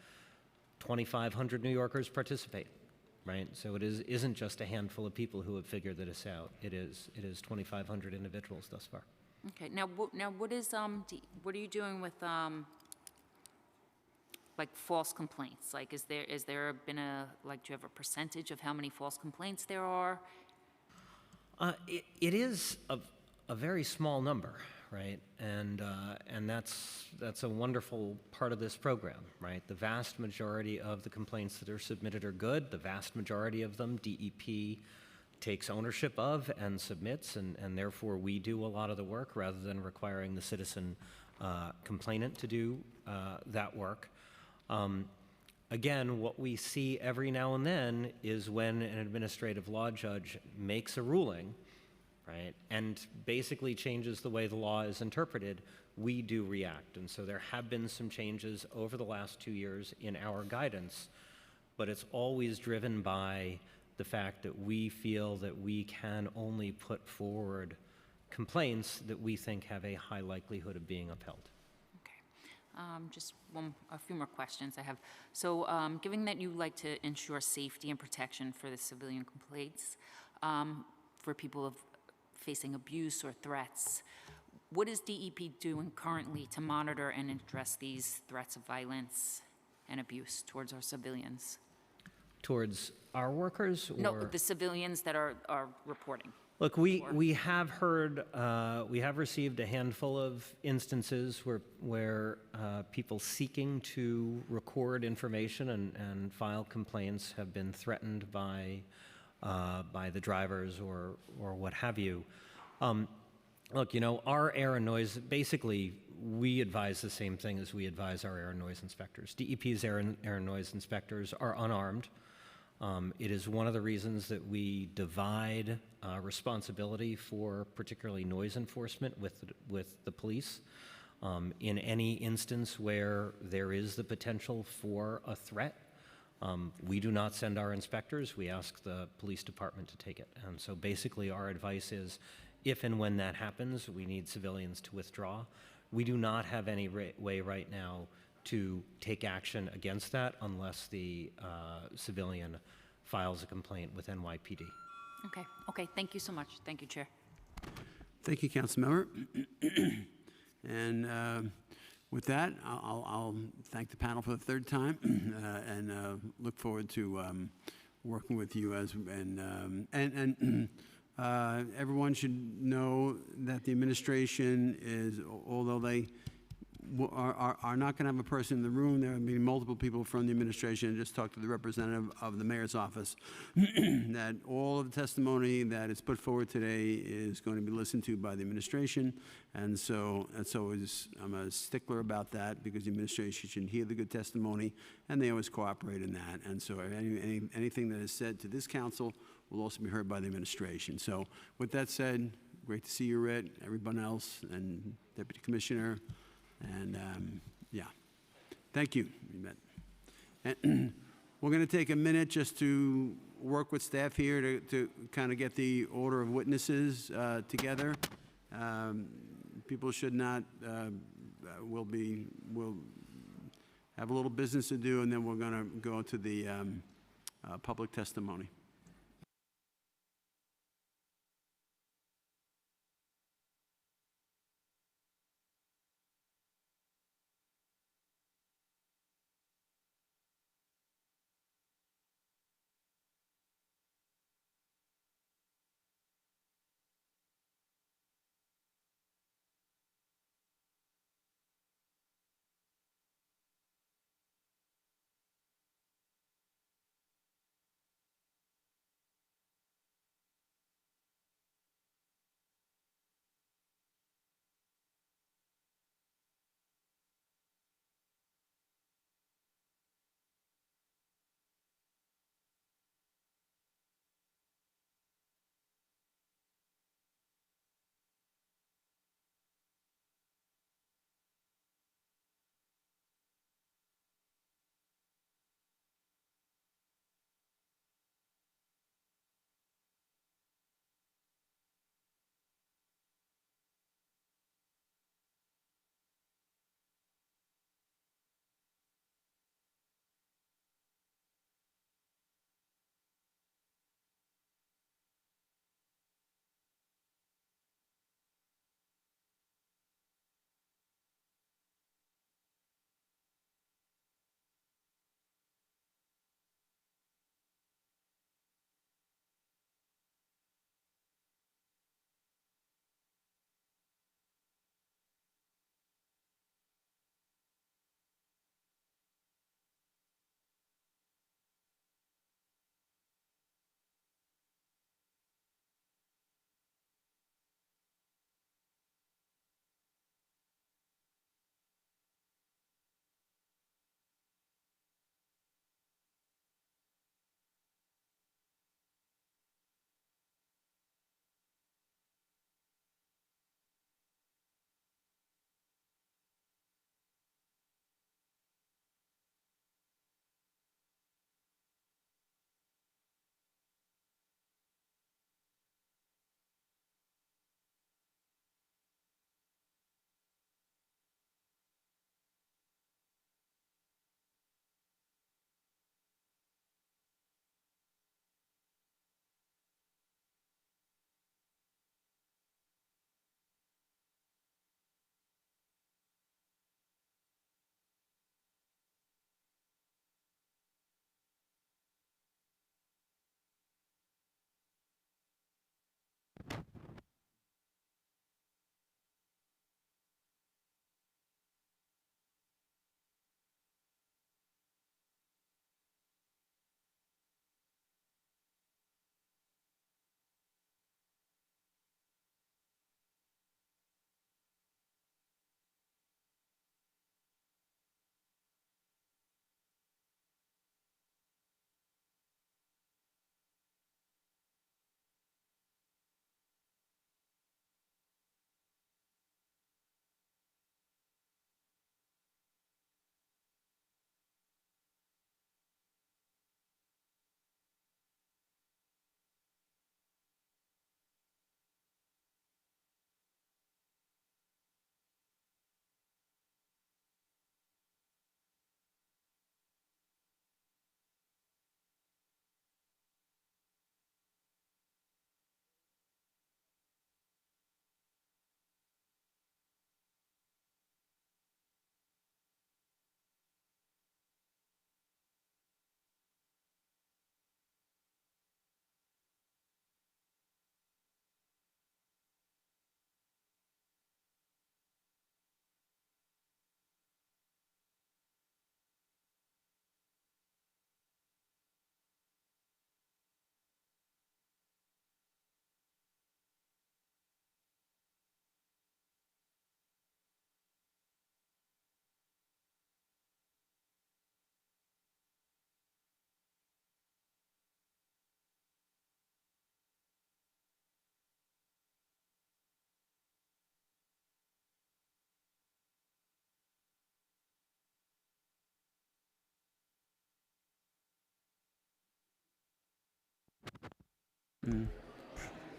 Speaker 6: 2,500 New Yorkers participate, right? So it isn't just a handful of people who have figured this out. It is 2,500 individuals thus far.
Speaker 10: Okay. Now what are you doing with like false complaints? Like, is there been do you have a percentage of how many false complaints there are?
Speaker 6: It is a very small number, right? And that's a wonderful part of this program, right? The vast majority of the complaints that are submitted are good. The vast majority of them DEP takes ownership of and submits, and therefore we do a lot of the work rather than requiring the citizen complainant to do that work. Again, what we see every now and then is when an administrative law judge makes a ruling, right, and basically changes the way the law is interpreted, we do react. And so there have been some changes over the last 2 years in our guidance, but it's always driven by the fact that we feel that we can only put forward complaints that we think have a high likelihood of being upheld.
Speaker 10: Just a few more questions I have. So given that you like to ensure safety and protection for the civilian complaints, for people facing abuse or threats, what is DEP doing currently to monitor and address these threats of violence and abuse towards our civilians?
Speaker 6: Towards our workers? Or?
Speaker 10: No, the civilians that are reporting.
Speaker 6: Look, we have heard, we have received a handful of instances where people seeking to record information and file complaints have been threatened by the drivers or what have you. Look, our air and noise, basically, we advise the same thing as we advise our air and noise inspectors. DEP's air and noise inspectors are unarmed. It is one of the reasons that we divide responsibility for particularly noise enforcement with the police. In any instance where there is the potential for a threat, we do not send our inspectors. We ask the police department to take it. And so basically our advice is if and when that happens, we need civilians to withdraw. We do not have any way right now to take action against that unless the civilian files a complaint with NYPD.
Speaker 10: Okay, thank you so much. Thank you, Chair.
Speaker 2: Thank you, Councilmember. And with that, I'll thank the panel for the third time and look forward to working with you everyone should know that the administration is, although they are not going to have a person in the room, there will be multiple people from the administration, and just talk to the representative of the mayor's office, that all of the testimony that is put forward today is going to be listened to by the administration. And so I'm a stickler about that, because the administration should hear the good testimony, and they always cooperate in that. And so anything that is said to this council will also be heard by the administration. So with that said, great to see you, Rit, everyone else, and Deputy Commissioner. And yeah, thank you. And we're going to take a minute just to work with staff here to kind of get the order of witnesses together. People should not, we'll have a little business to do, and then we're going to go to the public testimony.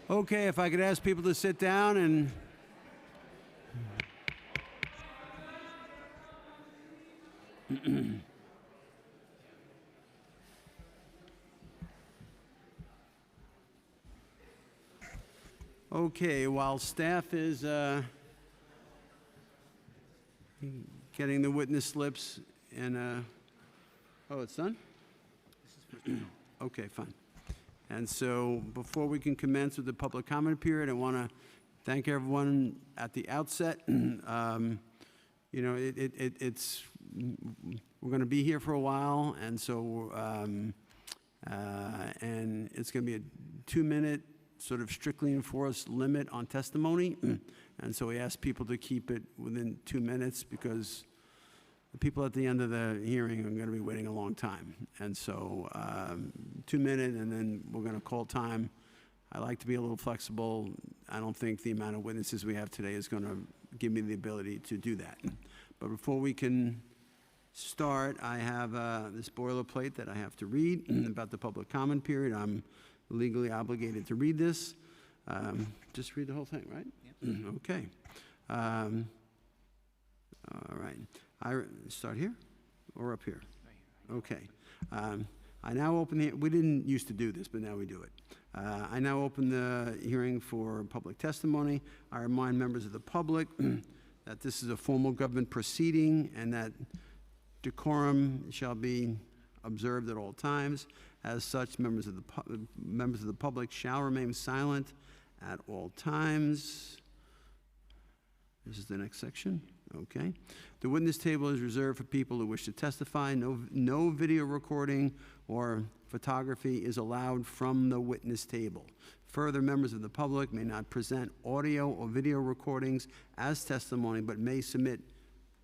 Speaker 2: Okay, if I could ask people to sit down and... Okay, while staff is getting the witness slips and, oh, it's done? Okay, fine. And so before we can commence with the public comment period, I want to thank everyone at the outset. You know, it's, we're going to be here for a while, and so, and it's going to be a 2-minute sort of strictly enforced limit on testimony. And so we ask people to keep it within 2 minutes because the people at the end of the hearing are going to be waiting a long time. And so 2 minutes, and then we're going to call time. I like to be a little flexible. I don't think the amount of witnesses we have today is going to give me the ability to do that. But before we can start, I have this boilerplate that I have to read about the public comment period. I'm legally obligated to read this. Just read the whole thing, right? Yep. Okay. All right. I start here or up here? Okay. I now open the, we didn't used to do this, but now we do it. I now open the hearing for public testimony. I remind members of the public that this is a formal government proceeding and that decorum shall be observed at all times. As such, members of the public shall remain silent at all times. This is the next section. Okay. The witness table is reserved for people who wish to testify. No video recording or photography is allowed from the witness table. Further, members of the public may not present audio or video recordings as testimony, but may submit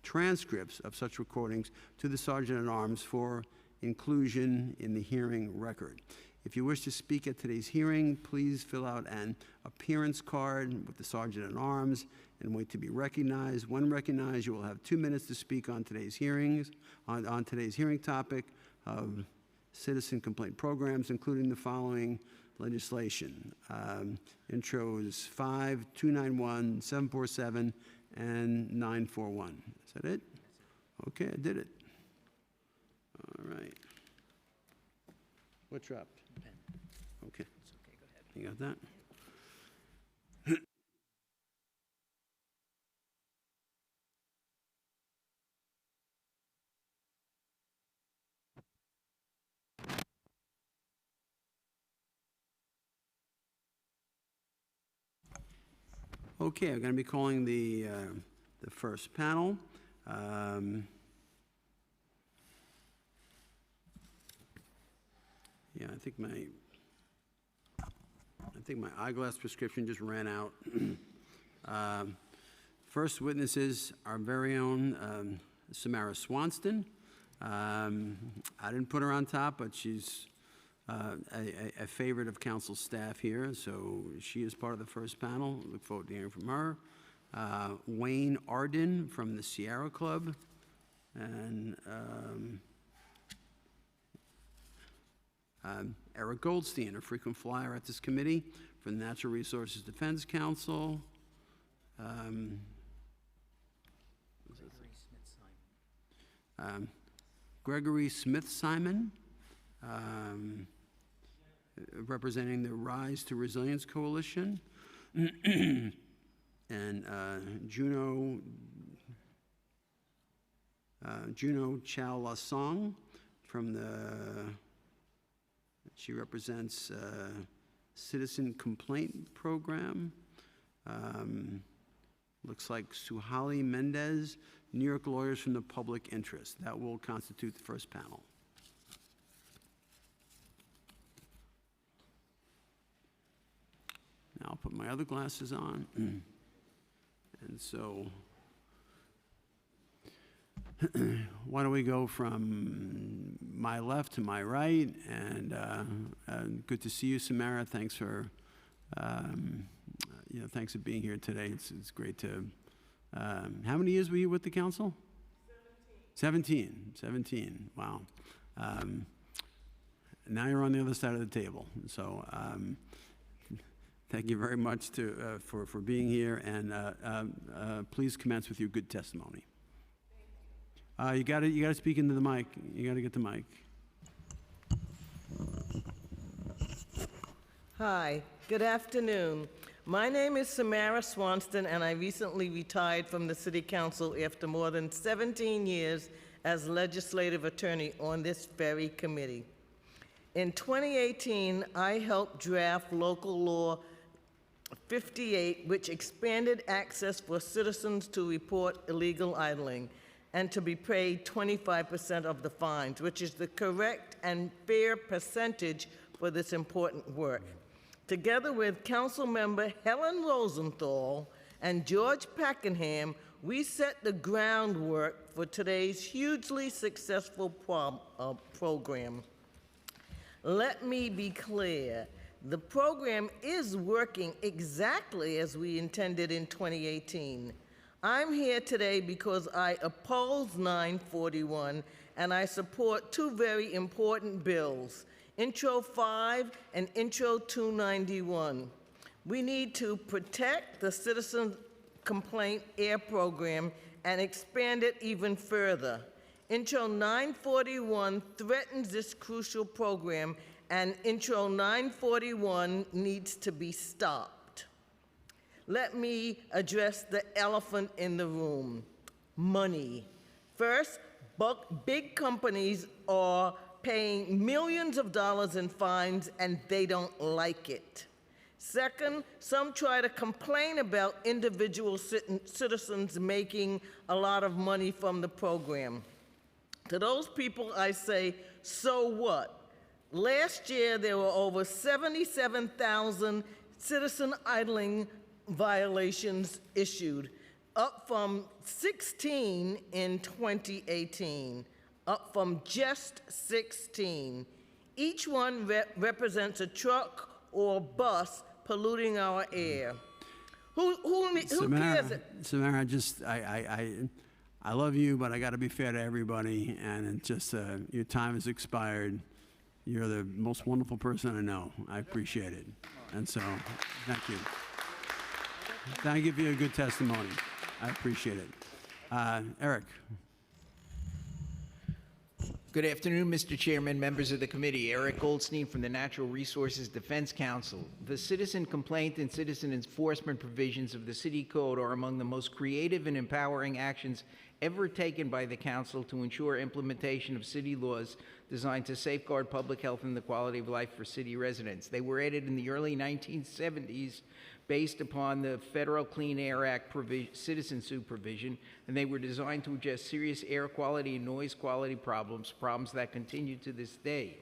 Speaker 2: transcripts of such recordings to the Sergeant-at-Arms for inclusion in the hearing record. If you wish to speak at today's hearing, please fill out an appearance card with the Sergeant-at-Arms and wait to be recognized. When recognized, you will have 2 minutes to speak on today's hearings, on today's hearing topic of citizen complaint programs, including the following legislation. Intros 5, 291, 747, and 941. Is that it? Okay, I did it. All right. What dropped? Okay. You got that? Okay, I'm going to be calling the first panel. Yeah, I think my eyeglass prescription just ran out. First witness is our very own Samara Swanston. I didn't put her on top, but she's a favorite of council staff here, so she is part of the first panel. Look forward to hearing from her. Wayne Arden from the Sierra Club, and Eric Goldstein, a frequent flyer at this committee from the Natural Resources Defense Council. Gregory Smith-Simon, representing the Rise to Resilience Coalition, and Juno Chow-La-Song from the, she represents Citizen Complaint Program. Looks like Suhali Mendez, New York Lawyers from the Public Interest. That will constitute the first panel. Now I'll put my other glasses on. And so, why don't we go from my left to my right? And good to see you, Samara. Thanks for, thanks for being here today. It's great to. How many years were you with the council? 17. 17. Wow. Now you're on the other side of the table. So Thank you very much for being here, and please commence with your good testimony. You got to speak into the mic. You got to get the mic.
Speaker 11: Hi, good afternoon. My name is Samara Swanston, and I recently retired from the City Council after more than 17 years as legislative attorney on this very committee. In 2018, I helped draft Local Law 58, which expanded access for citizens to report illegal idling and to be paid 25% of the fines, which is the correct and fair percentage for this important work. Together with Councilmember Helen Rosenthal and George Pakenham, we set the groundwork for today's hugely successful program. Let me be clear. The program is working exactly as we intended in 2018. I'm here today because I oppose 941 and I support two very important bills, Intro 5 and Intro 291. We need to protect the Citizen Complaint Air Program and expand it even further. Intro 941 threatens this crucial program, and Intro 941 needs to be stopped. Let me address the elephant in the room, money. First, big companies are paying millions of dollars in fines and they don't like it. Second, some try to complain about individual citizens making a lot of money from the program. To those people, I say, so what? Last year, there were over 77,000 citizen idling violations issued, up from 16 in 2018, up from just 16. Each one represents a truck or bus polluting our air. Who cares?
Speaker 2: Samara, I love you, but I got to be fair to everybody, and it's just your time has expired. You're the most wonderful person I know. I appreciate it, and so thank you. Thank you for your good testimony. I appreciate it. Eric.
Speaker 12: Good afternoon, Mr. Chairman, members of the committee. Eric Goldstein from the Natural Resources Defense Council. The citizen complaint and citizen enforcement provisions of the City Code are among the most creative and empowering actions ever taken by the Council to ensure implementation of city laws designed to safeguard public health and the quality of life for city residents. They were added in the early 1970s based upon the Federal Clean Air Act citizen suit provision, and they were designed to address serious air quality and noise quality problems that continue to this day.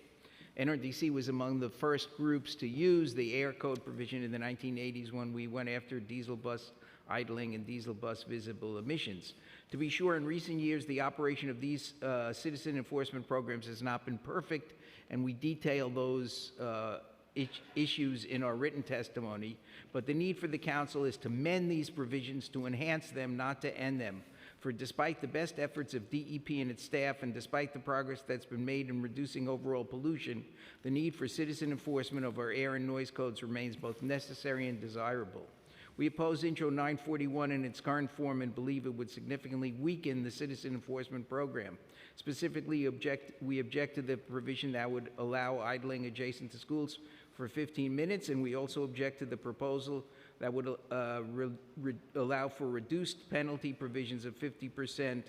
Speaker 12: NRDC was among the first groups to use the air code provision in the 1980s when we went after diesel bus idling and diesel bus visible emissions. To be sure, in recent years, the operation of these citizen enforcement programs has not been perfect, and we detail those issues in our written testimony, but the need for the Council is to mend these provisions to enhance them, not to end them. For despite the best efforts of DEP and its staff, and despite the progress that's been made in reducing overall pollution, the need for citizen enforcement of our air and noise codes remains both necessary and desirable. We oppose Intro 941 in its current form and believe it would significantly weaken the citizen enforcement program. Specifically, we object to the provision that would allow idling adjacent to schools for 15 minutes, and we also object to the proposal that would allow for reduced penalty provisions of 50%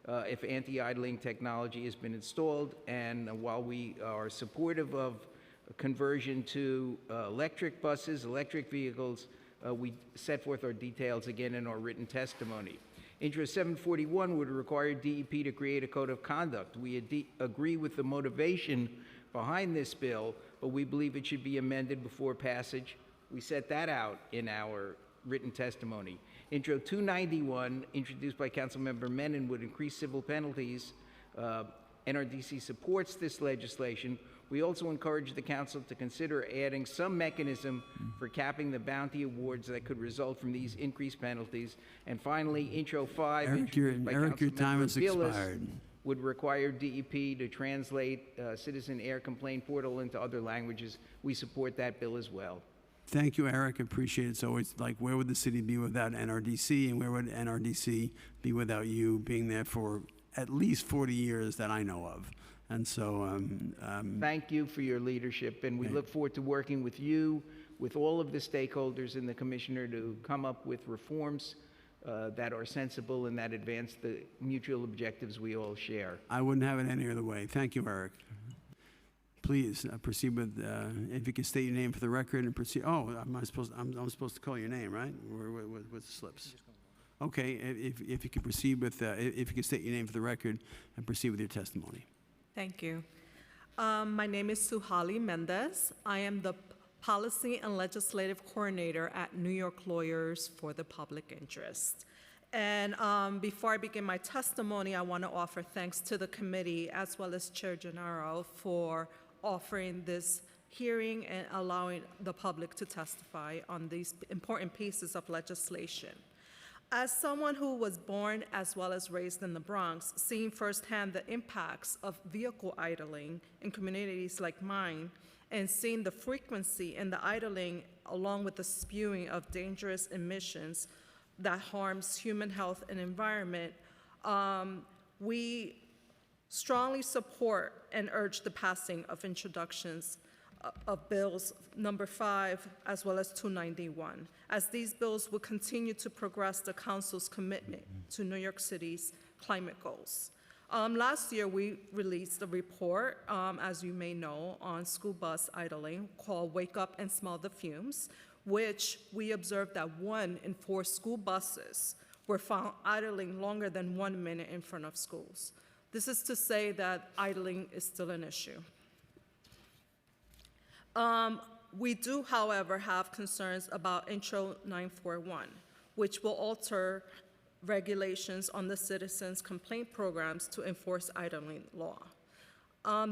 Speaker 12: if anti-idling technology has been installed. And while we are supportive of conversion to electric buses, electric vehicles, we set forth our details again in our written testimony. Intro 741 would require DEP to create a code of conduct. We agree with the motivation behind this bill, but we believe it should be amended before passage. We set that out in our written testimony. Intro 291, introduced by Councilmember Menon, would increase civil penalties. NRDC supports this legislation. We also encourage the Council to consider adding some mechanism for capping the bounty awards that could result from these increased penalties. And finally, Intro 5,
Speaker 2: Eric, your time has expired.
Speaker 12: Would require DEP to translate Citizen Air Complaint Portal into other languages. We support that bill as well.
Speaker 2: Thank you, Eric. Appreciate it. It's always like, where would the city be without NRDC, and where would NRDC be without you being there for at least 40 years that I know of? And so,
Speaker 12: Thank you for your leadership, and we look forward to working with you, with all of the stakeholders in the commissioner to come up with reforms that are sensible and that advance the mutual objectives we all share.
Speaker 2: I wouldn't have it any other way. Thank you, Eric. Please proceed with, if you could state your name for the record and proceed. Oh, I'm supposed to call your name, right? With the slips. Okay, if you could proceed with, if you could state your name for the record and proceed with your testimony.
Speaker 13: Thank you. My name is Suhali Mendez. I am the Policy and Legislative Coordinator at New York Lawyers for the Public Interest. And before I begin my testimony, I want to offer thanks to the committee as well as Chair Gennaro for offering this hearing and allowing the public to testify on these important pieces of legislation. As someone who was born as well as raised in the Bronx, seeing firsthand the impacts of vehicle idling in communities like mine, and seeing the frequency in the idling along with the spewing of dangerous emissions that harms human health and environment, we strongly support and urge the passing of introductions of bills number 5 as well as 291, as these bills will continue to progress the council's commitment to New York City's climate goals. Last year, we released a report, as you may know, on school bus idling called Wake Up and Smell the Fumes, which we observed that 1 in 4 school buses were found idling longer than 1 minute in front of schools. This is to say that idling is still an issue. We do, however, have concerns about Intro 941, which will alter regulations on the citizens' complaint programs to enforce idling law.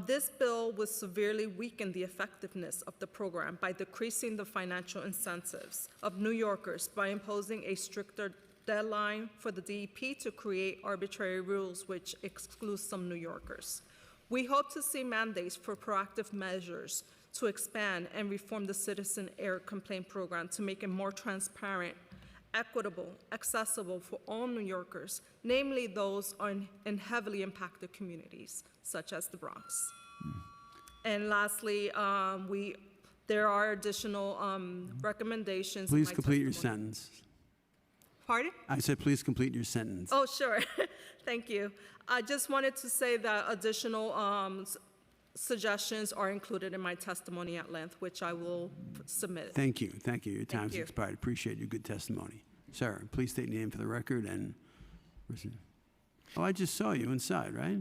Speaker 13: This bill would severely weaken the effectiveness of the program by decreasing the financial incentives of New Yorkers by imposing a stricter deadline for the DEP to create arbitrary rules which exclude some New Yorkers. We hope to see mandates for proactive measures to expand and reform the citizen air complaint program to make it more transparent, equitable, accessible for all New Yorkers, namely those in heavily impacted communities, such as the Bronx. And lastly, there are additional recommendations.
Speaker 2: Please complete your sentence.
Speaker 13: Pardon?
Speaker 2: I said, please complete your sentence.
Speaker 13: Oh, sure. Thank you. I just wanted to say that additional suggestions are included in my testimony at length, which I will submit.
Speaker 2: Thank you. Thank you. Your time's
Speaker 13: you.
Speaker 2: expired. Appreciate your good testimony. Sarah, please state your name for the record and proceed. Oh, I just saw you inside, right?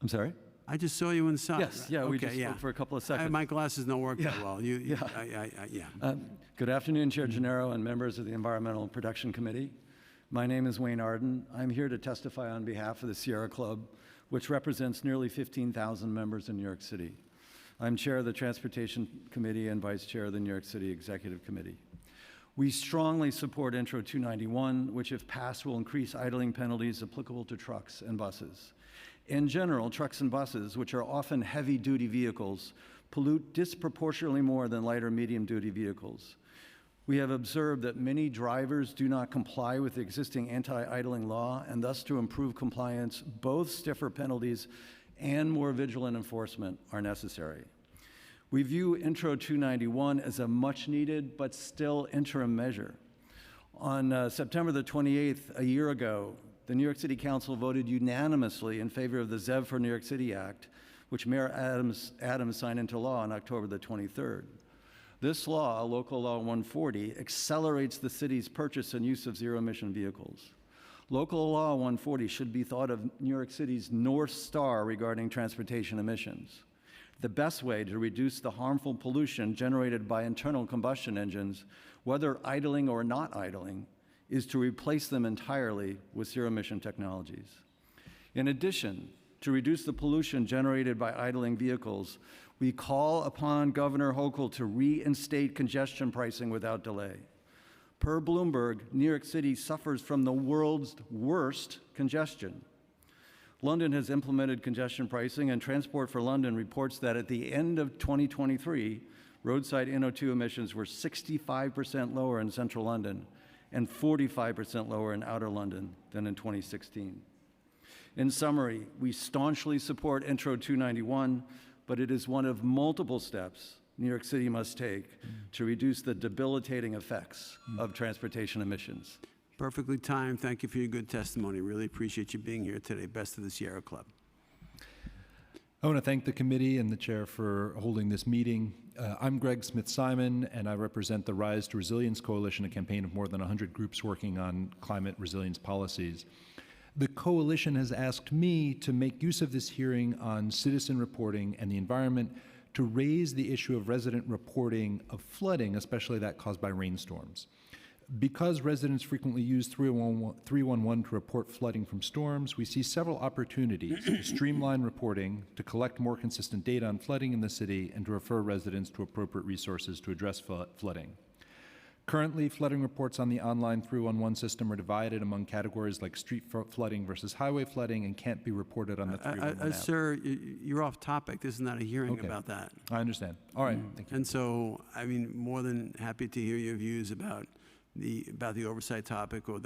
Speaker 14: I'm sorry?
Speaker 2: I just saw you inside.
Speaker 14: Yes,
Speaker 2: right?
Speaker 14: yeah, we
Speaker 2: Okay,
Speaker 14: just spoke for a couple of seconds.
Speaker 2: My glasses don't work that well. Yeah.
Speaker 14: Good afternoon, Chair Gennaro and members of the Environmental Protection Committee. My name is Wayne Arden. I'm here to testify on behalf of the Sierra Club, which represents nearly 15,000 members in New York City. I'm chair of the Transportation Committee and vice chair of the New York City Executive Committee. We strongly support Intro 291, which if passed will increase idling penalties applicable to trucks and buses. In general, trucks and buses, which are often heavy-duty vehicles, pollute disproportionately more than lighter medium-duty vehicles. We have observed that many drivers do not comply with the existing anti-idling law, and thus to improve compliance, both stiffer penalties and more vigilant enforcement are necessary. We view Intro 291 as a much-needed but still interim measure. On September the 28th, a year ago, the New York City Council voted unanimously in favor of the ZEV for New York City Act, which Mayor Adams signed into law on October the 23rd. This law, Local Law 140, accelerates the city's purchase and use of zero-emission vehicles. Local Law 140 should be thought of New York City's North Star regarding transportation emissions. The best way to reduce the harmful pollution generated by internal combustion engines, whether idling or not idling, is to replace them entirely with zero-emission technologies. In addition, to reduce the pollution generated by idling vehicles, we call upon Governor Hochul to reinstate congestion pricing without delay. Per Bloomberg, New York City suffers from the world's worst congestion. London has implemented congestion pricing, and Transport for London reports that at the end of 2023, roadside NO2 emissions were 65% lower in central London and 45% lower in outer London than in 2016. In summary, we staunchly support Intro 291, but it is one of multiple steps New York City must take to reduce the debilitating effects of transportation emissions.
Speaker 2: Perfectly timed. Thank you for your good testimony. Really appreciate you being here today. Best of the Sierra Club.
Speaker 15: I want to thank the committee and the chair for holding this meeting. I'm Greg Smith-Simon, and I represent the Rise to Resilience Coalition, a campaign of more than 100 groups working on climate resilience policies. The coalition has asked me to make use of this hearing on citizen reporting and the environment to raise the issue of resident reporting of flooding, especially that caused by rainstorms. Because residents frequently use 311 to report flooding from storms, we see several opportunities to streamline reporting, to collect more consistent data on flooding in the city, and to refer residents to appropriate resources to address flooding. Currently, flooding reports on the online 311 system are divided among categories like street flooding versus highway flooding and can't be reported on the 311 app.
Speaker 2: Sir, you're off topic. This is not a hearing about that.
Speaker 15: I understand. All right. Thank you.
Speaker 2: And so, I mean, more than happy to hear your views about the oversight topic or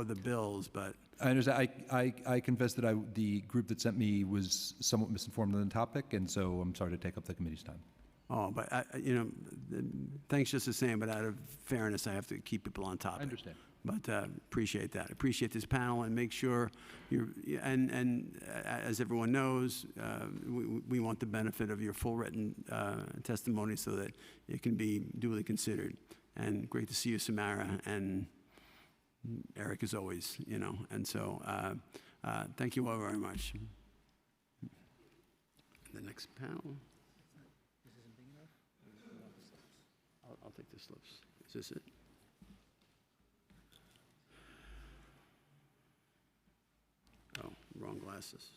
Speaker 2: the bills, but
Speaker 15: I understand. I confess that the group that sent me was somewhat misinformed on the topic, and so I'm sorry to take up the committee's time.
Speaker 2: oh, but thanks just the same. But out of fairness, I have to keep people on topic.
Speaker 15: I understand.
Speaker 2: But appreciate that. Appreciate this panel, and make sure you're and as everyone knows, we want the benefit of your full written testimony so that it can be duly considered. And great to see you, Samara, and Eric, as always, And so thank you all very much. The next panel. I'll take the slips. Is this it? Oh, wrong glasses.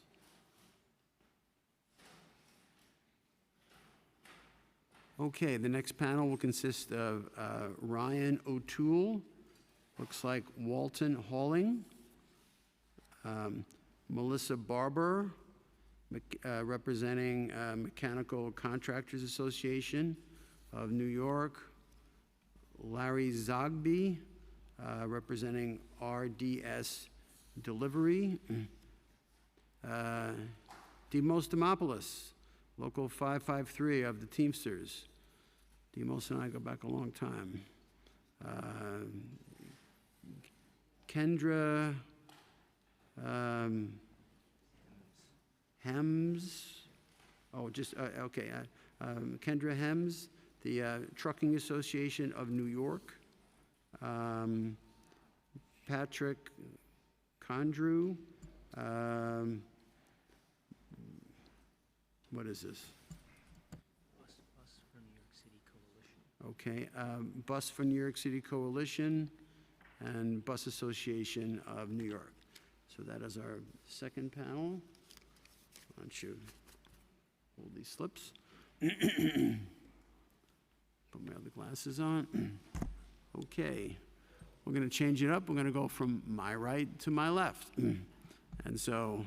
Speaker 2: Okay, the next panel will consist of Ryan O'Toole, looks like Walton Halling, Melissa Barber, representing Mechanical Contractors Association of New York, Larry Zogby, representing RDS Delivery, Demos Demopoulos, Local 553 of the Teamsters. Demos and I go back a long time. Kendra Hems. Oh, just, okay. Kendra Hems, the Trucking Association of New York. Patrick Condrew. What is this?
Speaker 5: Bus for New York City Coalition.
Speaker 2: Okay, Bus for New York City Coalition and Bus Association of New York. So that is our second panel. Why don't you hold these slips? Put my other glasses on. Okay, we're going to change it up. We're going to go from my right to my left. And so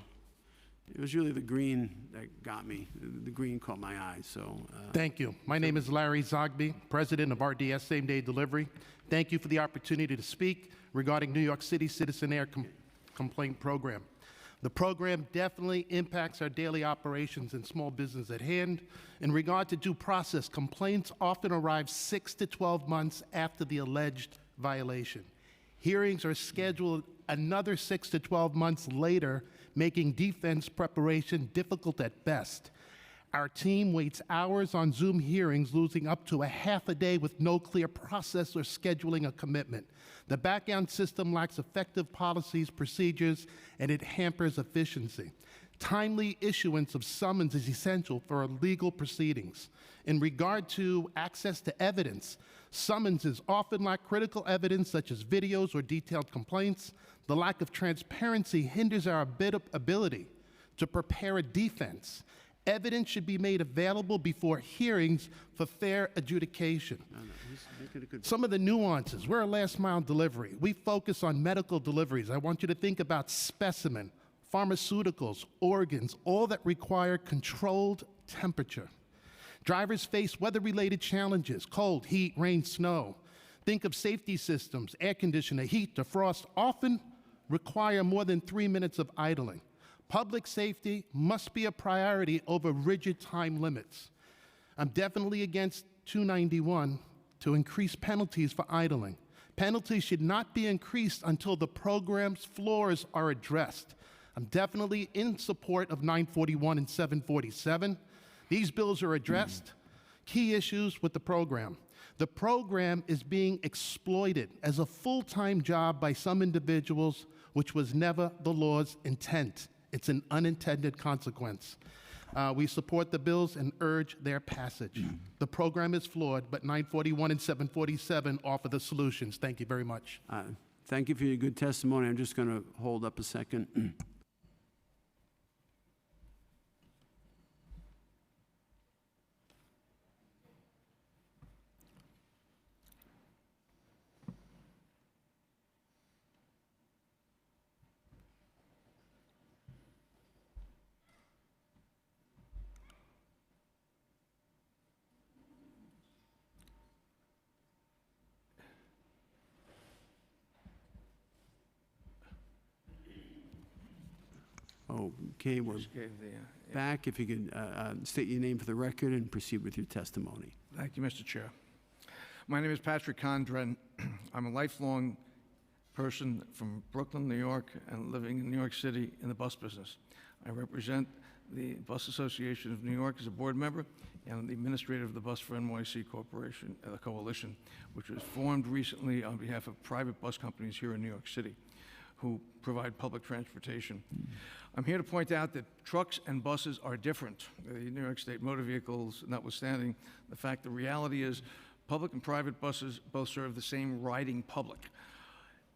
Speaker 2: it was really the green that got me. The green caught my eye, so.
Speaker 16: Thank you. My name is Larry Zogby, president of RDS Same Day Delivery. Thank you for the opportunity to speak regarding New York City Citizen Air Complaint Program. The program definitely impacts our daily operations and small business at hand. In regard to due process, complaints often arrive 6 to 12 months after the alleged violation. Hearings are scheduled another 6 to 12 months later, making defense preparation difficult at best. Our team waits hours on Zoom hearings, losing up to a half a day with no clear process or scheduling a commitment. The background system lacks effective policies, procedures, and it hampers efficiency. Timely issuance of summons is essential for legal proceedings. In regard to access to evidence, summonses often lack critical evidence such as videos or detailed complaints. The lack of transparency hinders our ability to prepare a defense. Evidence should be made available before hearings for fair adjudication. Some of the nuances. We're a last mile delivery. We focus on medical deliveries. I want you to think about specimen, pharmaceuticals, organs, all that require controlled temperature. Drivers face weather-related challenges, cold, heat, rain, snow. Think of safety systems, air conditioner, heat, defrost, often require more than 3 minutes of idling. Public safety must be a priority over rigid time limits. I'm definitely against 291 to increase penalties for idling. Penalties should not be increased until the program's flaws are addressed. I'm definitely in support of 941 and 747. These bills are addressed. Key issues with the program. The program is being exploited as a full-time job by some individuals, which was never the law's intent. It's an unintended consequence. We support the bills and urge their passage. The program is flawed, but 941 and 747 offer the solutions. Thank you very much.
Speaker 2: Thank you for your good testimony. I'm just going to hold up a second. Okay, we're back. If you could state your name for the record and proceed with your testimony.
Speaker 17: Thank you, Mr. Chair. My name is Patrick Condren. I'm a lifelong person from Brooklyn, New York, and living in New York City in the bus business. I represent the Bus Association of New York as a board member and the administrator of the Bus for NYC Corporation, the coalition, which was formed recently on behalf of private bus companies here in New York City who provide public transportation. I'm here to point out that trucks and buses are different. The New York State motor vehicles notwithstanding, the reality is public and private buses both serve the same riding public.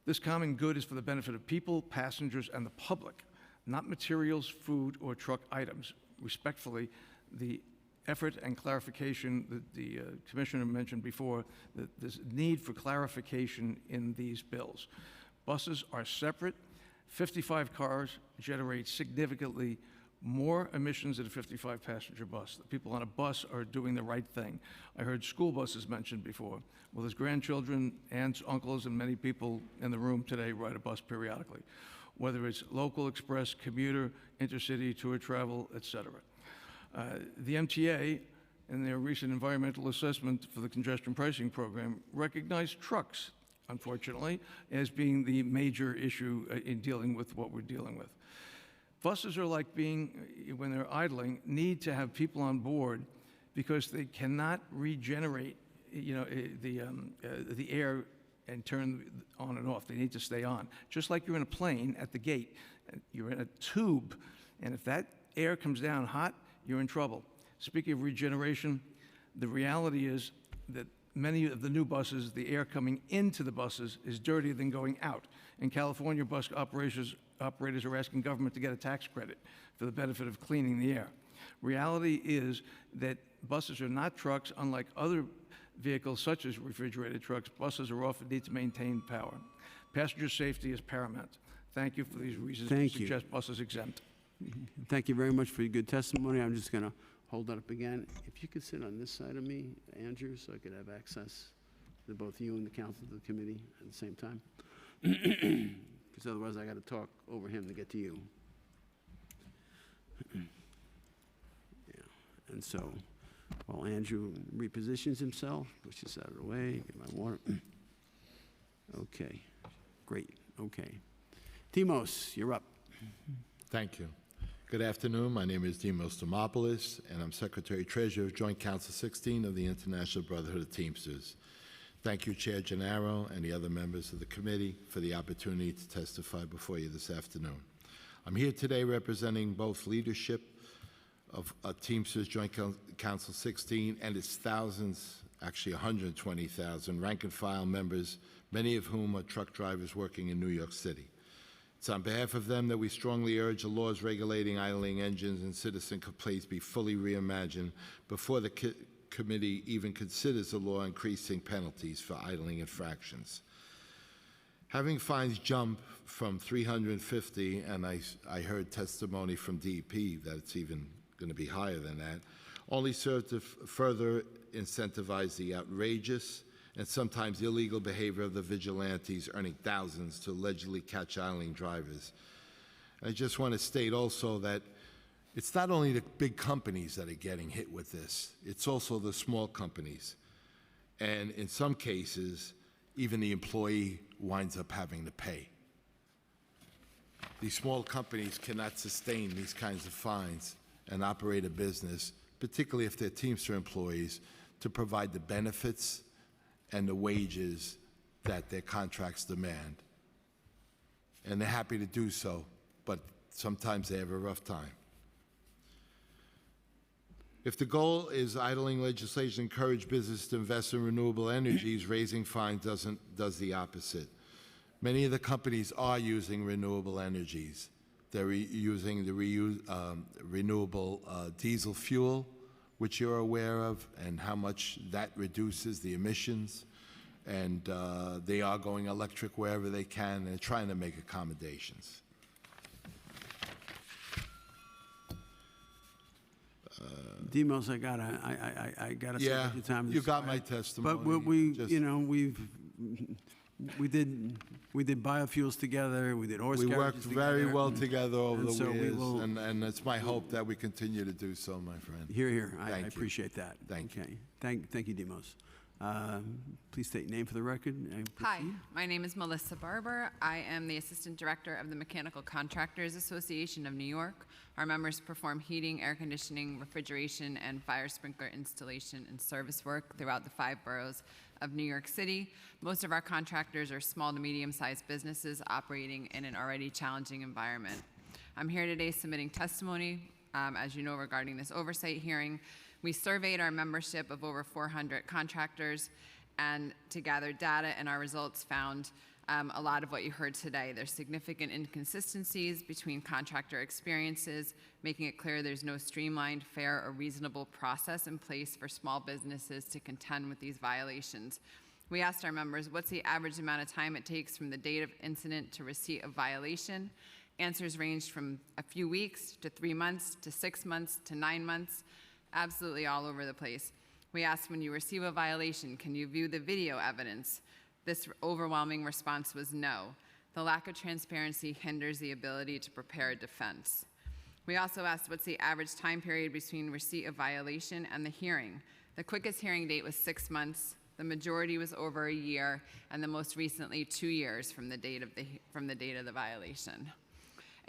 Speaker 17: This common good is for the benefit of people, passengers, and the public, not materials, food, or truck items. Respectfully, the effort and clarification that the Commissioner mentioned before, that there's need for clarification in these bills. Buses are separate. 55 cars generate significantly more emissions than a 55-passenger bus. The people on a bus are doing the right thing. I heard school buses mentioned before. Well, there's grandchildren, aunts, uncles, and many people in the room today ride a bus periodically, whether it's local, express, commuter, intercity, tour travel, etc. The MTA, in their recent environmental assessment for the congestion pricing program, recognized trucks, unfortunately, as being the major issue in dealing with what we're dealing with. Buses are like when they're idling, need to have people on board because they cannot regenerate, the air and turn on and off. They need to stay on. Just like you're in a plane at the gate, you're in a tube, and if that air comes down hot, you're in trouble. Speaking of regeneration, the reality is that many of the new buses, the air coming into the buses is dirtier than going out. In California, bus operators are asking government to get a tax credit for the benefit of cleaning the air. Reality is that buses are not trucks, unlike other vehicles such as refrigerated trucks. Buses are often need to maintain power. Passenger safety is paramount. Thank you for these reasons to suggest buses exempt.
Speaker 2: Thank you very much for your good testimony. I'm just going to hold that up again. If you could sit on this side of me, Andrew, so I could have access to both you and the council to the committee at the same time. Because otherwise I got to talk over him to get to you. Yeah. And so while Andrew repositions himself, push this out of the way, get my water. Okay, great, okay. Timos, you're up.
Speaker 18: Thank you. Good afternoon. My name is Dimos Demopoulos, and I'm Secretary-Treasurer of Joint Council 16 of the International Brotherhood of Teamsters. Thank you, Chair Gennaro, and the other members of the committee for the opportunity to testify before you this afternoon. I'm here today representing both leadership of Teamsters Joint Council 16 and its thousands, actually 120,000 rank-and-file members, many of whom are truck drivers working in New York City. It's on behalf of them that we strongly urge the laws regulating idling engines and citizen complaints be fully reimagined before the committee even considers the law increasing penalties for idling infractions. Having fines jump from 350, and I heard testimony from DEP that it's even going to be higher than that, only serve to further incentivize the outrageous and sometimes illegal behavior of the vigilantes earning thousands to allegedly catch idling drivers. I just want to state also that it's not only the big companies that are getting hit with this, it's also the small companies. And in some cases, even the employee winds up having to pay. These small companies cannot sustain these kinds of fines and operate a business, particularly if they're Teamster employees, to provide the benefits and the wages that their contracts demand. And they're happy to do so, but sometimes they have a rough time. If the goal is idling legislation to encourage business to invest in renewable energies, raising fines does the opposite. Many of the companies are using renewable energies. They're using the renewable diesel fuel, which you're aware of, and how much that reduces the emissions. And they are going electric wherever they can, and they're trying to make accommodations.
Speaker 2: Demos, I gotta say,
Speaker 18: Yeah,
Speaker 2: your time
Speaker 18: you
Speaker 2: is
Speaker 18: got my
Speaker 2: expired.
Speaker 18: testimony.
Speaker 2: But we
Speaker 18: Just-
Speaker 2: you know, we did biofuels together. We did horse
Speaker 18: We
Speaker 2: carriages
Speaker 18: worked very
Speaker 2: together,
Speaker 18: well
Speaker 2: and-
Speaker 18: together over
Speaker 2: and
Speaker 18: the
Speaker 2: so we
Speaker 18: years,
Speaker 2: will-
Speaker 18: and it's my hope that we continue to do so, my friend.
Speaker 2: Here, here. I
Speaker 18: Thank you.
Speaker 2: appreciate that.
Speaker 18: Thank you.
Speaker 2: Okay. Thank you, Demos. Please state your name for the record. And
Speaker 19: Hi,
Speaker 2: proceed.
Speaker 19: my name is Melissa Barber. I am the Assistant Director of the Mechanical Contractors Association of New York. Our members perform heating, air conditioning, refrigeration, and fire sprinkler installation and service work throughout the 5 boroughs of New York City. Most of our contractors are small to medium-sized businesses operating in an already challenging environment. I'm here today submitting testimony, as you know, regarding this oversight hearing. We surveyed our membership of over 400 contractors and to gather data, and our results found a lot of what you heard today. There's significant inconsistencies between contractor experiences, making it clear there's no streamlined, fair, or reasonable process in place for small businesses to contend with these violations. We asked our members, what's the average amount of time it takes from the date of incident to receipt of violation? Answers ranged from a few weeks to 3 months to 6 months to 9 months, absolutely all over the place. We asked, when you receive a violation, can you view the video evidence? This overwhelming response was no. The lack of transparency hinders the ability to prepare a defense. We also asked, what's the average time period between receipt of violation and the hearing? The quickest hearing date was 6 months. The majority was over a year, and the most recently 2 years from the date of the violation.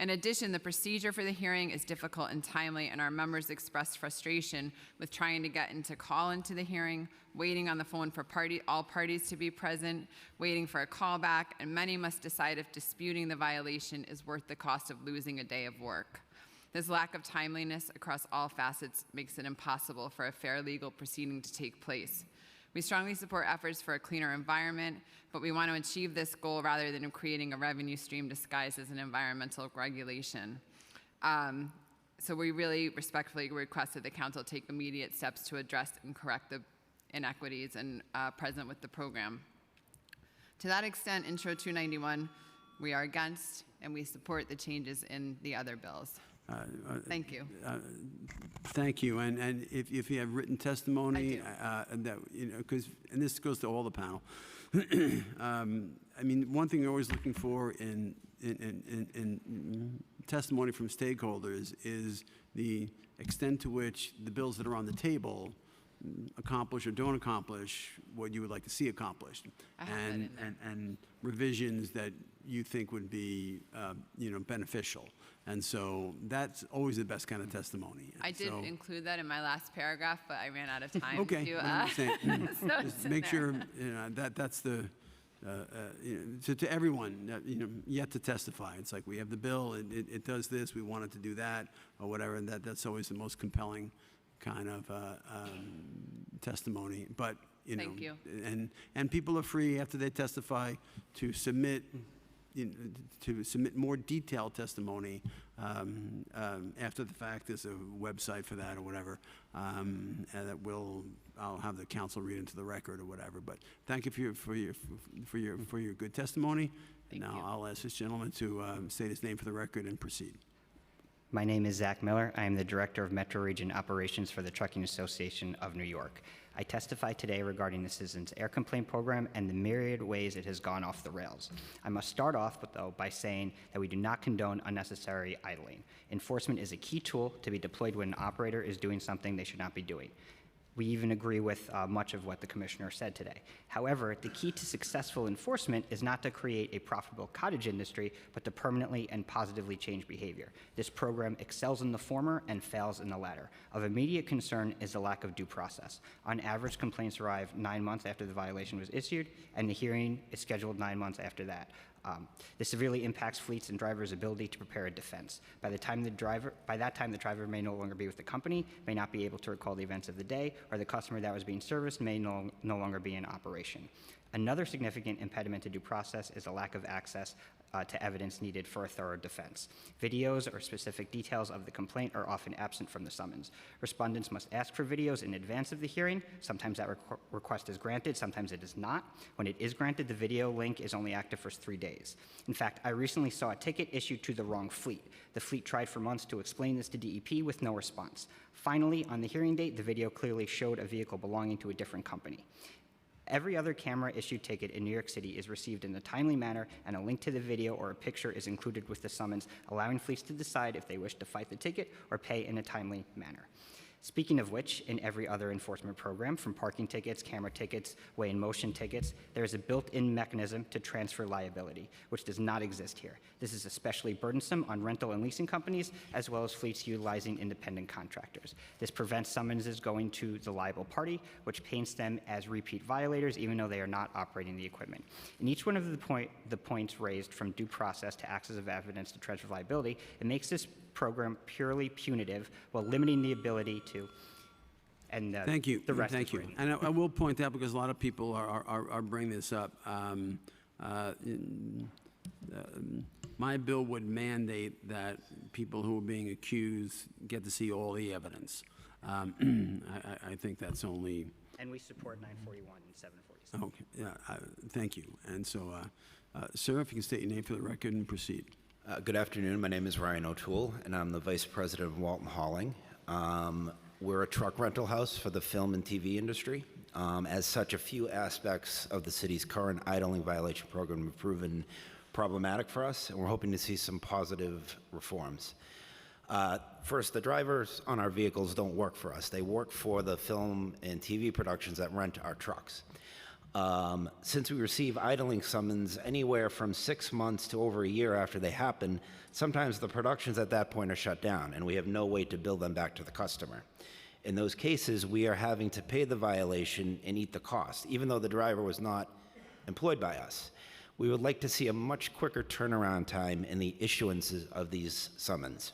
Speaker 19: In addition, the procedure for the hearing is difficult and timely, and our members expressed frustration with trying to get call into the hearing, waiting on the phone for all parties to be present, waiting for a callback, and many must decide if disputing the violation is worth the cost of losing a day of work. This lack of timeliness across all facets makes it impossible for a fair legal proceeding to take place. We strongly support efforts for a cleaner environment, but we want to achieve this goal rather than creating a revenue stream disguised as an environmental regulation. So we really respectfully request that the council take immediate steps to address and correct the inequities present with the program. To that extent, Intro 291, we are against, and we support the changes in the other bills. Thank you.
Speaker 2: Thank you. And if you have written testimony, that, you know, and this goes to all the panel. I mean, one thing you're always looking for in testimony from stakeholders is the extent to which the bills that are on the table accomplish or don't accomplish what you would like to see accomplished, and revisions that you think would be, you know, beneficial. And so that's always the best kind of testimony.
Speaker 19: I did include that in my last paragraph, but I ran out of time.
Speaker 2: Okay,
Speaker 19: to,
Speaker 2: I understand.
Speaker 19: so
Speaker 2: Just
Speaker 19: it's in
Speaker 2: make
Speaker 19: there.
Speaker 2: sure, you know, that's the, you know, to everyone, you know, yet to testify. It's like, we have the bill, it does this, we want it to do that, or whatever, and that's always the most compelling kind of testimony. But, you know,
Speaker 19: Thank you.
Speaker 2: And people are free after they testify to submit, you know, to submit more detailed testimony after the fact. There's a website for that or whatever, and that I'll have the council read into the record or whatever. But thank you for your good testimony. And now I'll ask this gentleman to state his name for the record and proceed.
Speaker 20: My name is Zach Miller. I am the Director of Metro Region Operations for the Trucking Association of New York. I testify today regarding the Citizens Air Complaint Program and the myriad ways it has gone off the rails. I must start off, though, by saying that we do not condone unnecessary idling. Enforcement is a key tool to be deployed when an operator is doing something they should not be doing. We even agree with much of what the Commissioner said today. However, the key to successful enforcement is not to create a profitable cottage industry, but to permanently and positively change behavior. This program excels in the former and fails in the latter. Of immediate concern is the lack of due process. On average, complaints arrive 9 months after the violation was issued, and the hearing is scheduled 9 months after that. This severely impacts fleets and drivers' ability to prepare a defense. By that time, the driver may no longer be with the company, may not be able to recall the events of the day, or the customer that was being serviced may no longer be in operation. Another significant impediment to due process is a lack of access to evidence needed for a thorough defense. Videos or specific details of the complaint are often absent from the summons. Respondents must ask for videos in advance of the hearing. Sometimes that request is granted, sometimes it is not. When it is granted, the video link is only active for 3 days. In fact, I recently saw a ticket issued to the wrong fleet. The fleet tried for months to explain this to DEP with no response. Finally, on the hearing date, the video clearly showed a vehicle belonging to a different company. Every other camera-issued ticket in New York City is received in a timely manner, and a link to the video or a picture is included with the summons, allowing fleets to decide if they wish to fight the ticket or pay in a timely manner. Speaking of which, in every other enforcement program, from parking tickets, camera tickets, weigh-in-motion tickets, there is a built-in mechanism to transfer liability, which does not exist here. This is especially burdensome on rental and leasing companies, as well as fleets utilizing independent contractors. This prevents summonses going to the liable party, which paints them as repeat violators, even though they are not operating the equipment. In each one of the points raised, from due process to access of evidence to transfer liability, it makes this program purely punitive while limiting the ability to, and
Speaker 2: Thank you.
Speaker 20: the rest
Speaker 2: Thank
Speaker 20: is
Speaker 2: you.
Speaker 20: written.
Speaker 2: And I will point out, because a lot of people are bringing this up, my bill would mandate that people who are being accused get to see all the evidence. I think that's only.
Speaker 20: And we support 941 and 747.
Speaker 2: Okay, yeah, thank you. And so, sir, if you can state your name for the record and proceed.
Speaker 21: Good afternoon. My name is Ryan O'Toole, and I'm the Vice President of Walton Hauling. We're a truck rental house for the film and TV industry. As such, a few aspects of the city's current idling violation program have proven problematic for us, and we're hoping to see some positive reforms. First, the drivers on our vehicles don't work for us. They work for the film and TV productions that rent our trucks. Since we receive idling summons anywhere from 6 months to over a year after they happen, sometimes the productions at that point are shut down, and we have no way to bill them back to the customer. In those cases, we are having to pay the violation and eat the cost, even though the driver was not employed by us. We would like to see a much quicker turnaround time in the issuance of these summons.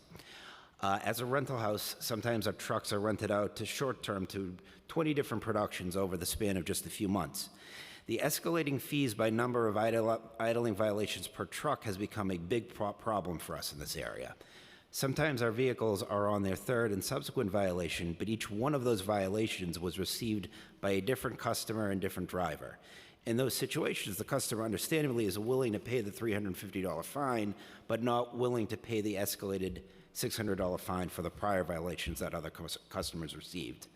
Speaker 21: As a rental house, sometimes our trucks are rented out to short-term to 20 different productions over the span of just a few months. The escalating fees by number of idling violations per truck has become a big problem for us in this area. Sometimes our vehicles are on their third and subsequent violation, but each one of those violations was received by a different customer and different driver. In those situations, the customer understandably is willing to pay the $350 fine, but not willing to pay the escalated $600 fine for the prior violations that other customers received.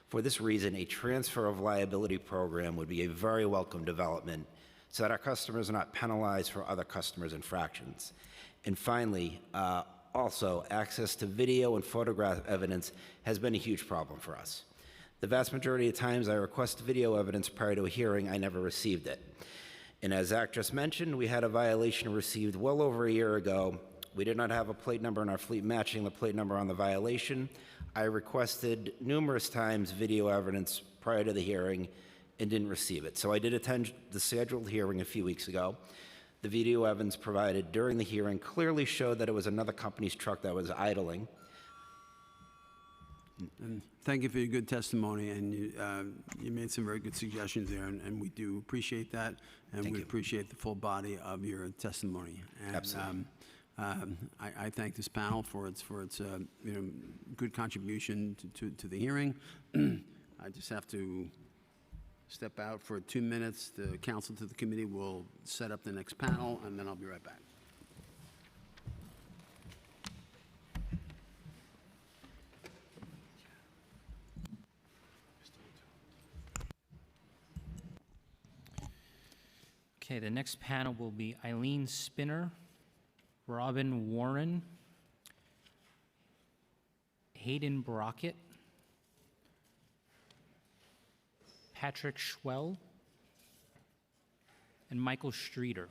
Speaker 21: For this reason, a transfer of liability program would be a very welcome development so that our customers are not penalized for other customers' infractions. And finally, also, access to video and photograph evidence has been a huge problem for us. The vast majority of times I request video evidence prior to a hearing, I never received it. And as Zach just mentioned, we had a violation received well over a year ago. We did not have a plate number in our fleet matching the plate number on the violation. I requested numerous times video evidence prior to the hearing and didn't receive it. So I did attend the scheduled hearing a few weeks ago. The video evidence provided during the hearing clearly showed that it was another company's truck that was idling.
Speaker 2: And thank you for your good testimony, and you made some very good suggestions there, and we do appreciate that, and we appreciate the full body of your testimony. And,
Speaker 21: Absolutely.
Speaker 2: I thank this panel for its good contribution to the hearing. I just have to step out for 2 minutes. The council to the committee will set up the next panel, and then I'll be right back.
Speaker 5: Okay, the next panel will be Eileen Spinner, Robin Warren, Hayden Brockett, Patrick Schwell, and Michael Streeter.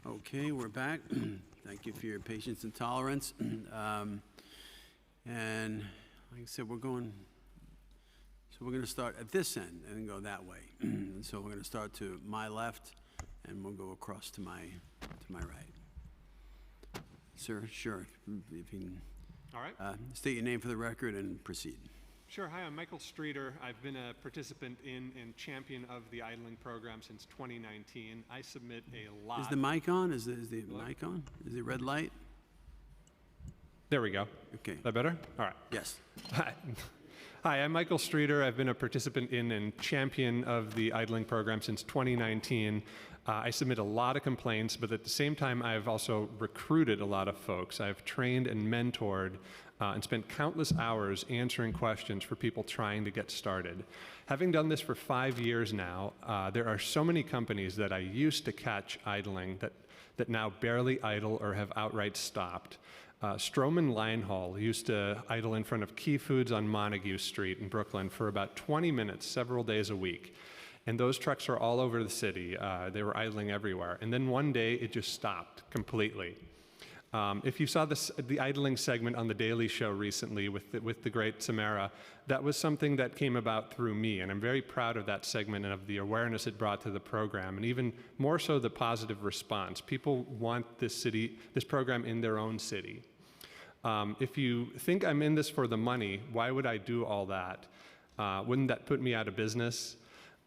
Speaker 2: Okay, we're back. Thank you for your patience and tolerance. And like I said, we're going to start at this end and go that way. And so we're going to start to my left, and we'll go across to my right. Sir, sure. If you can,
Speaker 4: all right.
Speaker 2: State your name for the record and proceed.
Speaker 4: Sure. Hi, I'm Michael Streeter. I've been a participant in and champion of the idling program since 2019. I submit a lot.
Speaker 2: Is the mic on? Is the mic on? Is the red light?
Speaker 4: There we go.
Speaker 2: Okay.
Speaker 4: Is that better? All right.
Speaker 2: Yes.
Speaker 4: Hi. Hi, I'm Michael Streeter. I've been a participant in and champion of the idling program since 2019. I submit a lot of complaints, but at the same time, I've also recruited a lot of folks. I've trained and mentored and spent countless hours answering questions for people trying to get started. Having done this for 5 years now, there are so many companies that I used to catch idling that now barely idle or have outright stopped. Stroman Linehall used to idle in front of Key Foods on Montague Street in Brooklyn for about 20 minutes, several days a week. And those trucks are all over the city. They were idling everywhere. And then one day, it just stopped completely. If you saw the idling segment on The Daily Show recently with the great Samara, that was something that came about through me. And I'm very proud of that segment and of the awareness it brought to the program, and even more so the positive response. People want this program in their own city. If you think I'm in this for the money, why would I do all that? Wouldn't that put me out of business?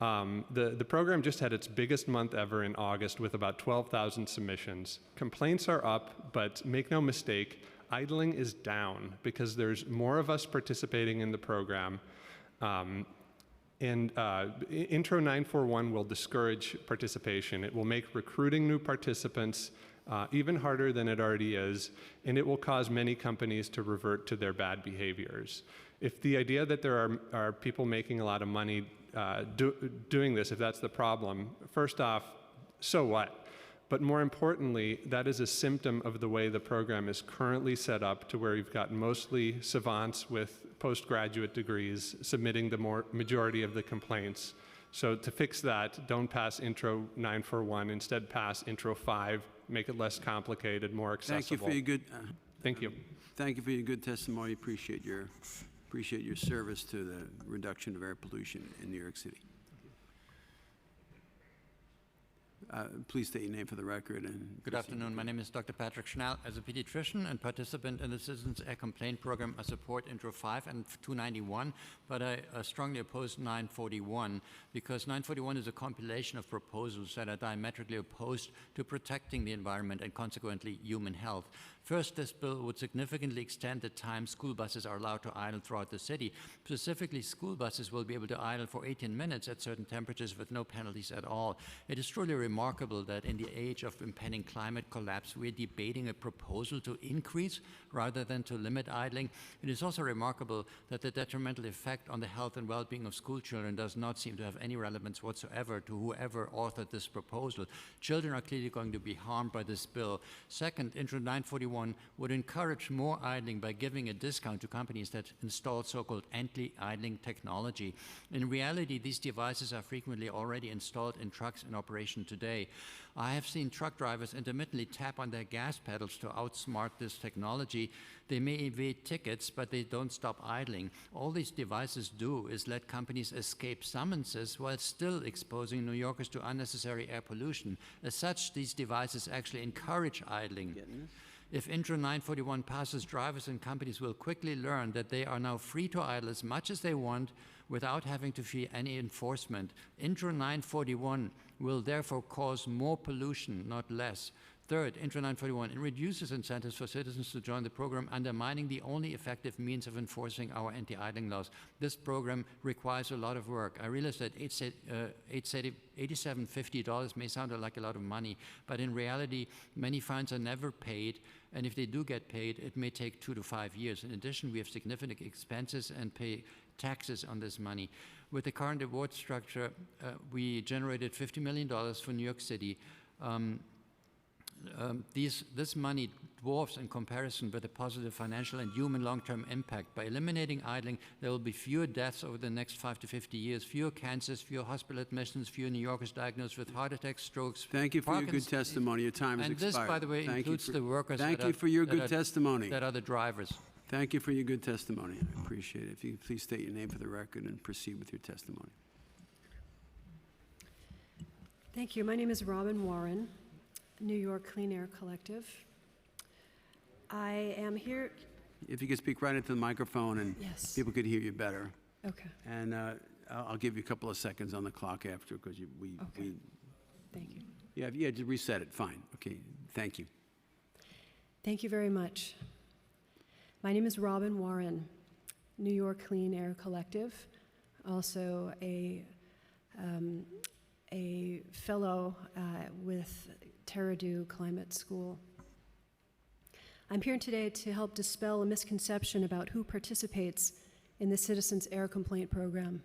Speaker 4: The program just had its biggest month ever in August with about 12,000 submissions. Complaints are up, but make no mistake, idling is down because there's more of us participating in the program. Intro 941 will discourage participation. It will make recruiting new participants even harder than it already is, and it will cause many companies to revert to their bad behaviors. If the idea that there are people making a lot of money doing this, if that's the problem, first off, so what? But more importantly, that is a symptom of the way the program is currently set up, to where you've got mostly savants with postgraduate degrees submitting the majority of the complaints. So to fix that, don't pass Intro 941, instead pass Intro 5, make it less complicated, more accessible.
Speaker 2: Thank you for your good.
Speaker 4: Thank you.
Speaker 2: Thank you for your good testimony. Appreciate your service to the reduction of air pollution in New York City. Please state your name for the record. And
Speaker 3: Good afternoon. My name is Dr. Patrick Schnell. As a pediatrician and participant in the Citizens Air Complaint Program, I support Intro 5 and 291, but I strongly oppose 941 because 941 is a compilation of proposals that are diametrically opposed to protecting the environment and consequently human health. First, this bill would significantly extend the time school buses are allowed to idle throughout the city. Specifically, school buses will be able to idle for 18 minutes at certain temperatures with no penalties at all. It is truly remarkable that in the age of impending climate collapse, we're debating a proposal to increase rather than to limit idling. It is also remarkable that the detrimental effect on the health and well-being of school children does not seem to have any relevance whatsoever to whoever authored this proposal. Children are clearly going to be harmed by this bill. Second, Intro 941 would encourage more idling by giving a discount to companies that install so-called anti-idling technology. In reality, these devices are frequently already installed in trucks in operation today. I have seen truck drivers intermittently tap on their gas pedals to outsmart this technology. They may evade tickets, but they don't stop idling. All these devices do is let companies escape summonses while still exposing New Yorkers to unnecessary air pollution. As such, these devices actually encourage idling. If Intro 941 passes, drivers and companies will quickly learn that they are now free to idle as much as they want without having to fear any enforcement. Intro 941 will therefore cause more pollution, not less. Third, Intro 941, it reduces incentives for citizens to join the program, undermining the only effective means of enforcing our anti-idling laws. This program requires a lot of work. I realize that $87.50 may sound like a lot of money, but in reality, many fines are never paid, and if they do get paid, it may take 2 to 5 years. In addition, we have significant expenses and pay taxes on this money. With the current award structure, we generated $50 million for New York City. This money dwarfs in comparison with the positive financial and human long-term impact. By eliminating idling, there will be fewer deaths over the next 5 to 50 years, fewer cancers, fewer hospital admissions, fewer New Yorkers diagnosed with heart attacks, strokes.
Speaker 2: Thank you for your good testimony. Your time has expired.
Speaker 3: And this, by the way, includes the workers
Speaker 2: that
Speaker 3: are the drivers.
Speaker 2: Thank you for your good testimony. I appreciate it. If you could please state your name for the record and proceed with your testimony.
Speaker 22: Thank you. My name is Robin Warren, New York Clean Air Collective. I am here.
Speaker 2: If you could speak right into the microphone and people could hear you better.
Speaker 22: Okay.
Speaker 2: And I'll give you a couple of seconds on the clock after because
Speaker 22: Thank you.
Speaker 2: Yeah, just reset it. Fine. Okay. Thank you.
Speaker 22: Thank you very much. My name is Robin Warren, New York Clean Air Collective, also a fellow with Terradu Climate School. I'm here today to help dispel a misconception about who participates in the Citizens Air Complaint Program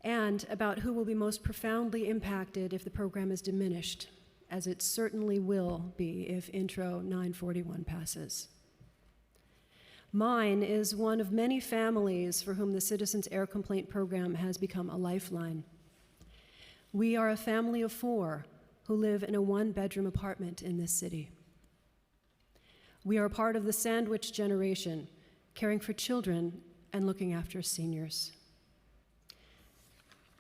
Speaker 22: and about who will be most profoundly impacted if the program is diminished, as it certainly will be if Intro 941 passes. Mine is one of many families for whom the Citizens Air Complaint Program has become a lifeline. We are a family of 4 who live in a 1-bedroom apartment in this city. We are part of the sandwich generation, caring for children and looking after seniors.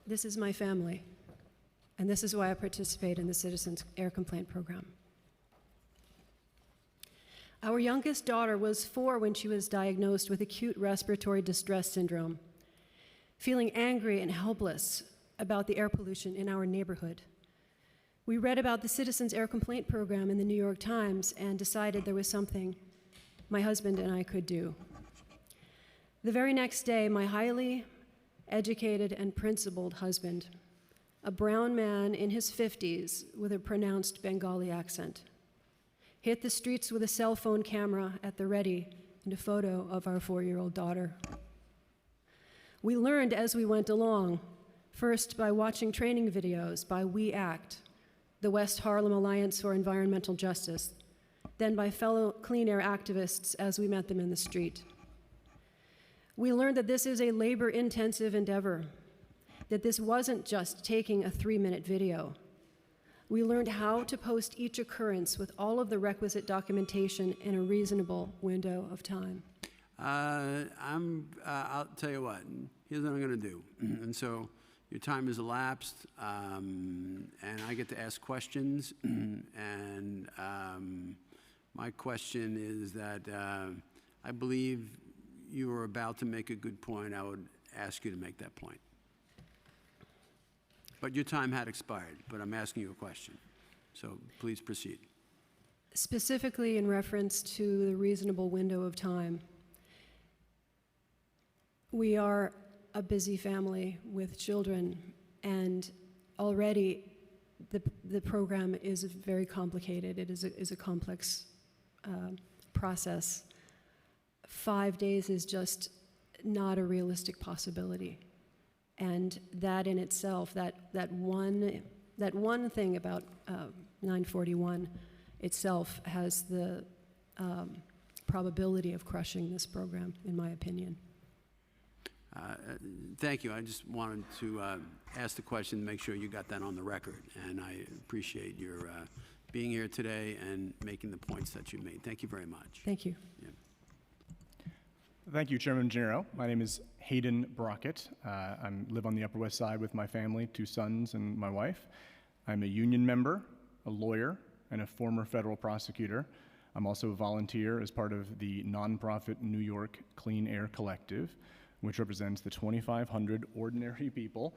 Speaker 22: This is my family, and this is why I participate in the Citizens Air Complaint Program. Our youngest daughter was 4 when she was diagnosed with acute respiratory distress syndrome, feeling angry and helpless about the air pollution in our neighborhood. We read about the Citizens Air Complaint Program in the New York Times and decided there was something my husband and I could do. The very next day, my highly educated and principled husband, a brown man in his 50s with a pronounced Bengali accent, hit the streets with a cell phone camera at the ready and a photo of our 4-year-old daughter. We learned as we went along, first by watching training videos by We Act, the West Harlem Alliance for Environmental Justice, then by fellow clean air activists as we met them in the street. We learned that this is a labor-intensive endeavor, that this wasn't just taking a 3-minute video. We learned how to post each occurrence with all of the requisite documentation in a reasonable window of time.
Speaker 2: I'll tell you what, here's what I'm going to do. And so Your time has elapsed, and I get to ask questions. And my question is that I believe you were about to make a good point. I would ask you to make that point. But your time had expired, but I'm asking you a question. So please proceed.
Speaker 22: Specifically in reference to the reasonable window of time, we are a busy family with children, and already the program is very complicated. It is a complex process. 5 days is just not a realistic possibility. And that in itself, that one thing about 941 itself has the probability of crushing this program, in my opinion.
Speaker 2: Thank you. I just wanted to ask the question to make sure you got that on the record. And I appreciate your being here today and making the points that you made. Thank you very much.
Speaker 22: Thank you.
Speaker 2: Yeah.
Speaker 1: Thank you, Chairman Gennaro. My name is Hayden Brockett. I live on the Upper West Side with my family, 2 sons and my wife. I'm a union member, a lawyer, and a former federal prosecutor. I'm also a volunteer as part of the nonprofit New York Clean Air Collective, which represents the 2,500 ordinary people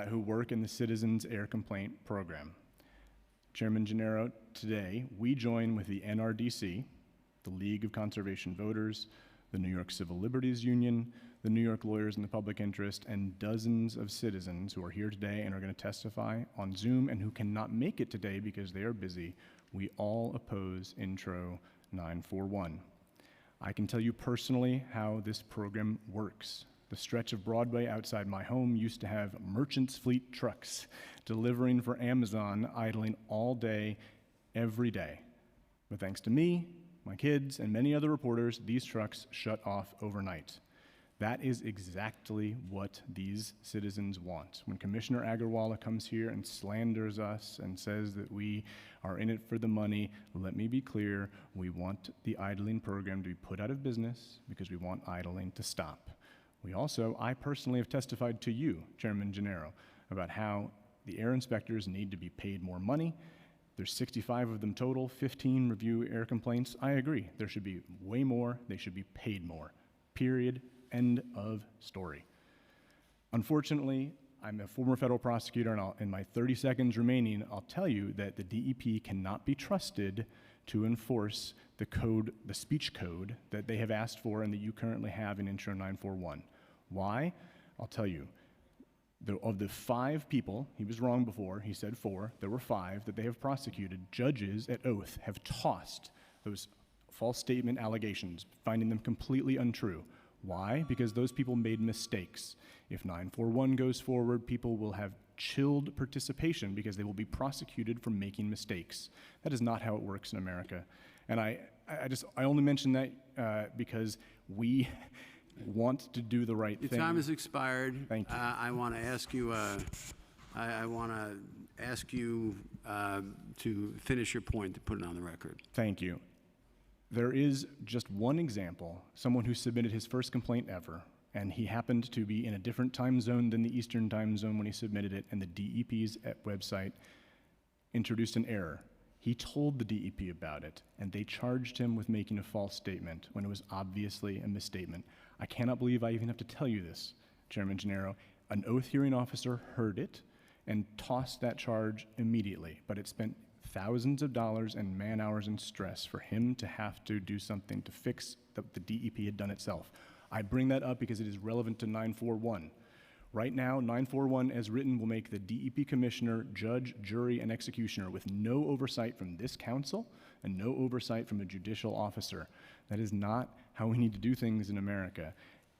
Speaker 1: who work in the Citizens Air Complaint Program. Chairman Gennaro, today we join with the NRDC, the League of Conservation Voters, the New York Civil Liberties Union, the New York Lawyers in the Public Interest, and dozens of citizens who are here today and are going to testify on Zoom and who cannot make it today because they are busy. We all oppose Intro 941. I can tell you personally how this program works. The stretch of Broadway outside my home used to have Merchants Fleet trucks delivering for Amazon, idling all day, every day. But thanks to me, my kids, and many other reporters, these trucks shut off overnight. That is exactly what these citizens want. When Commissioner Agarwala comes here and slanders us and says that we are in it for the money, let me be clear, we want the idling program to be put out of business because we want idling to stop. I personally have testified to you, Chairman Gennaro, about how the air inspectors need to be paid more money. There's 65 of them total, 15 review air complaints. I agree, there should be way more, they should be paid more, period. End of story. Unfortunately, I'm a former federal prosecutor, and in my 30 seconds remaining, I'll tell you that the DEP cannot be trusted to enforce the code, the speech code that they have asked for and that you currently have in Intro 941. Why? I'll tell you. Of the 5 people, he was wrong before, he said 4, there were 5 that they have prosecuted, judges at oath have tossed those false statement allegations, finding them completely untrue. Why? Because those people made mistakes. If 941 goes forward, people will have chilled participation because they will be prosecuted for making mistakes. That is not how it works in America. And I only mention that because we want to do the right thing.
Speaker 2: Your time has expired.
Speaker 1: Thank you.
Speaker 2: I want to ask you. I want to ask you to finish your point, to put it on the record.
Speaker 1: Thank you. There is just one example, someone who submitted his first complaint ever, and he happened to be in a different time zone than the Eastern time zone when he submitted it, and the DEP's website introduced an error. He told the DEP about it, and they charged him with making a false statement when it was obviously a misstatement. I cannot believe I even have to tell you this, Chairman Gennaro. An oath hearing officer heard it and tossed that charge immediately, but it spent thousands of dollars and man hours and stress for him to have to do something to fix that the DEP had done itself. I bring that up because it is relevant to 941. Right now, 941 as written will make the DEP commissioner, judge, jury, and executioner with no oversight from this council and no oversight from a judicial officer. That is not how we need to do things in America.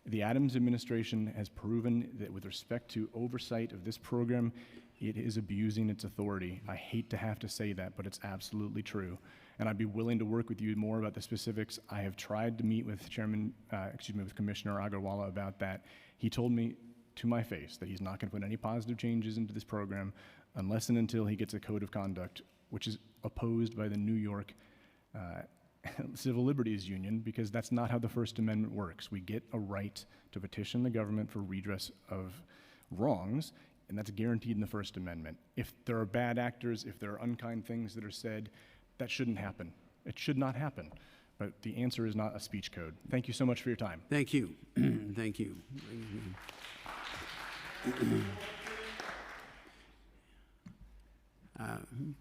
Speaker 1: The Adams administration has proven that with respect to oversight of this program, it is abusing its authority. I hate to have to say that, but it's absolutely true. And I'd be willing to work with you more about the specifics. I have tried to meet with with Commissioner Agarwala about that. He told me to my face that he's not going to put any positive changes into this program unless and until he gets a code of conduct, which is opposed by the New York Civil Liberties Union, because that's not how the First Amendment works. We get a right to petition the government for redress of wrongs and that's guaranteed in the First Amendment. If there are bad actors, if there are unkind things that are said, that shouldn't happen. It should not happen. But the answer is not a speech code. Thank you so much for your time.
Speaker 2: Thank you. Thank you.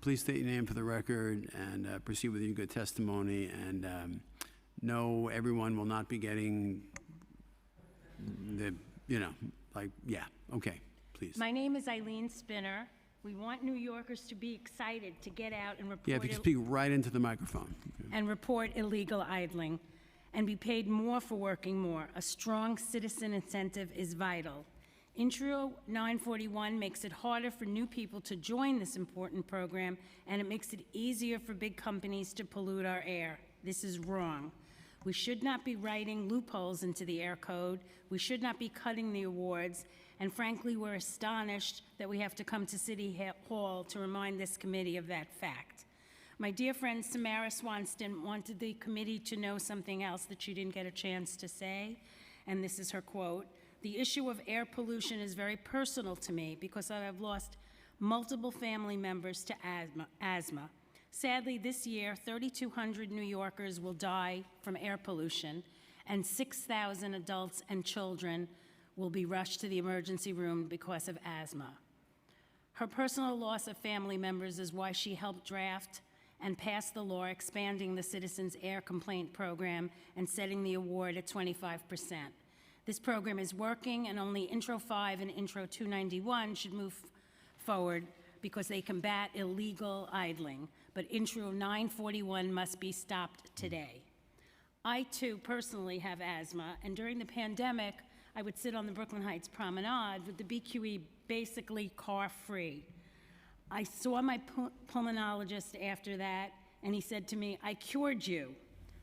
Speaker 2: Please state your name for the record and proceed with your good testimony. And no, everyone will not be getting the, yeah, okay, please.
Speaker 7: My name is Eileen Spinner. We want New Yorkers to be excited to get out and report
Speaker 2: Yeah, if you can speak right into the microphone.
Speaker 7: and report illegal idling and be paid more for working more. A strong citizen incentive is vital. Intro 941 makes it harder for new people to join this important program, and it makes it easier for big companies to pollute our air. This is wrong. We should not be writing loopholes into the air code. We should not be cutting the awards. And frankly, we're astonished that we have to come to City Hall to remind this committee of that fact. My dear friend Samara Swanston wanted the committee to know something else that she didn't get a chance to say, and this is her quote: "The issue of air pollution is very personal to me because I have lost multiple family members to asthma. Sadly, this year, 3,200 New Yorkers will die from air pollution, and 6,000 adults and children will be rushed to the emergency room because of asthma." Her personal loss of family members is why she helped draft and pass the law expanding the Citizens Air Complaint Program and setting the award at 25%. This program is working, and only Intro 5 and Intro 291 should move forward because they combat illegal idling, but Intro 941 must be stopped today. I, too, personally have asthma, and during the pandemic, I would sit on the Brooklyn Heights Promenade with the BQE basically car-free. I saw my pulmonologist after that, and he said to me, "I cured you."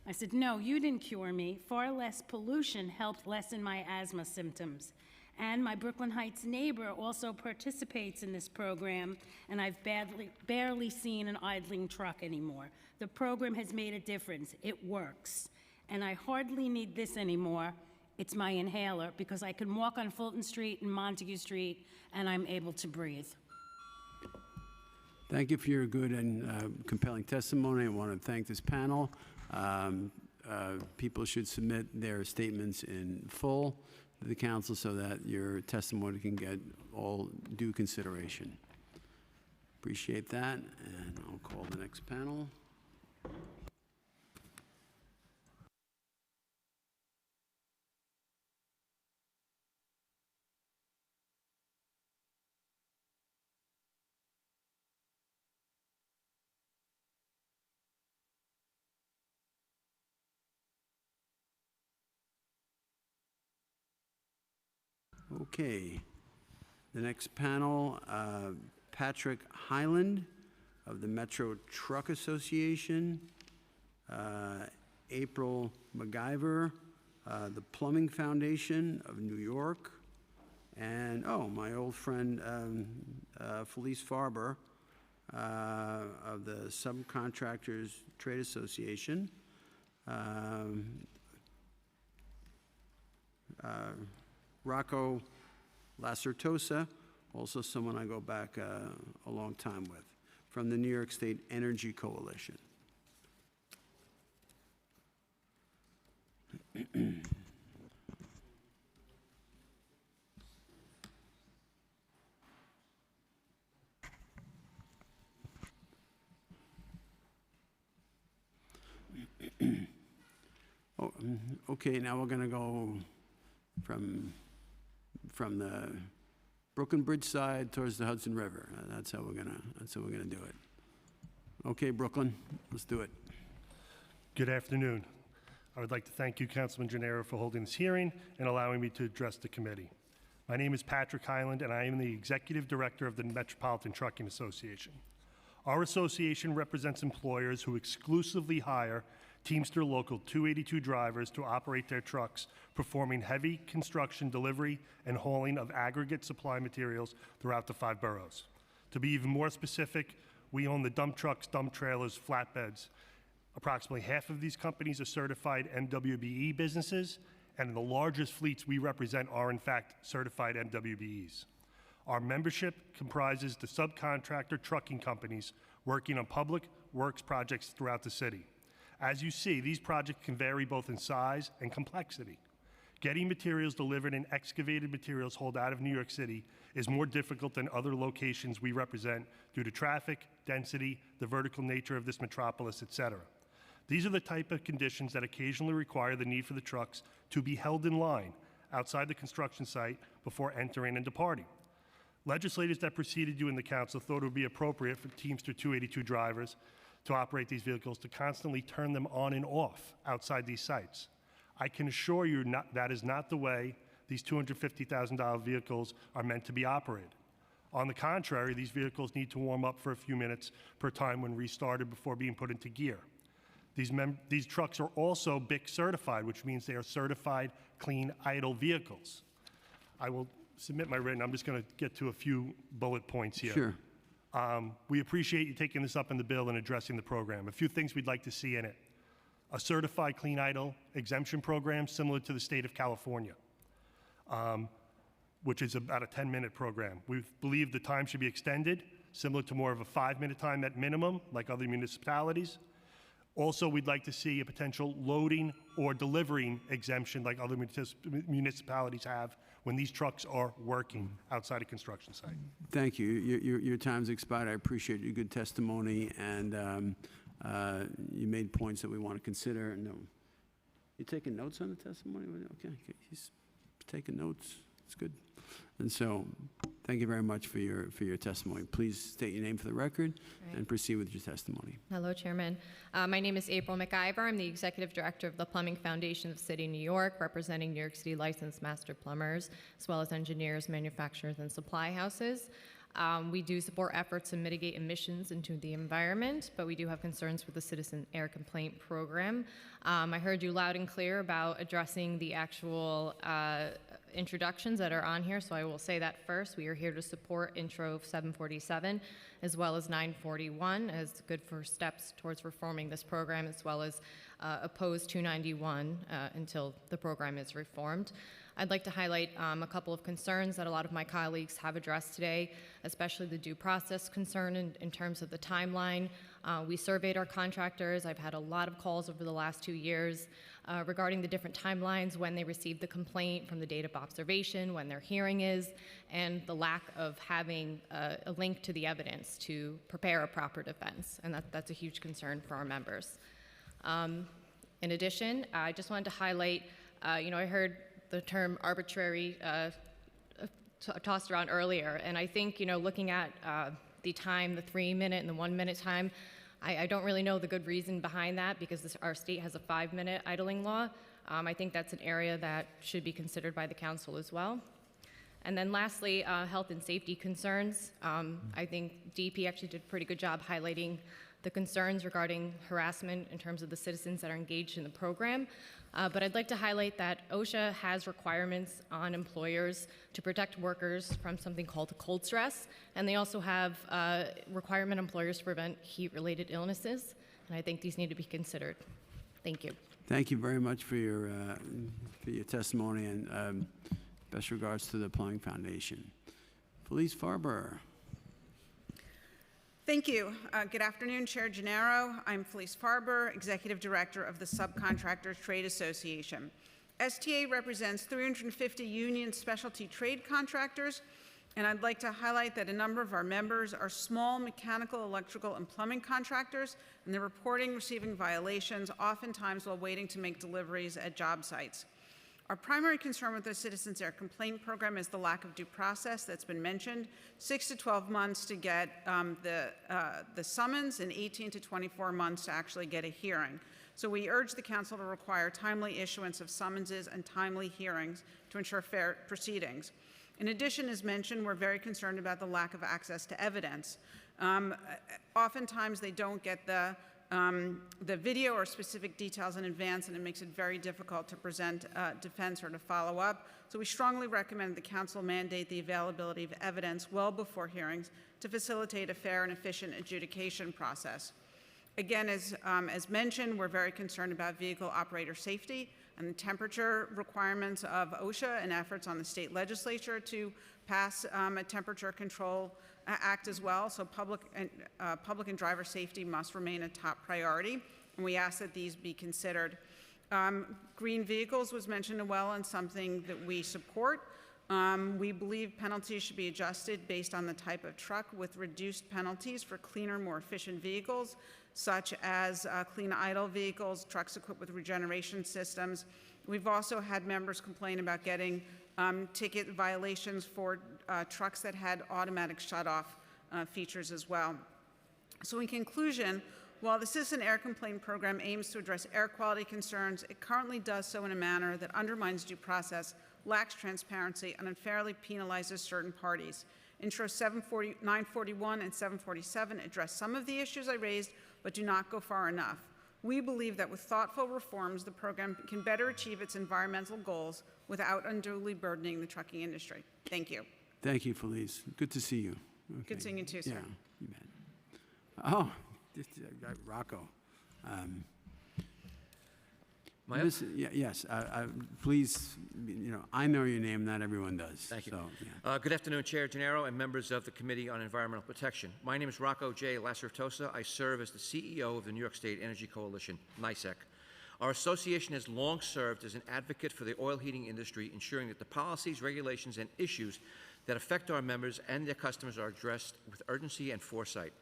Speaker 7: I said, "No, you didn't cure me. Far less pollution helped lessen my asthma symptoms. And my Brooklyn Heights neighbor also participates in this program, and I've barely seen an idling truck anymore. The program has made a difference. It works. And I hardly need this anymore. It's my inhaler, because I can walk on Fulton Street and Montague Street, and I'm able to breathe."
Speaker 2: Thank you for your good and compelling testimony. I want to thank this panel. People should submit their statements in full to the council so that your testimony can get all due consideration. Appreciate that, and I'll call the next panel. Okay, the next panel, Patrick Hyland of the Metro Truck Association, April MacGyver, the Plumbing Foundation of New York, and, my old friend Felice Farber of the Subcontractors Trade Association, Rocco Lacertosa, also someone I go back a long time with, from the New York State Energy Coalition. Okay, now we're going to go from the Brooklyn Bridge side towards the Hudson River. That's how we're gonna do it. Okay, Brooklyn, let's do it.
Speaker 8: Good afternoon. I would like to thank you, Councilman Gennaro, for holding this hearing and allowing me to address the committee. My name is Patrick Hyland, and I am the Executive Director of the Metropolitan Trucking Association. Our association represents employers who exclusively hire Teamster Local 282 drivers to operate their trucks, performing heavy construction delivery and hauling of aggregate supply materials throughout the 5 boroughs. To be even more specific, we own the dump trucks, dump trailers, flatbeds. Approximately half of these companies are certified MWBE businesses, and the largest fleets we represent are in fact certified MWBEs. Our membership comprises the subcontractor trucking companies working on public works projects throughout the city. As you see, these projects can vary both in size and complexity. Getting materials delivered in excavated materials hauled out of New York City is more difficult than other locations we represent due to traffic, density, the vertical nature of this metropolis, etc. These are the type of conditions that occasionally require the need for the trucks to be held in line outside the construction site before entering and departing. Legislators that preceded you in the council thought it would be appropriate for Teamster 282 drivers to operate these vehicles to constantly turn them on and off outside these sites. I can assure you that is not the way these $250,000 vehicles are meant to be operated. On the contrary, these vehicles need to warm up for a few minutes per time when restarted before being put into gear. These trucks are also BIC certified, which means they are certified clean idle vehicles. I will submit my written. I'm just going to get to a few bullet points here.
Speaker 2: Sure.
Speaker 8: We appreciate you taking this up in the bill and addressing the program. A few things we'd like to see in it. A certified clean idle exemption program similar to the state of California, which is about a 10-minute program. We believe the time should be extended, similar to more of a 5-minute time at minimum, like other municipalities. Also, we'd like to see a potential loading or delivering exemption like other municipalities have when these trucks are working outside a construction site.
Speaker 2: Thank you. Your time's expired. I appreciate your good testimony, and you made points that we want to consider. No, you taking notes on the testimony? Okay, he's taking notes. It's good. And so, thank you very much for your testimony. Please state your name for the record and proceed with your testimony.
Speaker 6: Hello, Chairman. My name is April McIver. I'm the Executive Director of the Plumbing Foundation of the City of New York, representing New York City licensed master plumbers, as well as engineers, manufacturers, and supply houses. We do support efforts to mitigate emissions into the environment, but we do have concerns with the Citizen Air Complaint Program. I heard you loud and clear about addressing the actual introductions that are on here, so I will say that first. We are here to support Intro 747 as well as 941 as good first steps towards reforming this program, as well as oppose 291 until the program is reformed. I'd like to highlight a couple of concerns that a lot of my colleagues have addressed today, especially the due process concern in terms of the timeline. We surveyed our contractors. I've had a lot of calls over the last 2 years regarding the different timelines when they received the complaint from the date of observation, when their hearing is, and the lack of having a link to the evidence to prepare a proper defense, and that's a huge concern for our members. In addition, I just wanted to highlight, I heard the term arbitrary tossed around earlier, and I think, looking at the time, the 3-minute and the 1-minute time, I don't really know the good reason behind that, because our state has a 5-minute idling law. I think that's an area that should be considered by the council as well. And then lastly, health and safety concerns. I think DEP actually did a pretty good job highlighting the concerns regarding harassment in terms of the citizens that are engaged in the program. But I'd like to highlight that OSHA has requirements on employers to protect workers from something called cold stress, and they also have requirement employers to prevent heat-related illnesses, and I think these need to be considered. Thank you.
Speaker 2: Thank you very much for your testimony, and best regards to the Plumbing Foundation. Felice Farber.
Speaker 9: Thank you. Good afternoon, Chair Gennaro. I'm Felice Farber, Executive Director of the Subcontractors Trade Association. STA represents 350 union specialty trade contractors, and I'd like to highlight that a number of our members are small mechanical, electrical, and plumbing contractors, and they're reporting receiving violations, oftentimes while waiting to make deliveries at job sites. Our primary concern with the Citizens Air Complaint Program is the lack of due process that's been mentioned. 6 to 12 months to get the summons, and 18 to 24 months to actually get a hearing. So we urge the council to require timely issuance of summonses and timely hearings to ensure fair proceedings. In addition, as mentioned, we're very concerned about the lack of access to evidence. Oftentimes they don't get the video or specific details in advance, and it makes it very difficult to present defense or to follow up. So we strongly recommend the council mandate the availability of evidence well before hearings to facilitate a fair and efficient adjudication process. Again, as mentioned, we're very concerned about vehicle operator safety, on the temperature requirements of OSHA and efforts on the state legislature to pass a temperature control act as well. So public and driver safety must remain a top priority, and we ask that these be considered. Green vehicles was mentioned as well, and something that we support. We believe penalties should be adjusted based on the type of truck, with reduced penalties for cleaner, more efficient vehicles, such as clean idle vehicles, trucks equipped with regeneration systems. We've also had members complain about getting ticket violations for trucks that had automatic shut-off features as well. So in conclusion, while the Citizen Air Complaint Program aims to address air quality concerns, it currently does so in a manner that undermines due process, lacks transparency, and unfairly penalizes certain parties. Intro 941 and 747 address some of the issues I raised, but do not go far enough. We believe that with thoughtful reforms, the program can better achieve its environmental goals without unduly burdening the trucking industry. Thank you.
Speaker 2: Thank you, Felice. Good to see you. Okay.
Speaker 9: Good seeing you too, sir.
Speaker 2: Yeah, you bet. Oh, Rocco. Yes, please, I know your name, not everyone does.
Speaker 10: Thank you.
Speaker 2: So, yeah.
Speaker 10: Good afternoon, Chair Gennaro and members of the Committee on Environmental Protection. My name is Rocco J. Lacertosa. I serve as the CEO of the New York State Energy Coalition, NYSEC. Our association has long served as an advocate for the oil heating industry, ensuring that the policies, regulations, and issues that affect our members and their customers are addressed with urgency and foresight.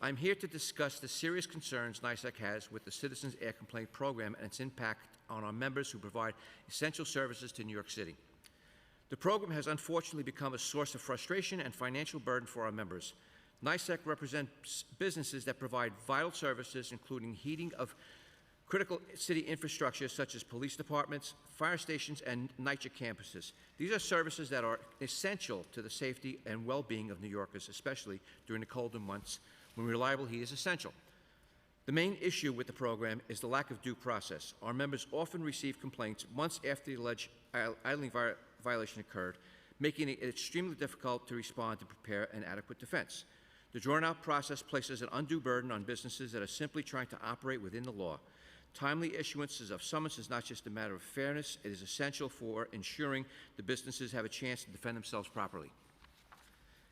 Speaker 10: I'm here to discuss the serious concerns NYSEC has with the Citizens Air Complaint Program and its impact on our members who provide essential services to New York City. The program has unfortunately become a source of frustration and financial burden for our members. NYSEC represents businesses that provide vital services, including heating of critical city infrastructure such as police departments, fire stations, and NYCHA campuses. These are services that are essential to the safety and well-being of New Yorkers, especially during the colder months when reliable heat is essential. The main issue with the program is the lack of due process. Our members often receive complaints months after the alleged idling violation occurred, making it extremely difficult to respond and prepare an adequate defense. The drawn-out process places an undue burden on businesses that are simply trying to operate within the law. Timely issuances of summons is not just a matter of fairness, it is essential for ensuring the businesses have a chance to defend themselves properly.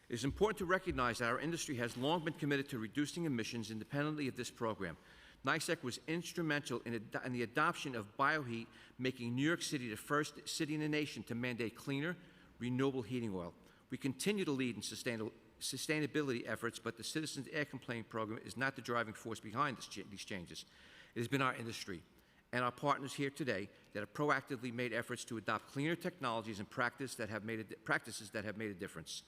Speaker 10: It is important to recognize that our industry has long been committed to reducing emissions independently of this program. NYSEC was instrumental in the adoption of BioHeat, making New York City the first city in the nation to mandate cleaner, renewable heating oil. We continue to lead in sustainability efforts, but the Citizens Air Complaint Program is not the driving force behind these changes. It has been our industry and our partners here today that have proactively made efforts to adopt cleaner technologies and practices that have made a difference.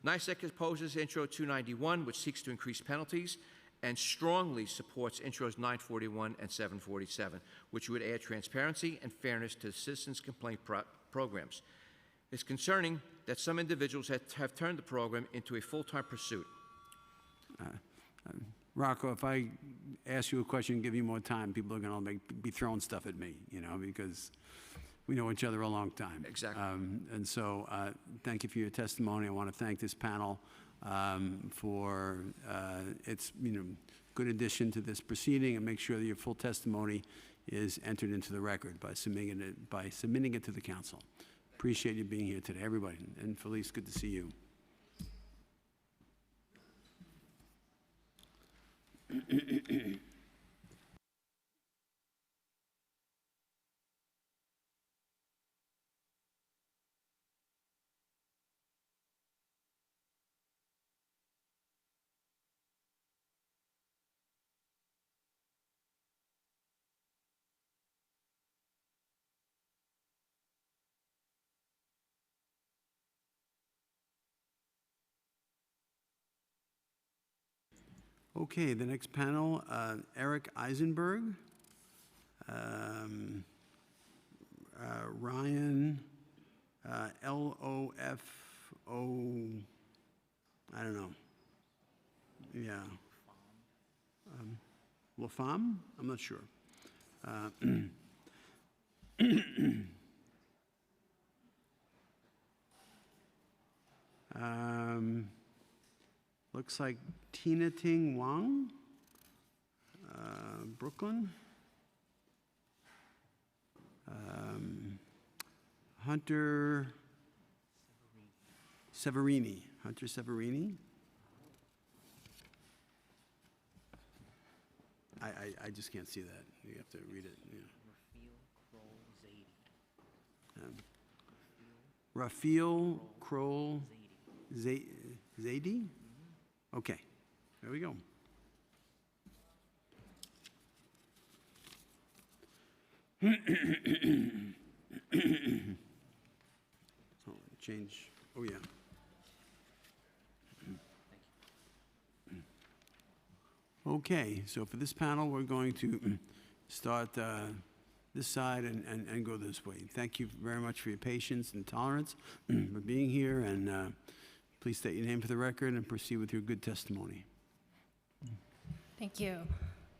Speaker 10: NYSEC opposes Intro 291, which seeks to increase penalties, and strongly supports Intros 941 and 747, which would add transparency and fairness to citizens' complaint programs. It's concerning that some individuals have turned the program into a full-time pursuit.
Speaker 2: Rocco, if I ask you a question and give you more time, people are going to be throwing stuff at me, because we know each other a long time.
Speaker 10: Exactly.
Speaker 2: And so thank you for your testimony. I want to thank this panel for its good addition to this proceeding, and make sure that your full testimony is entered into the record by submitting it to the council. Appreciate you being here today, everybody. And Felice, good to see you. Okay, the next panel, Eric Eisenberg, Ryan, L-O-F-O, I don't know. Yeah. Lafam? I'm not sure. Looks like Tina Ting Wang, Brooklyn. Hunter Severini. Hunter Severini? I just can't see that. You have to read it. Yeah. Rafael Kroll Zaidi? Okay, there we go. Change, oh yeah. Okay, so for this panel, we're going to start this side and go this way. Thank you very much for your patience and tolerance for being here, and please state your name for the record and proceed with your good testimony.
Speaker 11: Thank you.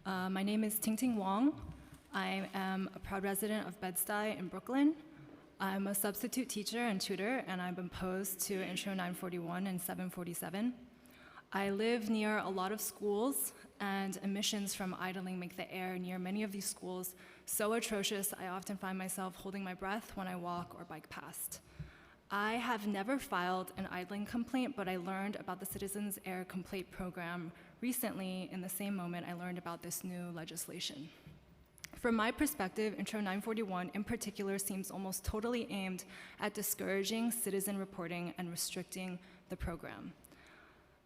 Speaker 11: My name is Ting Ting Wong. I am a proud resident of Bed-Stuy in Brooklyn. I'm a substitute teacher and tutor, and I'm opposed to Intro 941 and 747. I live near a lot of schools, and emissions from idling make the air near many of these schools so atrocious I often find myself holding my breath when I walk or bike past. I have never filed an idling complaint, but I learned about the Citizens Air Complaint Program recently in the same moment I learned about this new legislation. From my perspective, Intro 941 in particular seems almost totally aimed at discouraging citizen reporting and restricting the program.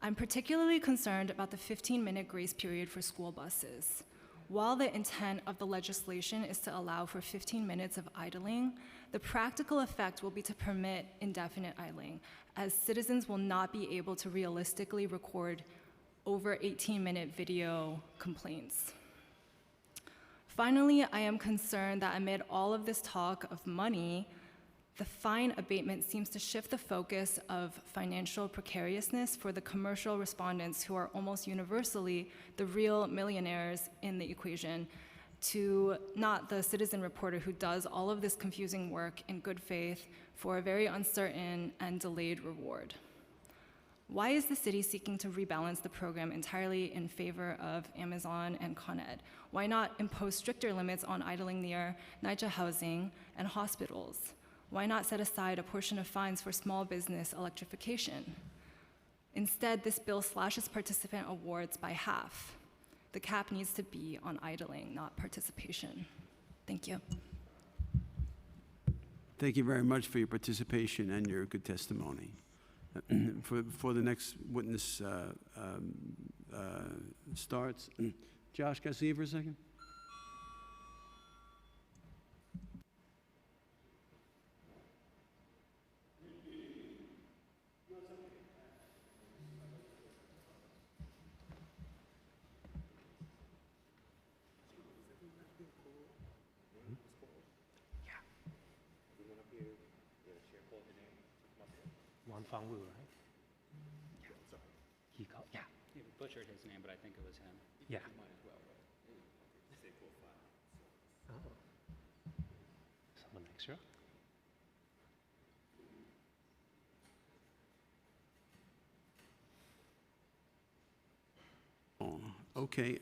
Speaker 11: I'm particularly concerned about the 15-minute grace period for school buses. While the intent of the legislation is to allow for 15 minutes of idling, the practical effect will be to permit indefinite idling, as citizens will not be able to realistically record over 18-minute video complaints. Finally, I am concerned that amid all of this talk of money, the fine abatement seems to shift the focus of financial precariousness for the commercial respondents, who are almost universally the real millionaires in the equation, to not the citizen reporter who does all of this confusing work in good faith for a very uncertain and delayed reward. Why is the city seeking to rebalance the program entirely in favor of Amazon and Con Ed? Why not impose stricter limits on idling near NYCHA housing and hospitals? Why not set aside a portion of fines for small business electrification? Instead, this bill slashes participant awards by half. The cap needs to be on idling, not participation. Thank you.
Speaker 2: Thank you very much for your participation and your good testimony. For the next witness starts, Josh, can I see you for a second?
Speaker 5: Fang Wu, right? Yeah. He called, yeah.
Speaker 12: Yeah, we butchered his name, but I think it was him.
Speaker 5: Yeah.
Speaker 12: You might as well, right?
Speaker 5: Oh. Someone extra?
Speaker 2: Oh, okay.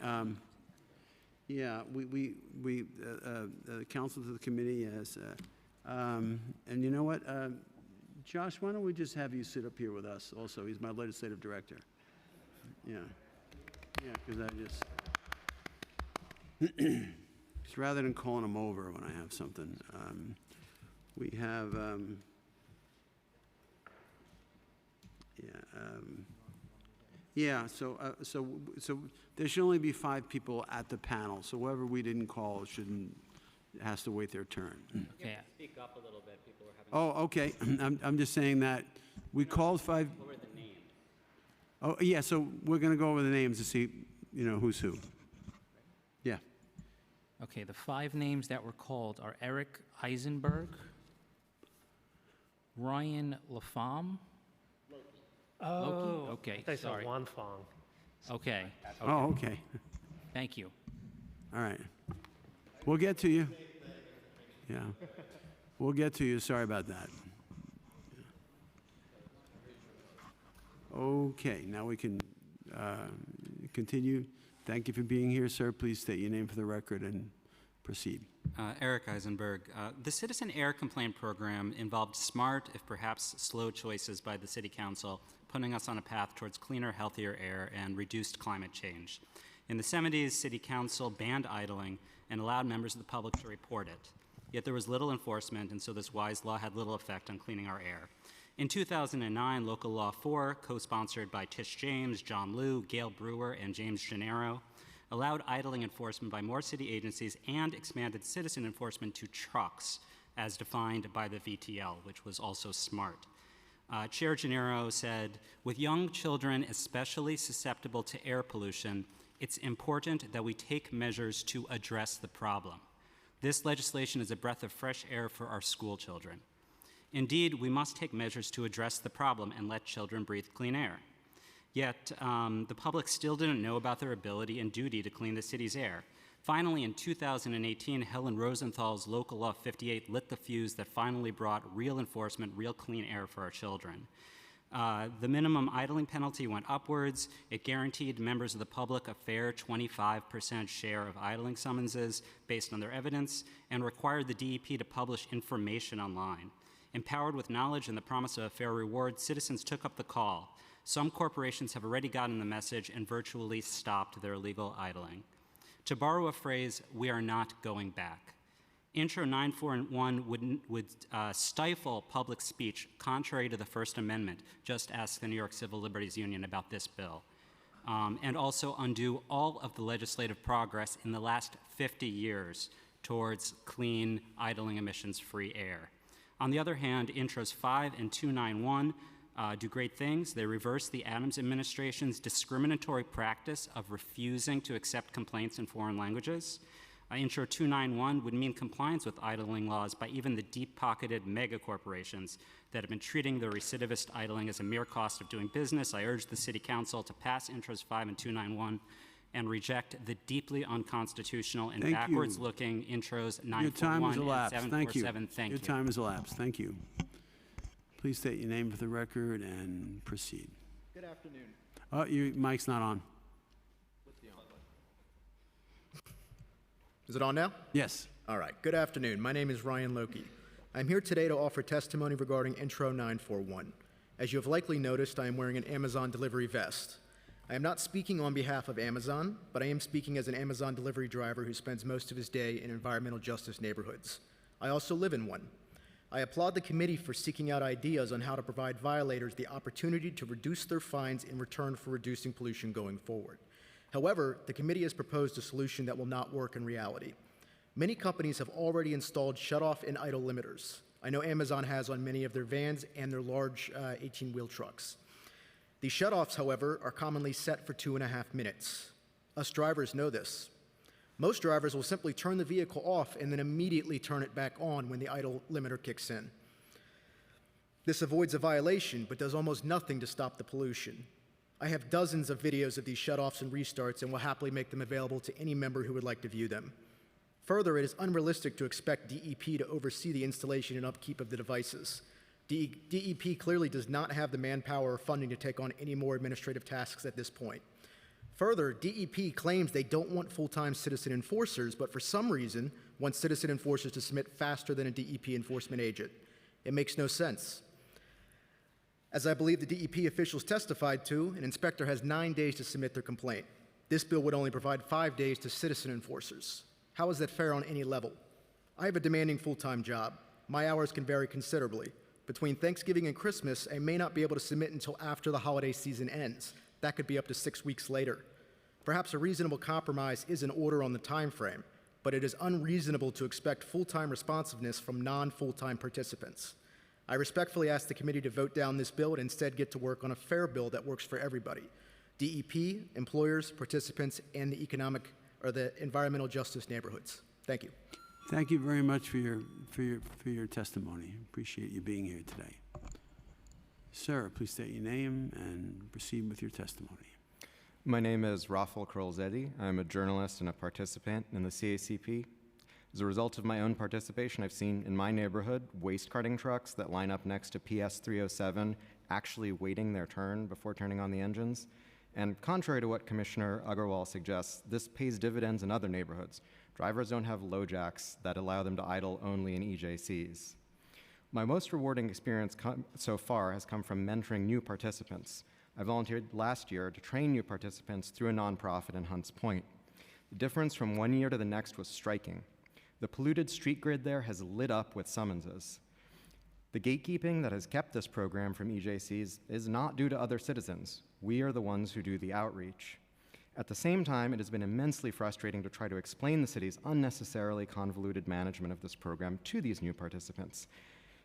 Speaker 2: Yeah, the council to the committee has, and you know what? Josh, why don't we just have you sit up here with us also? He's my legislative director. Yeah. Yeah, because just rather than calling him over when I have something, we have, so there should only be 5 people at the panel, so whoever we didn't call has to wait their turn.
Speaker 5: Okay.
Speaker 12: Speak up a little bit. People are having.
Speaker 2: Oh, okay. I'm just saying that we called 5.
Speaker 12: What were the names?
Speaker 2: Oh, yeah. So we're going to go over the names to see, who's who. Yeah.
Speaker 5: Okay, the 5 names that were called are Eric Eisenberg, Ryan Lafam.
Speaker 23: Oh,
Speaker 5: Loki? Okay,
Speaker 23: they said
Speaker 5: sorry.
Speaker 23: Wan Fong.
Speaker 5: Okay.
Speaker 2: Oh, okay.
Speaker 5: Thank you.
Speaker 2: All right. We'll get to you. Yeah. We'll get to you. Sorry about that. Okay, now we can continue. Thank you for being here, sir. Please state your name for the record and proceed.
Speaker 12: Eric Eisenberg. The Citizen Air Complaint Program involved smart, if perhaps slow, choices by the City Council, putting us on a path towards cleaner, healthier air and reduced climate change. In the 70s, City Council banned idling and allowed members of the public to report it. Yet there was little enforcement, and so this wise law had little effect on cleaning our air. In 2009, Local Law 4, co-sponsored by Tish James, John Liu, Gail Brewer, and James Gennaro, allowed idling enforcement by more city agencies and expanded citizen enforcement to trucks, as defined by the VTL, which was also smart. Chair Gennaro said, with young children especially susceptible to air pollution, it's important that we take measures to address the problem. This legislation is a breath of fresh air for our school children. Indeed, we must take measures to address the problem and let children breathe clean air. Yet, the public still didn't know about their ability and duty to clean the city's air. Finally, in 2018, Helen Rosenthal's Local Law 58 lit the fuse that finally brought real enforcement, real clean air for our children. The minimum idling penalty went upwards. It guaranteed members of the public a fair 25% share of idling summonses based on their evidence and required the DEP to publish information online. Empowered with knowledge and the promise of a fair reward, citizens took up the call. Some corporations have already gotten the message and virtually stopped their illegal idling. To borrow a phrase, we are not going back. Intro 941 would stifle public speech contrary to the First Amendment. Just ask the New York Civil Liberties Union about this bill. And also undo all of the legislative progress in the last 50 years towards clean, idling, emissions-free air. On the other hand, Intros 5 and 291 do great things. They reverse the Adams administration's discriminatory practice of refusing to accept complaints in foreign languages. Intro 291 would mean compliance with idling laws by even the deep-pocketed mega corporations that have been treating the recidivist idling as a mere cost of doing business. I urge the City Council to pass Intros 5 and 291 and reject the deeply unconstitutional and backwards-looking Intros 941 and 747. Thank you.
Speaker 2: Your time has elapsed. Thank you. Please state your name for the record and proceed.
Speaker 13: Good afternoon.
Speaker 2: Oh, your mic's not on.
Speaker 13: Is it on now?
Speaker 2: Yes.
Speaker 13: All right. Good afternoon. My name is Ryan Loki. I'm here today to offer testimony regarding Intro 941. As you have likely noticed, I am wearing an Amazon delivery vest. I am not speaking on behalf of Amazon, but I am speaking as an Amazon delivery driver who spends most of his day in environmental justice neighborhoods. I also live in one. I applaud the committee for seeking out ideas on how to provide violators the opportunity to reduce their fines in return for reducing pollution going forward. However, the committee has proposed a solution that will not work in reality. Many companies have already installed shutoff and idle limiters. I know Amazon has on many of their vans and their large 18-wheel trucks. These shutoffs, however, are commonly set for 2.5 minutes. Us drivers know this. Most drivers will simply turn the vehicle off and then immediately turn it back on when the idle limiter kicks in. This avoids a violation, but does almost nothing to stop the pollution. I have dozens of videos of these shutoffs and restarts and will happily make them available to any member who would like to view them. Further, it is unrealistic to expect DEP to oversee the installation and upkeep of the devices. DEP clearly does not have the manpower or funding to take on any more administrative tasks at this point. Further, DEP claims they don't want full-time citizen enforcers, but for some reason wants citizen enforcers to submit faster than a DEP enforcement agent. It makes no sense. As I believe the DEP officials testified to, an inspector has 9 days to submit their complaint. This bill would only provide 5 days to citizen enforcers. How is that fair on any level? I have a demanding full-time job. My hours can vary considerably. Between Thanksgiving and Christmas, I may not be able to submit until after the holiday season ends. That could be up to 6 weeks later. Perhaps a reasonable compromise is an order on the time frame, but it is unreasonable to expect full-time responsiveness from non-full-time participants. I respectfully ask the committee to vote down this bill and instead get to work on a fair bill that works for everybody: DEP, employers, participants, and the environmental justice neighborhoods. Thank you.
Speaker 2: Thank you very much for your testimony. Appreciate you being here today. Sir, please state your name and proceed with your testimony.
Speaker 14: My name is Rafael Krolzetti. I'm a journalist and a participant in the CACP. As a result of my own participation, I've seen in my neighborhood waste carting trucks that line up next to PS 307 actually waiting their turn before turning on the engines. And contrary to what Commissioner Agarwal suggests, this pays dividends in other neighborhoods. Drivers don't have low jacks that allow them to idle only in EJCs. My most rewarding experience so far has come from mentoring new participants. I volunteered last year to train new participants through a nonprofit in Hunts Point. The difference from one year to the next was striking. The polluted street grid there has lit up with summonses. The gatekeeping that has kept this program from EJCs is not due to other citizens. We are the ones who do the outreach. At the same time, it has been immensely frustrating to try to explain the city's unnecessarily convoluted management of this program to these new participants.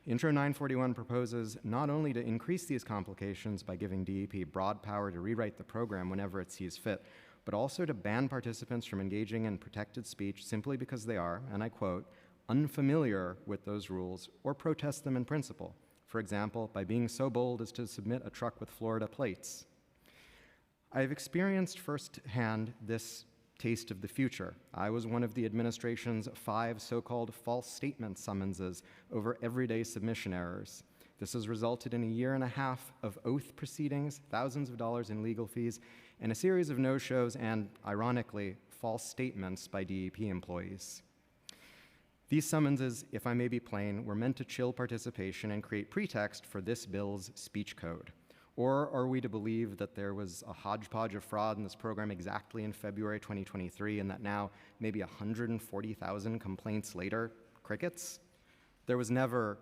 Speaker 14: Intro 941 proposes not only to increase these complications by giving DEP broad power to rewrite the program whenever it sees fit, but also to ban participants from engaging in protected speech simply because they are, and I quote, unfamiliar with those rules or protest them in principle. For example, by being so bold as to submit a truck with Florida plates. I have experienced firsthand this taste of the future. I was one of the administration's 5 so-called false statement summonses over everyday submission errors. This has resulted in a year and a half of oath proceedings, thousands of dollars in legal fees, and a series of no-shows and, ironically, false statements by DEP employees. These summonses, if I may be plain, were meant to chill participation and create pretext for this bill's speech code. Or are we to believe that there was a hodgepodge of fraud in this program exactly in February 2023 and that now, maybe 140,000 complaints later, crickets? There was never,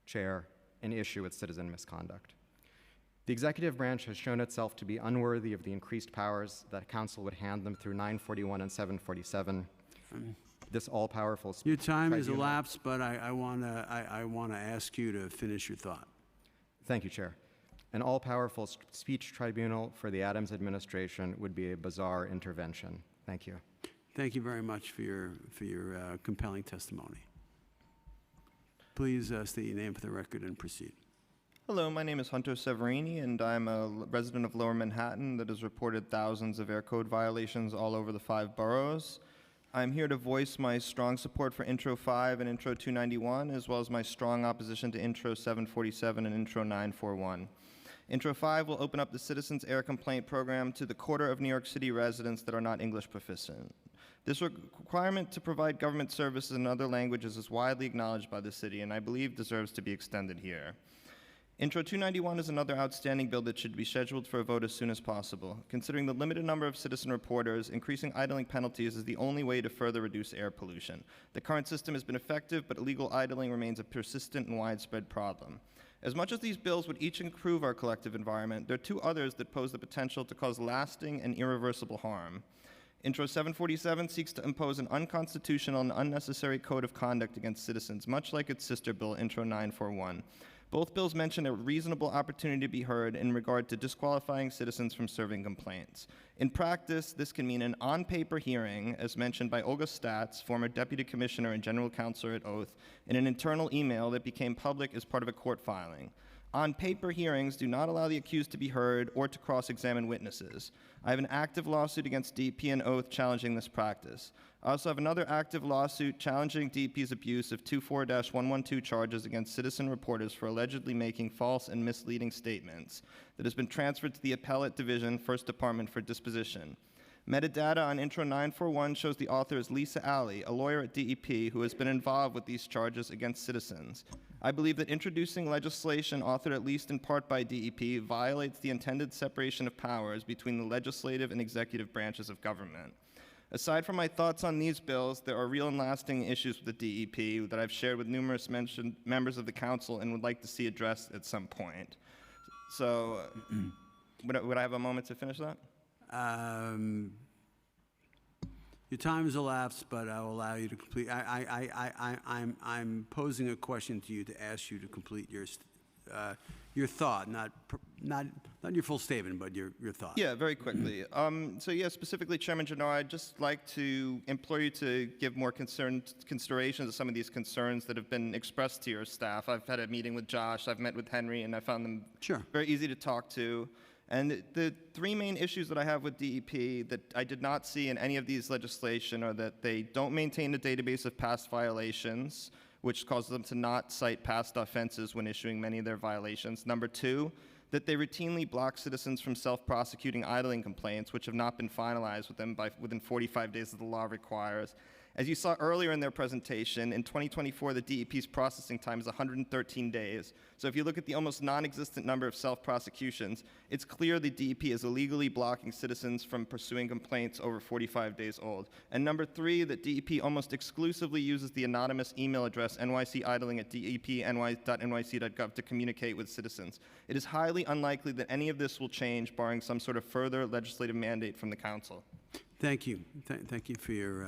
Speaker 14: Chair, an issue with citizen misconduct. The executive branch has shown itself to be unworthy of the increased powers that Council would hand them through 941 and 747. This all-powerful
Speaker 2: Your time has elapsed, but I want to ask you to finish your thought.
Speaker 14: Thank you, Chair. An all-powerful speech tribunal for the Adams administration would be a bizarre intervention. Thank you.
Speaker 2: Thank you very much for your compelling testimony. Please state your name for the record and proceed.
Speaker 15: Hello, my name is Hunter Severini, and I'm a resident of Lower Manhattan that has reported thousands of air code violations all over the 5 boroughs. I'm here to voice my strong support for Intro 5 and Intro 291, as well as my strong opposition to Intro 747 and Intro 941. Intro 5 will open up the Citizens Air Complaint Program to the quarter of New York City residents that are not English proficient. This requirement to provide government services in other languages is widely acknowledged by the city and I believe deserves to be extended here. Intro 291 is another outstanding bill that should be scheduled for a vote as soon as possible. Considering the limited number of citizen reporters, increasing idling penalties is the only way to further reduce air pollution. The current system has been effective, but illegal idling remains a persistent and widespread problem. As much as these bills would each improve our collective environment, there are 2 others that pose the potential to cause lasting and irreversible harm. Intro 747 seeks to impose an unconstitutional and unnecessary code of conduct against citizens, much like its sister bill, Intro 941. Both bills mention a reasonable opportunity to be heard in regard to disqualifying citizens from serving complaints. In practice, this can mean an on-paper hearing, as mentioned by Olga Statz, former Deputy Commissioner and General Counsel at Oath, in an internal email that became public as part of a court filing. On-paper hearings do not allow the accused to be heard or to cross-examine witnesses. I have an active lawsuit against DEP and Oath challenging this practice. I also have another active lawsuit challenging DEP's abuse of 24-112 charges against citizen reporters for allegedly making false and misleading statements that has been transferred to the Appellate Division, 1st Department for disposition. Metadata on Intro 941 shows the author is Lisa Alley, a lawyer at DEP who has been involved with these charges against citizens. I believe that introducing legislation authored at least in part by DEP violates the intended separation of powers between the legislative and executive branches of government. Aside from my thoughts on these bills, there are real and lasting issues with the DEP that I've shared with numerous members of the council and would like to see addressed at some point. So, would I have a moment to finish that?
Speaker 2: Your time has elapsed, but I will allow you to complete. I'm posing a question to you to ask you to complete your thought, not your full statement, but your thought.
Speaker 15: Yeah, very quickly. So yeah, specifically, Chairman Gennaro, I'd just like to implore you to give more consideration to some of these concerns that have been expressed to your staff. I've had a meeting with Josh, I've met with Henry, and I found them very easy to talk to. And the 3 main issues that I have with DEP that I did not see in any of these legislation are that they don't maintain a database of past violations, which causes them to not cite past offenses when issuing many of their violations. Number 2, that they routinely block citizens from self-prosecuting idling complaints, which have not been finalized with them within 45 days as the law requires. As you saw earlier in their presentation, in 2024, the DEP's processing time is 113 days. So if you look at the almost non-existent number of self-prosecutions, it's clear the DEP is illegally blocking citizens from pursuing complaints over 45 days old. And number three, that DEP almost exclusively uses the anonymous email address nycidling@depny.nyc.gov to communicate with citizens. It is highly unlikely that any of this will change, barring some sort of further legislative mandate from the council.
Speaker 2: Thank you. Thank you for your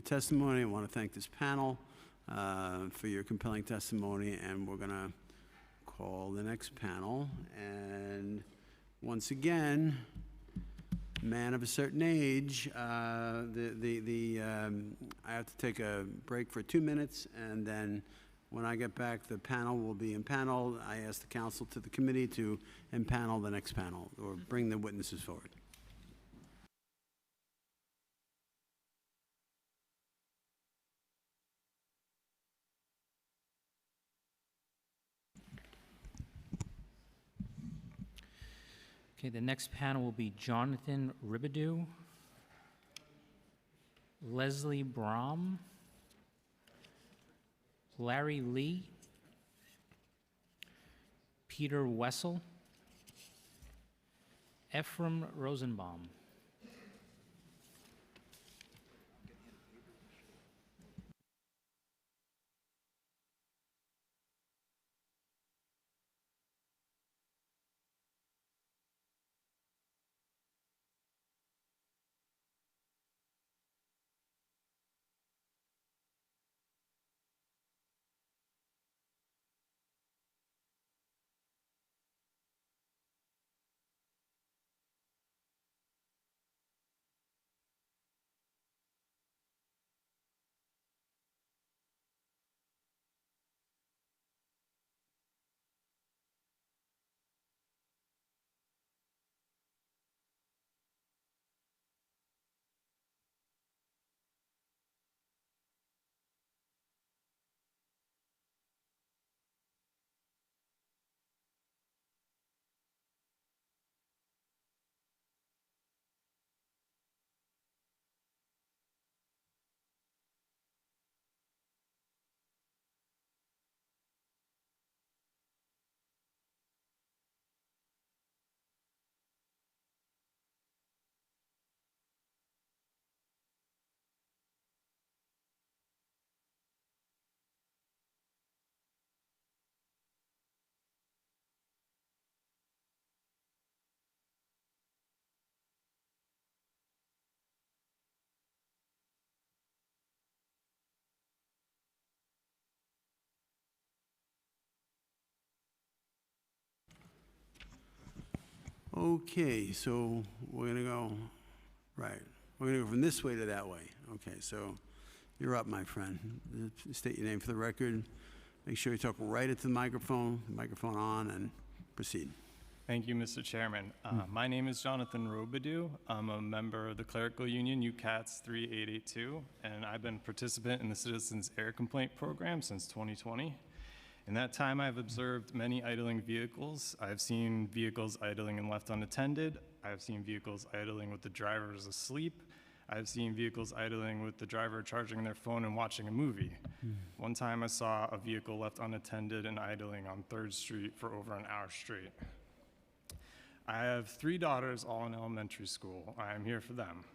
Speaker 2: testimony. I want to thank this panel for your compelling testimony, and we're going to call the next panel. And once again, man of a certain age, I have to take a break for 2 minutes, and then when I get back, the panel will be impaneled. I ask the council to the committee to impanel the next panel or bring the witnesses forward.
Speaker 5: Okay, the next panel will be Jonathan Ribideau, Leslie Brom, Larry Lee, Peter Wessel, Ephraim Rosenbaum. Okay, so we're going to go, right, we're going to go from this way to that way. Okay, so you're up, my friend. State your name for the record. Make sure you talk right into the microphone on, and proceed.
Speaker 16: Thank you, Mr. Chairman. My name is Jonathan Robidoux. I'm a member of the clerical union UCATS 3882, and I've been a participant in the Citizens Air Complaint Program since 2020. In that time, I've observed many idling vehicles. I've seen vehicles idling and left unattended. I've seen vehicles idling with the drivers asleep. I've seen vehicles idling with the driver charging their phone and watching a movie. One time I saw a vehicle left unattended and idling on 3rd Street for over an hour straight. I have 3 daughters, all in elementary school. I am here for them.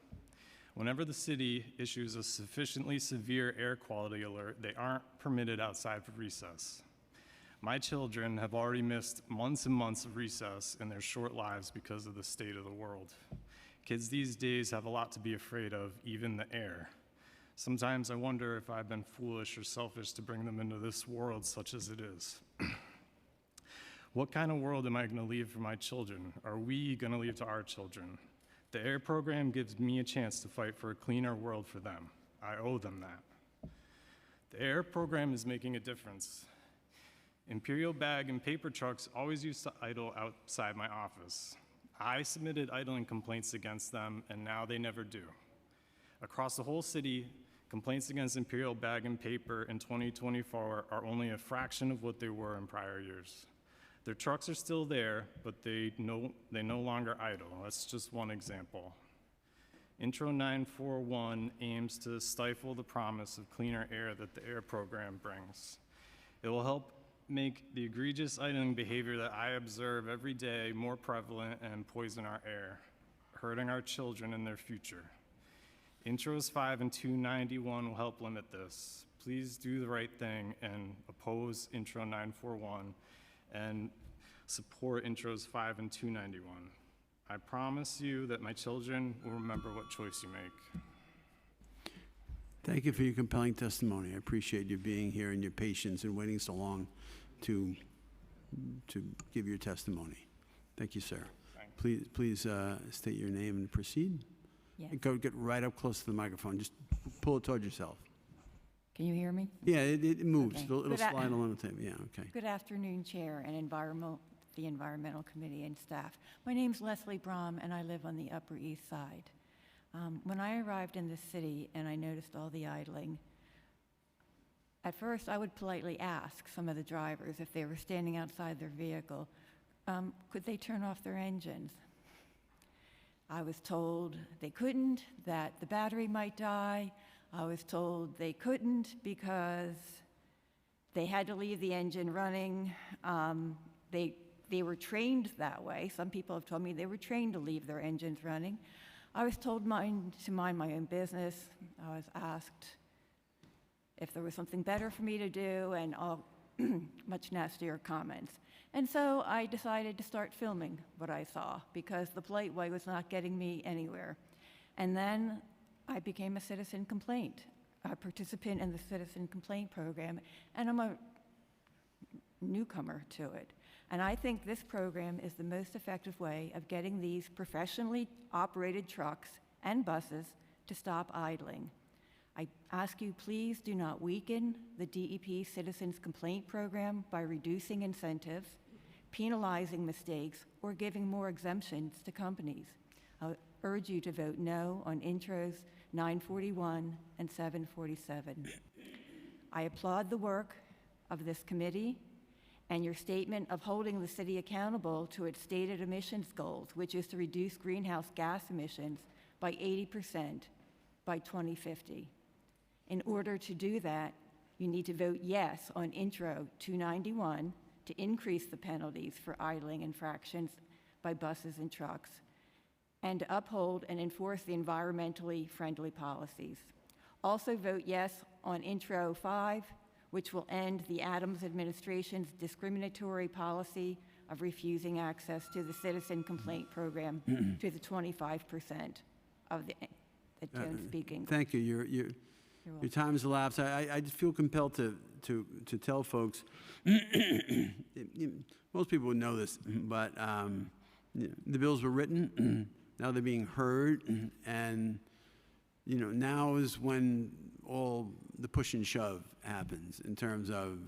Speaker 16: Whenever the city issues a sufficiently severe air quality alert, they aren't permitted outside for recess. My children have already missed months and months of recess in their short lives because of the state of the world. Kids these days have a lot to be afraid of, even the air. Sometimes I wonder if I've been foolish or selfish to bring them into this world such as it is. What kind of world am I going to leave for my children? Are we going to leave to our children? The AIR program gives me a chance to fight for a cleaner world for them. I owe them that. The AIR program is making a difference. Imperial bag and paper trucks always used to idle outside my office. I submitted idling complaints against them, and now they never do. Across the whole city, complaints against Imperial bag and paper in 2024 are only a fraction of what they were in prior years. Their trucks are still there, but they no longer idle. That's just one example. Intro 941 aims to stifle the promise of cleaner air that the AIR program brings. It will help make the egregious idling behavior that I observe every day more prevalent and poison our air, hurting our children and their future. Intros 5 and 291 will help limit this. Please do the right thing and oppose Intro 941 and support Intros 5 and 291. I promise you that my children will remember what choice you make.
Speaker 5: Thank you for your compelling testimony. I appreciate you being here and your patience and waiting so long to give your testimony. Thank you, sir. Please state your name and proceed.
Speaker 17: Yes.
Speaker 5: Go get right up close to the microphone. Just pull it towards yourself.
Speaker 17: Can you hear me?
Speaker 5: Yeah, it moves.
Speaker 17: Okay.
Speaker 5: It'll slide along the table. Yeah, okay.
Speaker 17: Good afternoon, Chair and the Environmental Committee and staff. My name's Leslie Brom, and I live on the Upper East Side. When I arrived in the city and I noticed all the idling, at first I would politely ask some of the drivers if they were standing outside their vehicle, could they turn off their engines? I was told they couldn't, that the battery might die. I was told they couldn't because they had to leave the engine running. They were trained that way. Some people have told me they were trained to leave their engines running. I was told to mind my own business. I was asked if there was something better for me to do, and all much nastier comments. And so I decided to start filming what I saw because the polite way was not getting me anywhere. And then I became a citizen complaint, a participant in the citizen complaint program, and I'm a newcomer to it. And I think this program is the most effective way of getting these professionally operated trucks and buses to stop idling. I ask you, please do not weaken the DEP Citizens Complaint Program by reducing incentives, penalizing mistakes, or giving more exemptions to companies. I urge you to vote no on intros 941 and 747. I applaud the work of this committee and your statement of holding the city accountable to its stated emissions goals, which is to reduce greenhouse gas emissions by 80% by 2050. In order to do that, you need to vote yes on Intro 291 to increase the penalties for idling infractions by buses and trucks, and to uphold and enforce the environmentally friendly policies. Also vote yes on Intro 5, which will end the Adams administration's discriminatory policy of refusing access to the citizen complaint program to the 25% of the tone speaking.
Speaker 5: Thank you. Your time has elapsed. I just feel compelled to tell folks, most people would know this, but the bills were written, now they're being heard, and now is when all the push and shove happens in terms of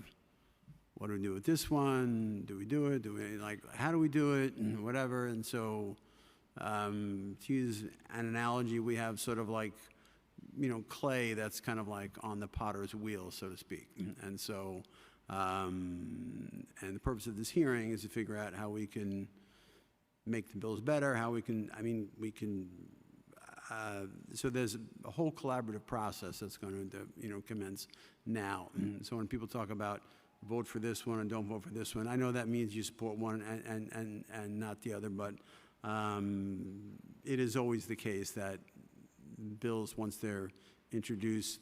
Speaker 5: what do we do with this one? Do we do it? How do we do it? And whatever. And so, to use an analogy, we have sort of like, clay that's kind of like on the potter's wheel, so to speak. And so, and the purpose of this hearing is to figure out how we can make the bills better, how we can, so there's a whole collaborative process that's going to, commence now. So when people talk about vote for this one and don't vote for this one, I know that means you support one and not the other, but it is always the case that bills, once they're introduced,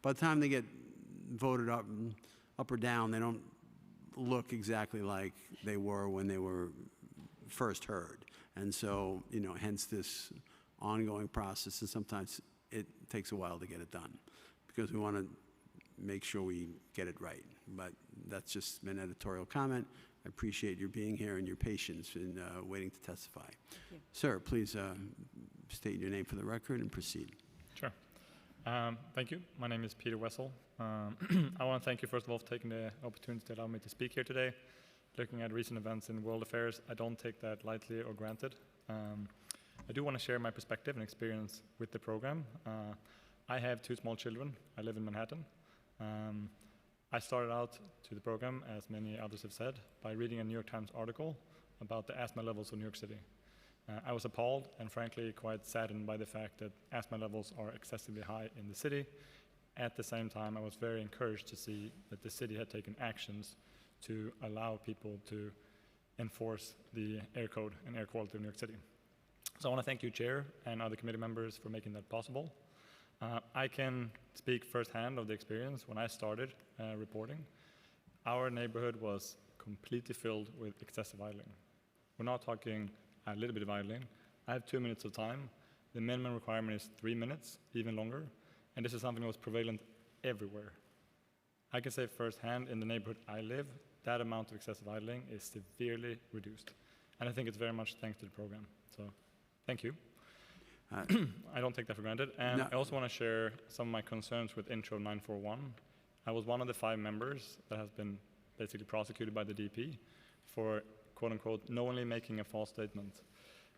Speaker 5: by the time they get voted up or down, they don't look exactly like they were when they were first heard. And so, hence this ongoing process, and sometimes it takes a while to get it done because we want to make sure we get it right. But that's just an editorial comment. I appreciate your being here and your patience in waiting to testify. Sir, please state your name for the record and proceed.
Speaker 18: Sure. Thank you. My name is Peter Wessel. I want to thank you, first of all, for taking the opportunity to allow me to speak here today. Looking at recent events in world affairs, I don't take that lightly or granted. I do want to share my perspective and experience with the program. I have 2 small children. I live in Manhattan. I started out to the program, as many others have said, by reading a New York Times article about the asthma levels of New York City. I was appalled and frankly quite saddened by the fact that asthma levels are excessively high in the city. At the same time, I was very encouraged to see that the city had taken actions to allow people to enforce the air code and air quality of New York City. So I want to thank you, Chair, and other committee members for making that possible. I can speak firsthand of the experience when I started reporting. Our neighborhood was completely filled with excessive idling. We're not talking a little bit of idling. I have 2 minutes of time. The minimum requirement is 3 minutes, even longer, and this is something that was prevalent everywhere. I can say firsthand, in the neighborhood I live, that amount of excessive idling is severely reduced. And I think it's very much thanks to the program. So, thank you. I don't take that for granted. And
Speaker 5: No.
Speaker 18: I also want to share some of my concerns with Intro 941. I was one of the 5 members that has been basically prosecuted by the DP for, quote unquote, knowingly making a false statement.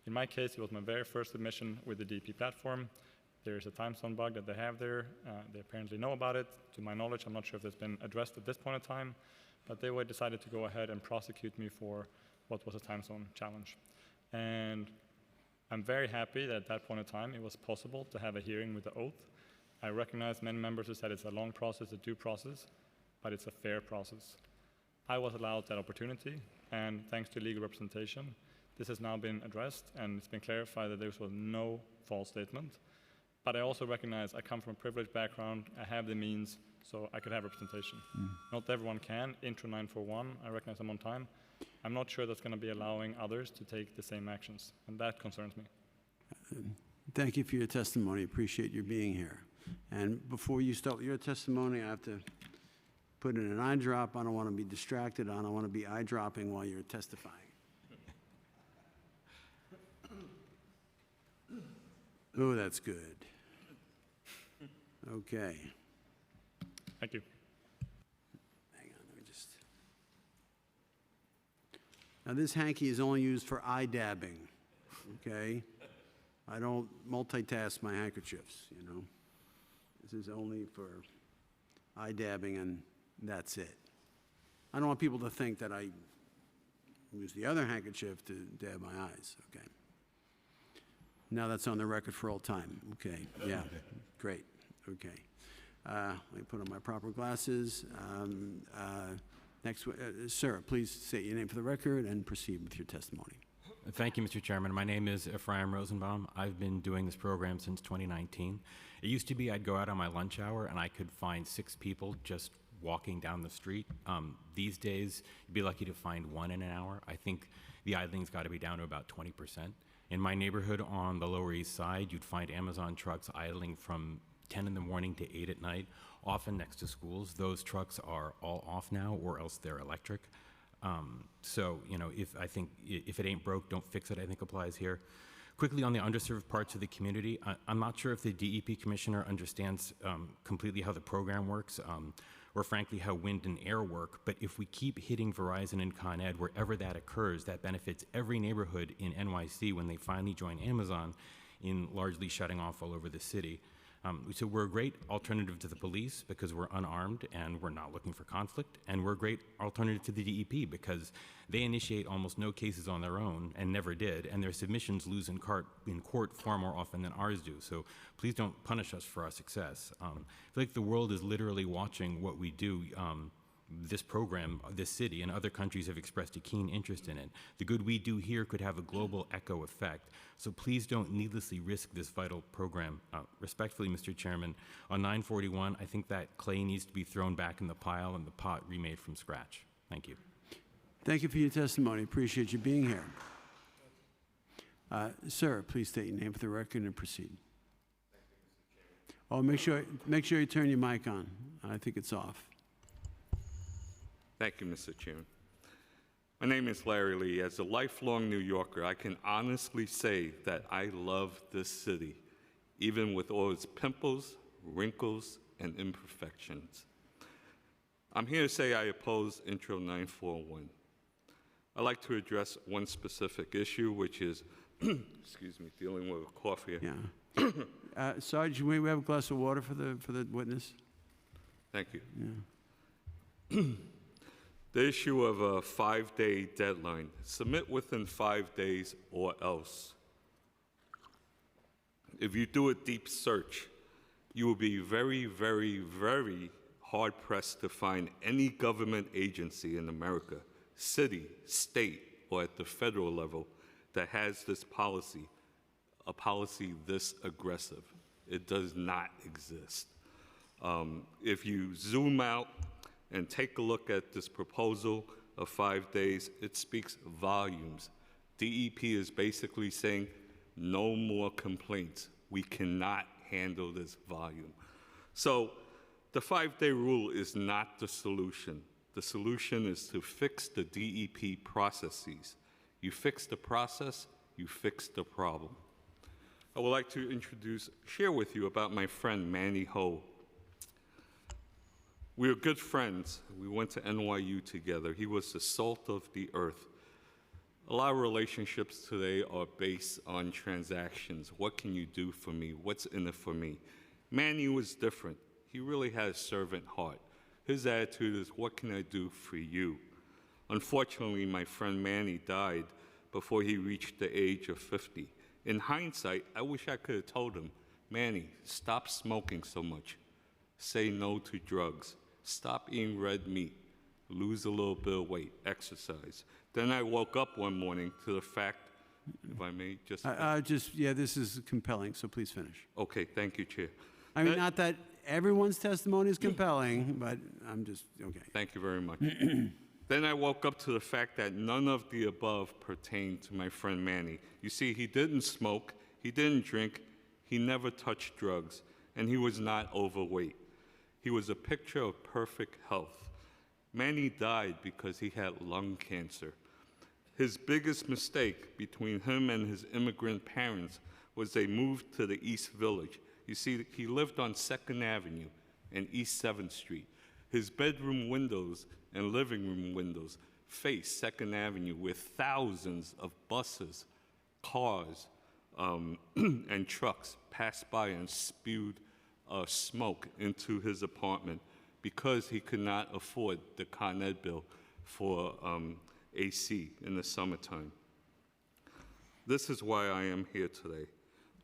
Speaker 18: In my case, it was my very first submission with the DP platform. There's a time zone bug that they have there. They apparently know about it. To my knowledge, I'm not sure if it's been addressed at this point in time, but they decided to go ahead and prosecute me for what was a time zone challenge. And I'm very happy that at that point in time, it was possible to have a hearing with the oath. I recognize many members who said it's a long process, a due process, but it's a fair process. I was allowed that opportunity, and thanks to legal representation, this has now been addressed, and it's been clarified that there was no false statement. But I also recognize I come from a privileged background, I have the means, so I could have representation. Not everyone can. Intro 941, I recognize I'm on time. I'm not sure that's going to be allowing others to take the same actions, and that concerns me.
Speaker 5: Thank you for your testimony. Appreciate your being here. And before you start with your testimony, I have to put in an eye drop. I don't want to be distracted. I don't want to be eye dropping while you're testifying. Oh, that's good. Okay.
Speaker 18: Thank you.
Speaker 5: Hang on, let me just. Now, this hanky is only used for eye dabbing, okay? I don't multitask my handkerchiefs, you know? This is only for eye dabbing, and that's it. I don't want people to think that I use the other handkerchief to dab my eyes, okay? Now that's on the record for all time. Okay, yeah, great, okay. Let me put on my proper glasses. Next, sir, please state your name for the record and proceed with your testimony.
Speaker 19: Thank you, Mr. Chairman. My name is Ephraim Rosenbaum. I've been doing this program since 2019. It used to be I'd go out on my lunch hour and I could find 6 people just walking down the street. These days, you'd be lucky to find 1 in an hour. I think the idling's got to be down to about 20%. In my neighborhood on the Lower East Side, you'd find Amazon trucks idling from 10 in the morning to 8 at night, often next to schools. Those trucks are all off now, or else they're electric. So, you know, if it ain't broke, don't fix it, I think applies here. Quickly on the underserved parts of the community, I'm not sure if the DEP commissioner understands completely how the program works, or frankly how wind and air work, but if we keep hitting Verizon and Con Ed wherever that occurs, that benefits every neighborhood in NYC when they finally join Amazon in largely shutting off all over the city. So we're a great alternative to the police because we're unarmed and we're not looking for conflict, and we're a great alternative to the DEP because they initiate almost no cases on their own and never did, and their submissions lose in court far more often than ours do. So please don't punish us for our success. I feel like the world is literally watching what we do. This program, this city, and other countries have expressed a keen interest in it. The good we do here could have a global echo effect, so please don't needlessly risk this vital program. Respectfully, Mr. Chairman, on 941, I think that clay needs to be thrown back in the pile and the pot remade from scratch. Thank you.
Speaker 5: Thank you for your testimony. Appreciate you being here. Sir, please state your name for the record and proceed. Oh, make sure you turn your mic on. I think it's off.
Speaker 20: Thank you, Mr. Chairman. My name is Larry Lee. As a lifelong New Yorker, I can honestly say that I love this city, even with all its pimples, wrinkles, and imperfections. I'm here to say I oppose Intro 941. I'd like to address one specific issue, which is, excuse me, dealing with a cough here.
Speaker 5: Yeah. Sarge, may we have a glass of water for the witness?
Speaker 20: Thank you.
Speaker 5: Yeah.
Speaker 20: The issue of a 5-day deadline. Submit within 5 days or else. If you do a deep search, you will be very, very, very hard-pressed to find any government agency in America, city, state, or at the federal level that has this policy, a policy this aggressive. It does not exist. If you zoom out and take a look at this proposal of 5 days, it speaks volumes. DEP is basically saying, no more complaints. We cannot handle this volume. So the 5-day rule is not the solution. The solution is to fix the DEP processes. You fix the process, you fix the problem. I would like to share with you about my friend Manny Ho. We are good friends. We went to NYU together. He was the salt of the earth. A lot of relationships today are based on transactions. What can you do for me? What's in it for me? Manny was different. He really had a servant heart. His attitude is, what can I do for you? Unfortunately, my friend Manny died before he reached the age of 50. In hindsight, I wish I could have told him, Manny, stop smoking so much. Say no to drugs. Stop eating red meat. Lose a little bit of weight. Exercise. Then I woke up one morning to the fact, if I may just...
Speaker 5: yeah, this is compelling, so please finish.
Speaker 20: Okay, thank you, Chair.
Speaker 5: I mean, not that everyone's testimony is compelling, but I'm just, okay.
Speaker 20: Thank you very much. Then I woke up to the fact that none of the above pertained to my friend Manny. You see, he didn't smoke, he didn't drink, he never touched drugs, and he was not overweight. He was a picture of perfect health. Manny died because he had lung cancer. His biggest mistake between him and his immigrant parents was they moved to the East Village. You see, he lived on 2nd Avenue and East 7th Street. His bedroom windows and living room windows faced 2nd Avenue, where thousands of buses, cars, and trucks passed by and spewed smoke into his apartment because he could not afford the Con Ed bill for AC in the summertime. This is why I am here today.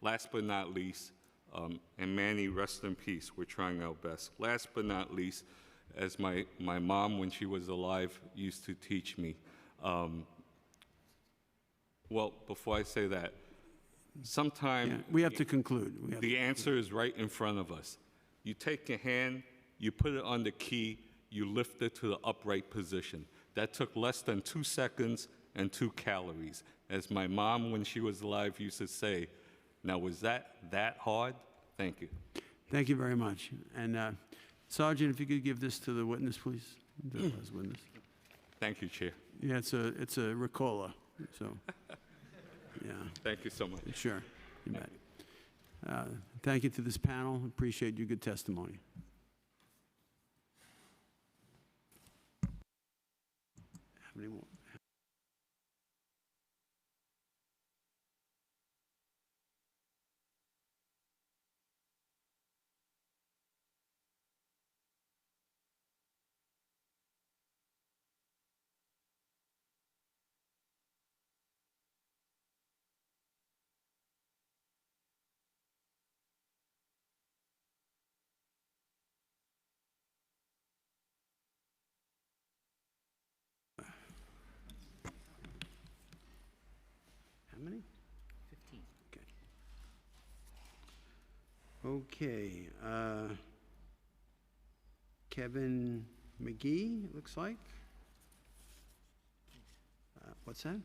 Speaker 20: Last but not least, and Manny, rest in peace, we're trying our best. Last but not least, as my mom, when she was alive, used to teach me, well, before I say that, sometimes
Speaker 5: we have to conclude.
Speaker 20: The answer is right in front of us. You take your hand, you put it on the key, you lift it to the upright position. That took less than 2 seconds and 2 calories. As my mom, when she was alive, used to say, now was that hard? Thank you.
Speaker 5: Thank you very much. And Sergeant, if you could give this to the witness, please. The last witness.
Speaker 20: Thank you, Chair.
Speaker 5: Yeah, it's a Ricola, so, yeah.
Speaker 20: Thank you so much.
Speaker 5: Sure, you bet. Thank you to this panel. Appreciate your good testimony. Have any more? How many? 15. Okay. Okay. Kevin McGee, it looks like. What's that?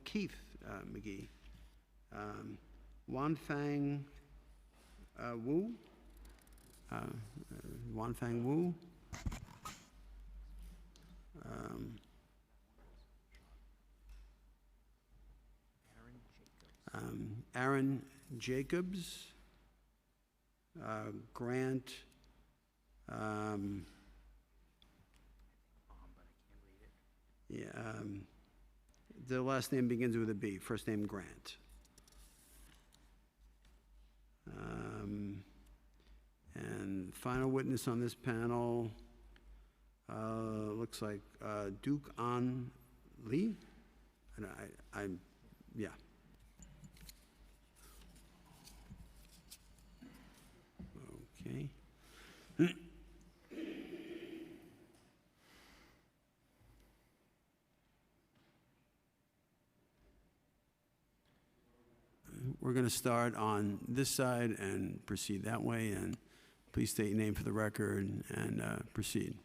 Speaker 5: Keith McGee. Wanfang Wu. Wanfang Wu. Aaron Jacobs, Grant, the last name begins with a B, first name Grant. And final witness on this panel looks like Duke An Lee. And yeah. We're going to start on this side and proceed that way, and please state your name for the record and proceed.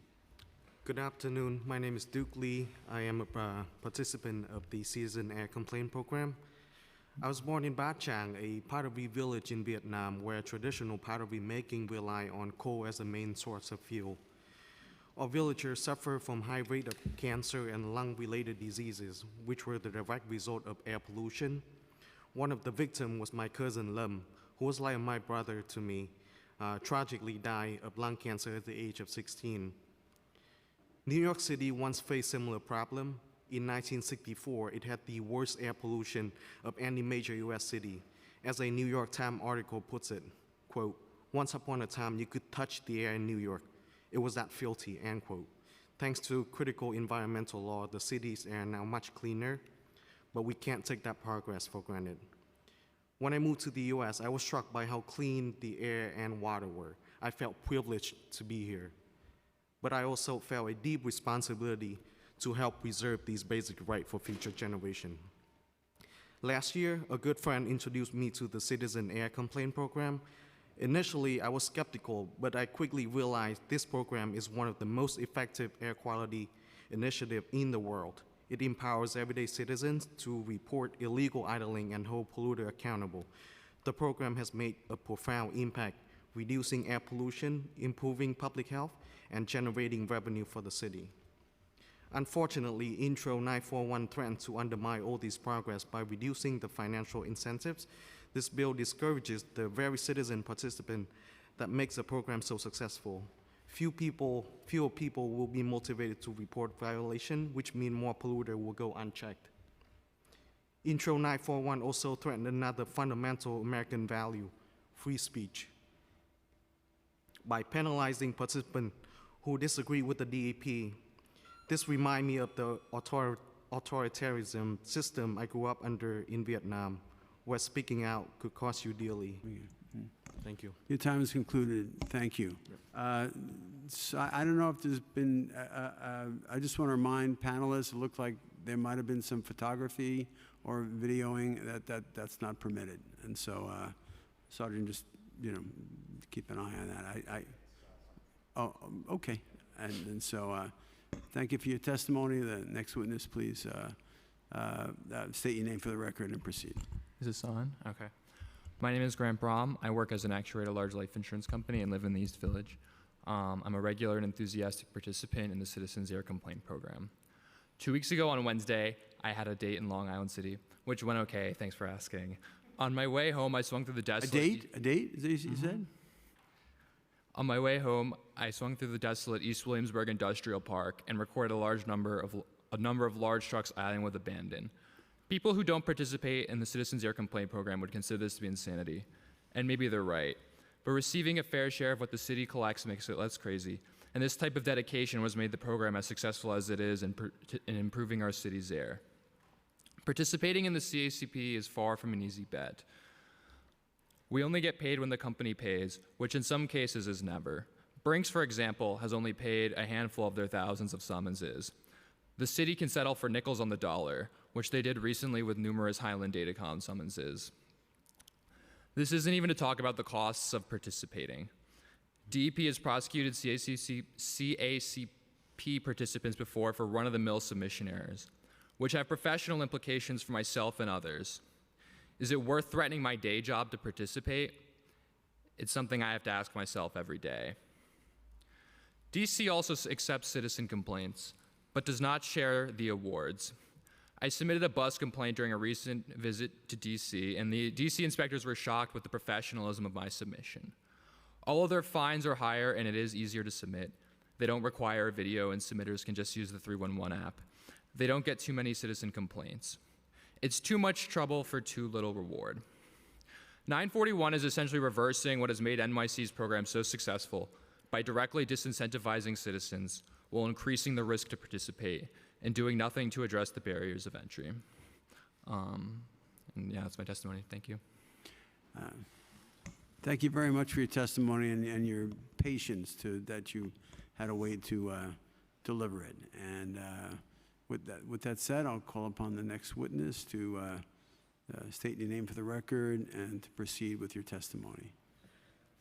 Speaker 3: Good afternoon. My name is Duke Lee. I am a participant of the Citizen Air Complaint Program. I was born in Ba Chang, a pottery village in Vietnam, where traditional pottery making rely on coal as a main source of fuel. Our villagers suffer from high rate of cancer and lung-related diseases, which were the direct result of air pollution. One of the victims was my cousin Lum, who was like my brother to me, tragically died of lung cancer at the age of 16. New York City once faced similar problem. In 1964, it had the worst air pollution of any major US city. As a New York Times article puts it, quote, "Once upon a time, you could touch the air in New York. It was that filthy," end quote. Thanks to critical environmental law, the city's air now much cleaner, but we can't take that progress for granted. When I moved to the US, I was struck by how clean the air and water were. I felt privileged to be here. But I also felt a deep responsibility to help preserve these basic rights for future generations. Last year, a good friend introduced me to the Citizen Air Complaint Program. Initially, I was skeptical, but I quickly realized this program is one of the most effective air quality initiatives in the world. It empowers everyday citizens to report illegal idling and hold polluters accountable. The program has made a profound impact, reducing air pollution, improving public health, and generating revenue for the city. Unfortunately, Intro 941 threatens to undermine all this progress by reducing the financial incentives. This bill discourages the very citizen participant that makes the program so successful. Fewer people will be motivated to report violation, which means more polluter will go unchecked. Intro 941 also threatened another fundamental American value, free speech. By penalizing participants who disagree with the DEP, this reminds me of the authoritarianism system I grew up under in Vietnam, where speaking out could cost you dearly. Thank you.
Speaker 5: Your time is concluded. Thank you. So I don't know if there's been, I just want to remind panelists, it looked like there might have been some photography or videoing that's not permitted. And so, Sergeant, just, keep an eye on that. Oh, okay. And so, thank you for your testimony. The next witness, please state your name for the record and proceed.
Speaker 4: Is this on? Okay. My name is Grant Brom. I work as an actuary at a large life insurance company and live in the East Village. I'm a regular and enthusiastic participant in the Citizens Air Complaint Program. 2 weeks ago on Wednesday, I had a date in Long Island City, which went okay. Thanks for asking. On my way home, I swung through the desolate...
Speaker 5: A date? Is that what you said?
Speaker 4: On my way home, I swung through the desolate East Williamsburg Industrial Park and recorded a number of large trucks idling with abandon. People who don't participate in the Citizens Air Complaint Program would consider this to be insanity, and maybe they're right. But receiving a fair share of what the city collects makes it less crazy, and this type of dedication was made the program as successful as it is in improving our city's air. Participating in the CACP is far from an easy bet. We only get paid when the company pays, which in some cases is never. Brinks, for example, has only paid a handful of their thousands of summonses. The city can settle for nickels on the dollar, which they did recently with numerous Highland Datacom summonses. This isn't even to talk about the costs of participating. DEP has prosecuted CACP participants before for run-of-the-mill submission errors, which have professional implications for myself and others. Is it worth threatening my day job to participate? It's something I have to ask myself every day. DC also accepts citizen complaints, but does not share the awards. I submitted a bus complaint during a recent visit to DC, and the DC inspectors were shocked with the professionalism of my submission. All of their fines are higher, and it is easier to submit. They don't require a video, and submitters can just use the 311 app. They don't get too many citizen complaints. It's too much trouble for too little reward. 941 is essentially reversing what has made NYC's program so successful by directly disincentivizing citizens while increasing the risk to participate and doing nothing to address the barriers of entry. And yeah, that's my testimony. Thank you.
Speaker 5: Thank you very much for your testimony and your patience that you had to wait to deliver it. And with that said, I'll call upon the next witness to state your name for the record and to proceed with your testimony.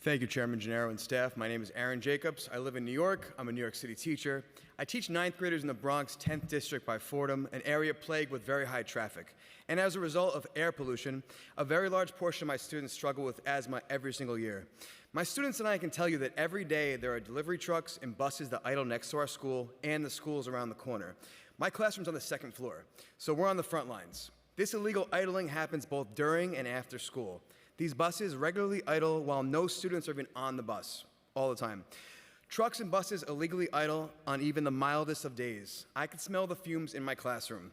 Speaker 1: Thank you, Chairman Gennaro and staff. My name is Aaron Jacobs. I live in New York. I'm a New York City teacher. I teach 9th graders in the Bronx 10th District by Fordham, an area plagued with very high traffic. And as a result of air pollution, a very large portion of my students struggle with asthma every single year. My students and I can tell you that every day there are delivery trucks and buses that idle next to our school and the schools around the corner. My classroom's on the 2nd floor, so we're on the front lines. This illegal idling happens both during and after school. These buses regularly idle while no students are even on the bus, all the time. Trucks and buses illegally idle on even the mildest of days. I can smell the fumes in my classroom.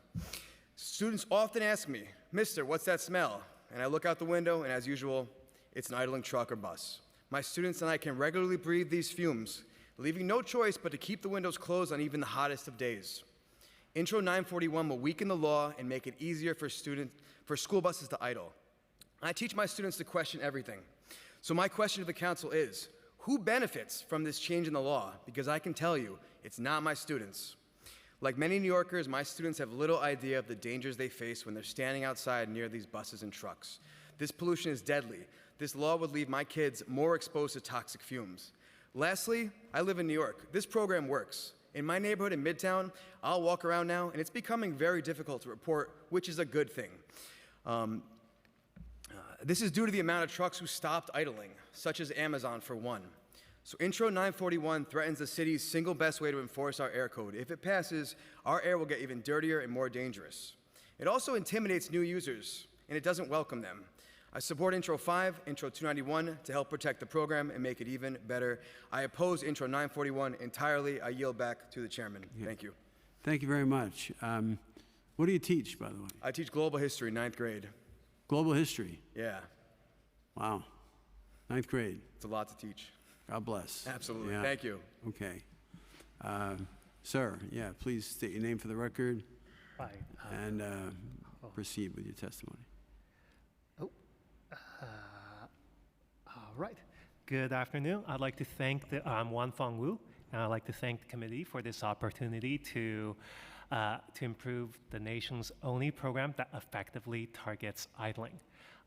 Speaker 1: Students often ask me, "Mister, what's that smell?" And I look out the window, and as usual, it's an idling truck or bus. My students and I can regularly breathe these fumes, leaving no choice but to keep the windows closed on even the hottest of days. Intro 941 will weaken the law and make it easier for school buses to idle. I teach my students to question everything. So my question to the council is, who benefits from this change in the law? Because I can tell you, it's not my students. Like many New Yorkers, my students have little idea of the dangers they face when they're standing outside near these buses and trucks. This pollution is deadly. This law would leave my kids more exposed to toxic fumes. Lastly, I live in New York. This program works. In my neighborhood in Midtown, I'll walk around now, and it's becoming very difficult to report, which is a good thing. This is due to the amount of trucks who stopped idling, such as Amazon for one. So Intro 941 threatens the city's single best way to enforce our air code. If it passes, our air will get even dirtier and more dangerous. It also intimidates new users, and it doesn't welcome them. I support Intro 5, Intro 291 to help protect the program and make it even better. I oppose Intro 941 entirely. I yield back to the chairman.
Speaker 5: Yeah.
Speaker 1: Thank you.
Speaker 5: Thank you very much. What do you teach, by the way?
Speaker 1: I teach global history, 9th grade.
Speaker 5: Global history?
Speaker 1: Yeah.
Speaker 5: Wow. 9th grade.
Speaker 1: It's a lot to teach.
Speaker 5: God bless.
Speaker 1: Absolutely.
Speaker 5: Yeah.
Speaker 1: Thank you.
Speaker 5: Okay. Sir, yeah, please state your name for the record.
Speaker 23: Hi.
Speaker 5: And proceed with your testimony.
Speaker 23: All right. Good afternoon. I'd like to thank I'm Wan Fong Wu, and I'd like to thank the committee for this opportunity to improve the nation's only program that effectively targets idling.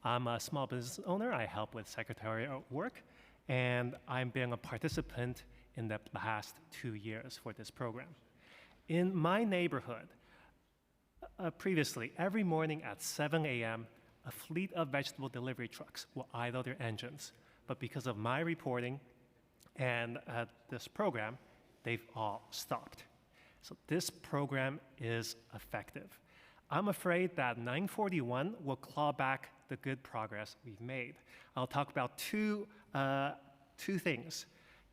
Speaker 23: I'm a small business owner. I help with secretarial work, and I'm being a participant in the past 2 years for this program. In my neighborhood, previously, every morning at 7 a.m., a fleet of vegetable delivery trucks will idle their engines. But because of my reporting and this program, they've all stopped. So this program is effective. I'm afraid that 941 will claw back the good progress we've made. I'll talk about two things.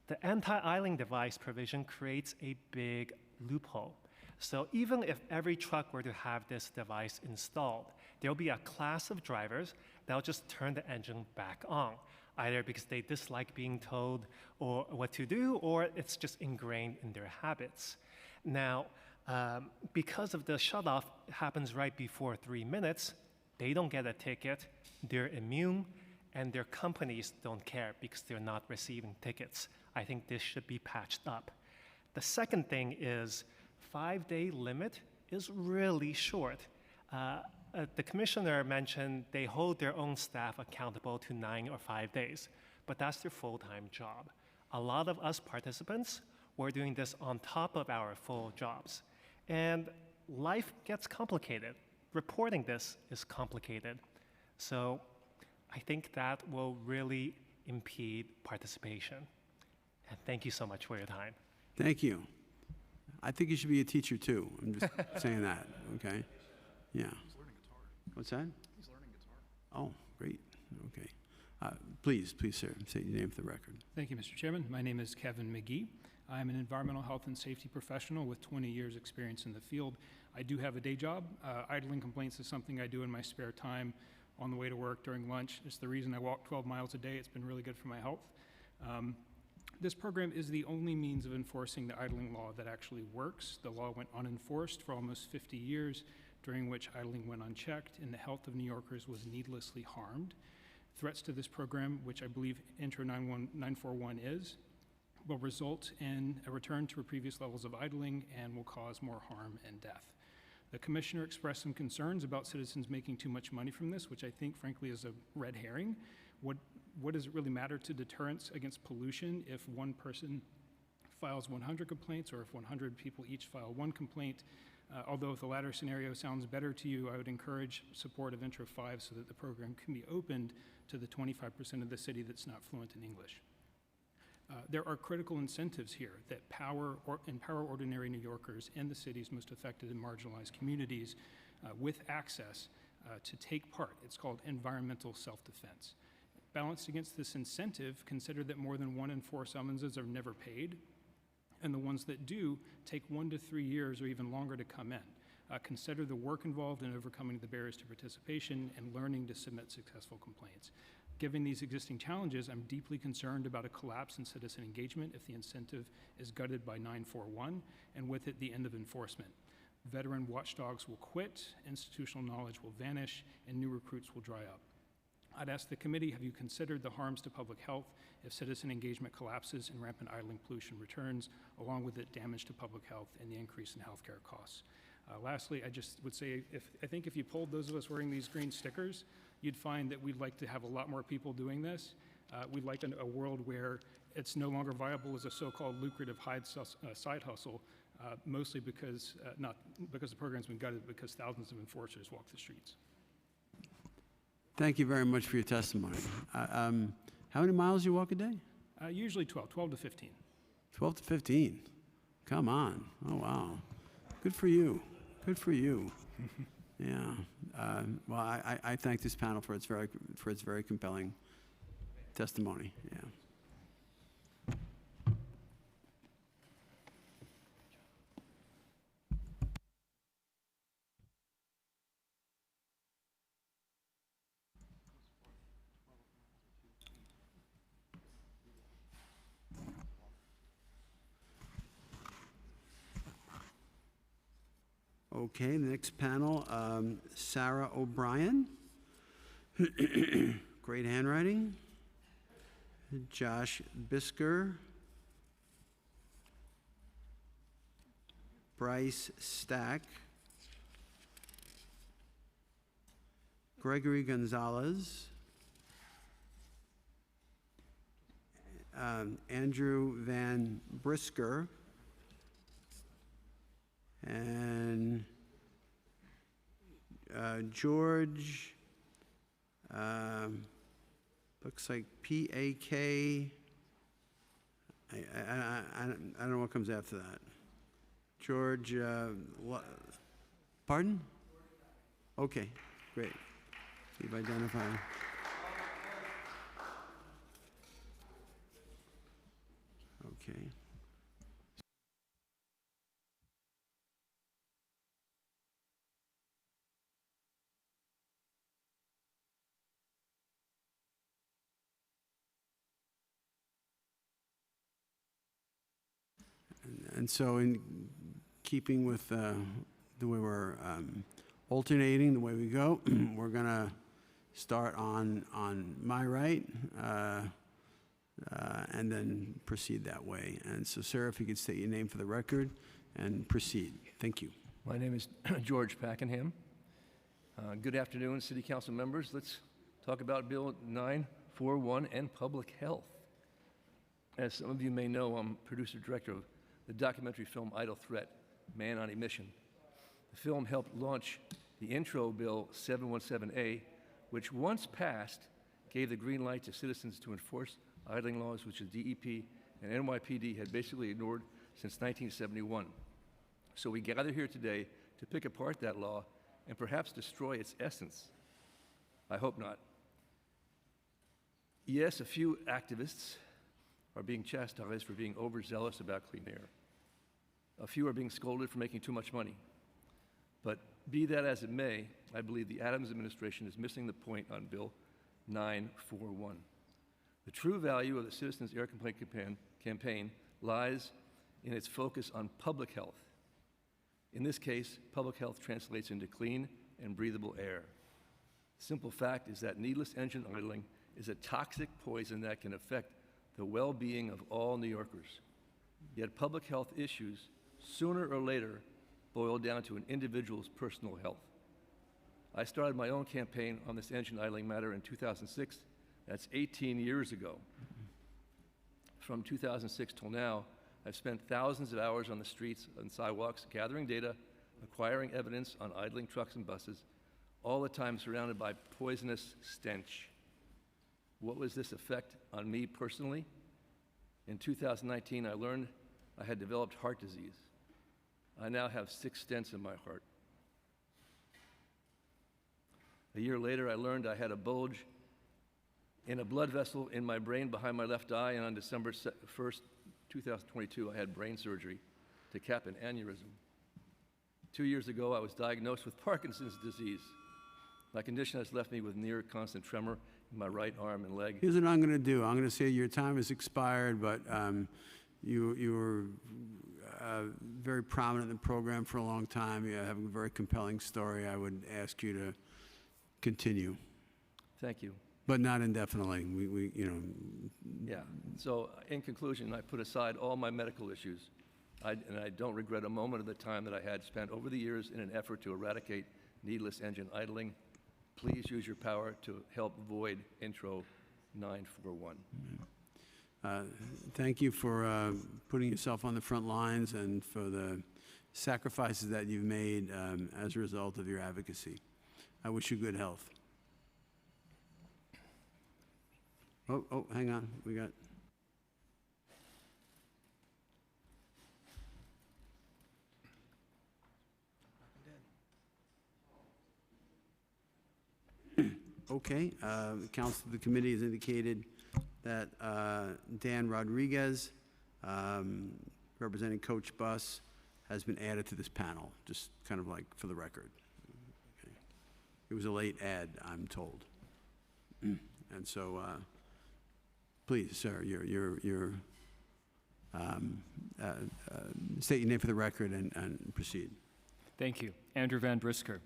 Speaker 23: The anti-idling device provision creates a big loophole. So even if every truck were to have this device installed, there'll be a class of drivers that'll just turn the engine back on, either because they dislike being told or what to do, or it's just ingrained in their habits. Now, because of the shutoff happens right before 3 minutes, they don't get a ticket, they're immune, and their companies don't care because they're not receiving tickets. I think this should be patched up. The second thing is 5-day limit is really short. The commissioner mentioned they hold their own staff accountable to 9 or 5 days, but that's their full-time job. A lot of us participants, we're doing this on top of our full jobs. And life gets complicated. Reporting this is complicated. So I think that will really impede participation. And thank you so much for your time.
Speaker 5: Thank you. I think you should be a teacher too. I'm just saying that, okay? Yeah.
Speaker 21: He's learning guitar.
Speaker 5: What's that?
Speaker 21: He's learning guitar.
Speaker 5: Oh, great. Okay. Please, sir, say your name for the record.
Speaker 22: Thank you, Mr. Chairman. My name is Kevin McGee. I'm an environmental health and safety professional with 20 years experience in the field. I do have a day job. Idling complaints is something I do in my spare time on the way to work during lunch. It's the reason I walk 12 miles a day. It's been really good for my health. This program is the only means of enforcing the idling law that actually works. The law went unenforced for almost 50 years, during which idling went unchecked, and the health of New Yorkers was needlessly harmed. Threats to this program, which I believe Intro 941 is, will result in a return to previous levels of idling and will cause more harm and death. The commissioner expressed some concerns about citizens making too much money from this, which I think, frankly, is a red herring. What does it really matter to deterrence against pollution if one person files 100 complaints or if 100 people each file one complaint? Although if the latter scenario sounds better to you, I would encourage support of Intro 5 so that the program can be opened to the 25% of the city that's not fluent in English. There are critical incentives here that empower ordinary New Yorkers and the city's most affected and marginalized communities with access to take part. It's called environmental self-defense. Balanced against this incentive, consider that more than 1 in 4 summonses are never paid, and the ones that do take 1 to 3 years or even longer to come in. Consider the work involved in overcoming the barriers to participation and learning to submit successful complaints. Given these existing challenges, I'm deeply concerned about a collapse in citizen engagement if the incentive is gutted by 941, and with it, the end of enforcement. Veteran watchdogs will quit, institutional knowledge will vanish, and new recruits will dry up. I'd ask the committee, have you considered the harms to public health if citizen engagement collapses and rampant idling pollution returns, along with it damage to public health and the increase in healthcare costs? Lastly, I just would say, I think if you polled those of us wearing these green stickers, you'd find that we'd like to have a lot more people doing this. We'd like a world where it's no longer viable as a so-called lucrative side hustle, mostly because, not because the program's been gutted, because thousands of enforcers walk the streets.
Speaker 5: Thank you very much for your testimony. How many miles you walk a day?
Speaker 22: Usually 12 to 15.
Speaker 5: 12 to 15. Come on. Oh, wow. Good for you. Good for you. Yeah. Well, I thank this panel for its very compelling testimony. Yeah. Okay, the next panel, Sarah O'Brien. Great handwriting. Josh Bisker. Bryce Stack. Gregory Gonzalez. Andrew Van Brisker. And George, looks like P-A-K, I don't know what comes after that. George, pardon? Okay, great. You've identified. Okay. And so in keeping with the way we're alternating, the way we go, we're going to start on my right and then proceed that way. And so, Sarah, if you could state your name for the record and proceed. Thank you.
Speaker 7: My name is George Packenham. Good afternoon, City Council members. Let's talk about Bill 941 and public health. As some of you may know, I'm producer-director of the documentary film Idle Threat, Man on a Mission. The film helped launch the intro bill 717A, which once passed gave the green light to citizens to enforce idling laws, which the DEP and NYPD had basically ignored since 1971. So we gather here today to pick apart that law and perhaps destroy its essence. I hope not. Yes, a few activists are being chastised for being overzealous about clean air. A few are being scolded for making too much money. But be that as it may, I believe the Adams administration is missing the point on Bill 941. The true value of the Citizens Air Complaint campaign lies in its focus on public health. In this case, public health translates into clean and breathable air. The simple fact is that needless engine idling is a toxic poison that can affect the well-being of all New Yorkers. Yet public health issues, sooner or later, boil down to an individual's personal health. I started my own campaign on this engine idling matter in 2006. That's 18 years ago. From 2006 till now, I've spent thousands of hours on the streets and sidewalks gathering data, acquiring evidence on idling trucks and buses, all the time surrounded by poisonous stench. What was this effect on me personally? In 2019, I learned I had developed heart disease. I now have 6 stents in my heart. A year later, I learned I had a bulge in a blood vessel in my brain behind my left eye, and on December 1st, 2022, I had brain surgery to cap an aneurysm. 2 years ago, I was diagnosed with Parkinson's disease. My condition has left me with near constant tremor in my right arm and leg.
Speaker 5: Here's what I'm going to do. I'm going to say your time has expired, but you were very prominent in the program for a long time. You have a very compelling story. I would ask you to continue.
Speaker 7: Thank you.
Speaker 5: But not indefinitely. We
Speaker 7: Yeah. So in conclusion, I put aside all my medical issues, and I don't regret a moment of the time that I had spent over the years in an effort to eradicate needless engine idling. Please use your power to help void Intro 941.
Speaker 5: Thank you for putting yourself on the front lines and for the sacrifices that you've made as a result of your advocacy. I wish you good health. Oh, hang on. We got. Okay, the committee has indicated that Dan Rodriguez, representing Coach Bus, has been added to this panel, just kind of like for the record. Okay. It was a late add, I'm told. And so, please, sir, state your name for the record and proceed.
Speaker 6: Thank you. Andrew Van Brisker.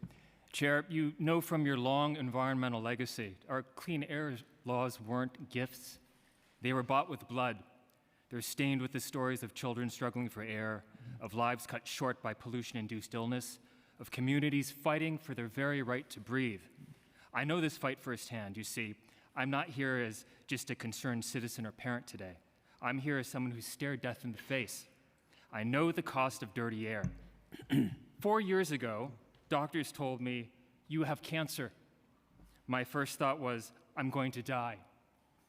Speaker 6: Chair, you know from your long environmental legacy, our clean air laws weren't gifts. They were bought with blood. They're stained with the stories of children struggling for air, of lives cut short by pollution-induced illness, of communities fighting for their very right to breathe. I know this fight firsthand. You see, I'm not here as just a concerned citizen or parent today. I'm here as someone who's stared death in the face. I know the cost of dirty air. 4 years ago, doctors told me, "You have cancer." My first thought was, I'm going to die.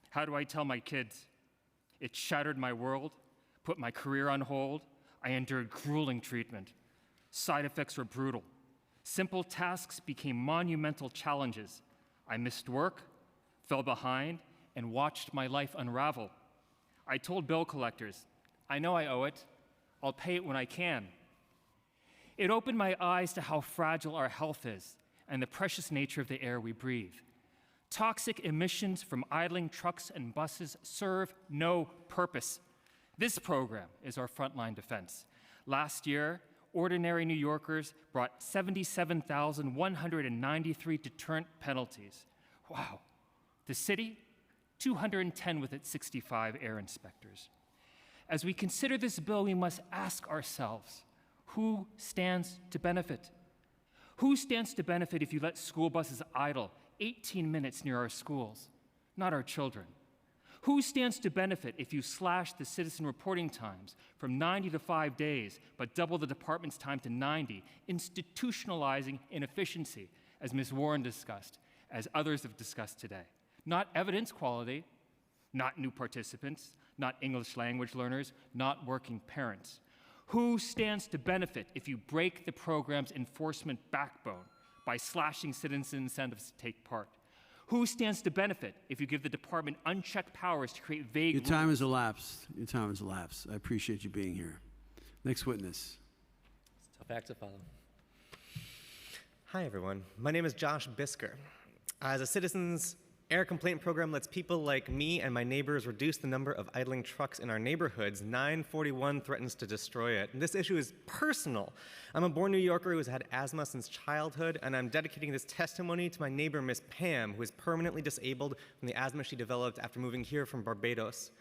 Speaker 6: How do I tell my kids? It shattered my world, put my career on hold. I endured grueling treatment. Side effects were brutal. Simple tasks became monumental challenges. I missed work, fell behind, and watched my life unravel. I told bill collectors, I know I owe it. I'll pay it when I can. It opened my eyes to how fragile our health is and the precious nature of the air we breathe. Toxic emissions from idling trucks and buses serve no purpose. This program is our frontline defense. Last year, ordinary New Yorkers brought 77,193 deterrent penalties. Wow. The city, 210 with its 65 air inspectors. As we consider this bill, we must ask ourselves, who stands to benefit? Who stands to benefit if you let school buses idle 18 minutes near our schools? Not our children. Who stands to benefit if you slash the citizen reporting times from 90 to 5 days, but double the department's time to 90, institutionalizing inefficiency, as Ms. Warren discussed, as others have discussed today? Not evidence quality, not new participants, not English language learners, not working parents. Who stands to benefit if you break the program's enforcement backbone by slashing citizen incentives to take part? Who stands to benefit if you give the department unchecked powers to create vague
Speaker 5: Your time has elapsed. Your time has elapsed. I appreciate you being here. Next witness.
Speaker 8: Tough act to follow. Hi, everyone. My name is Josh Bisker. As a citizens' air complaint program lets people like me and my neighbors reduce the number of idling trucks in our neighborhoods, 941 threatens to destroy it. And this issue is personal. I'm a born New Yorker who has had asthma since childhood, and I'm dedicating this testimony to my neighbor, Miss Pam, who is permanently disabled from the asthma she developed after moving here from Barbados.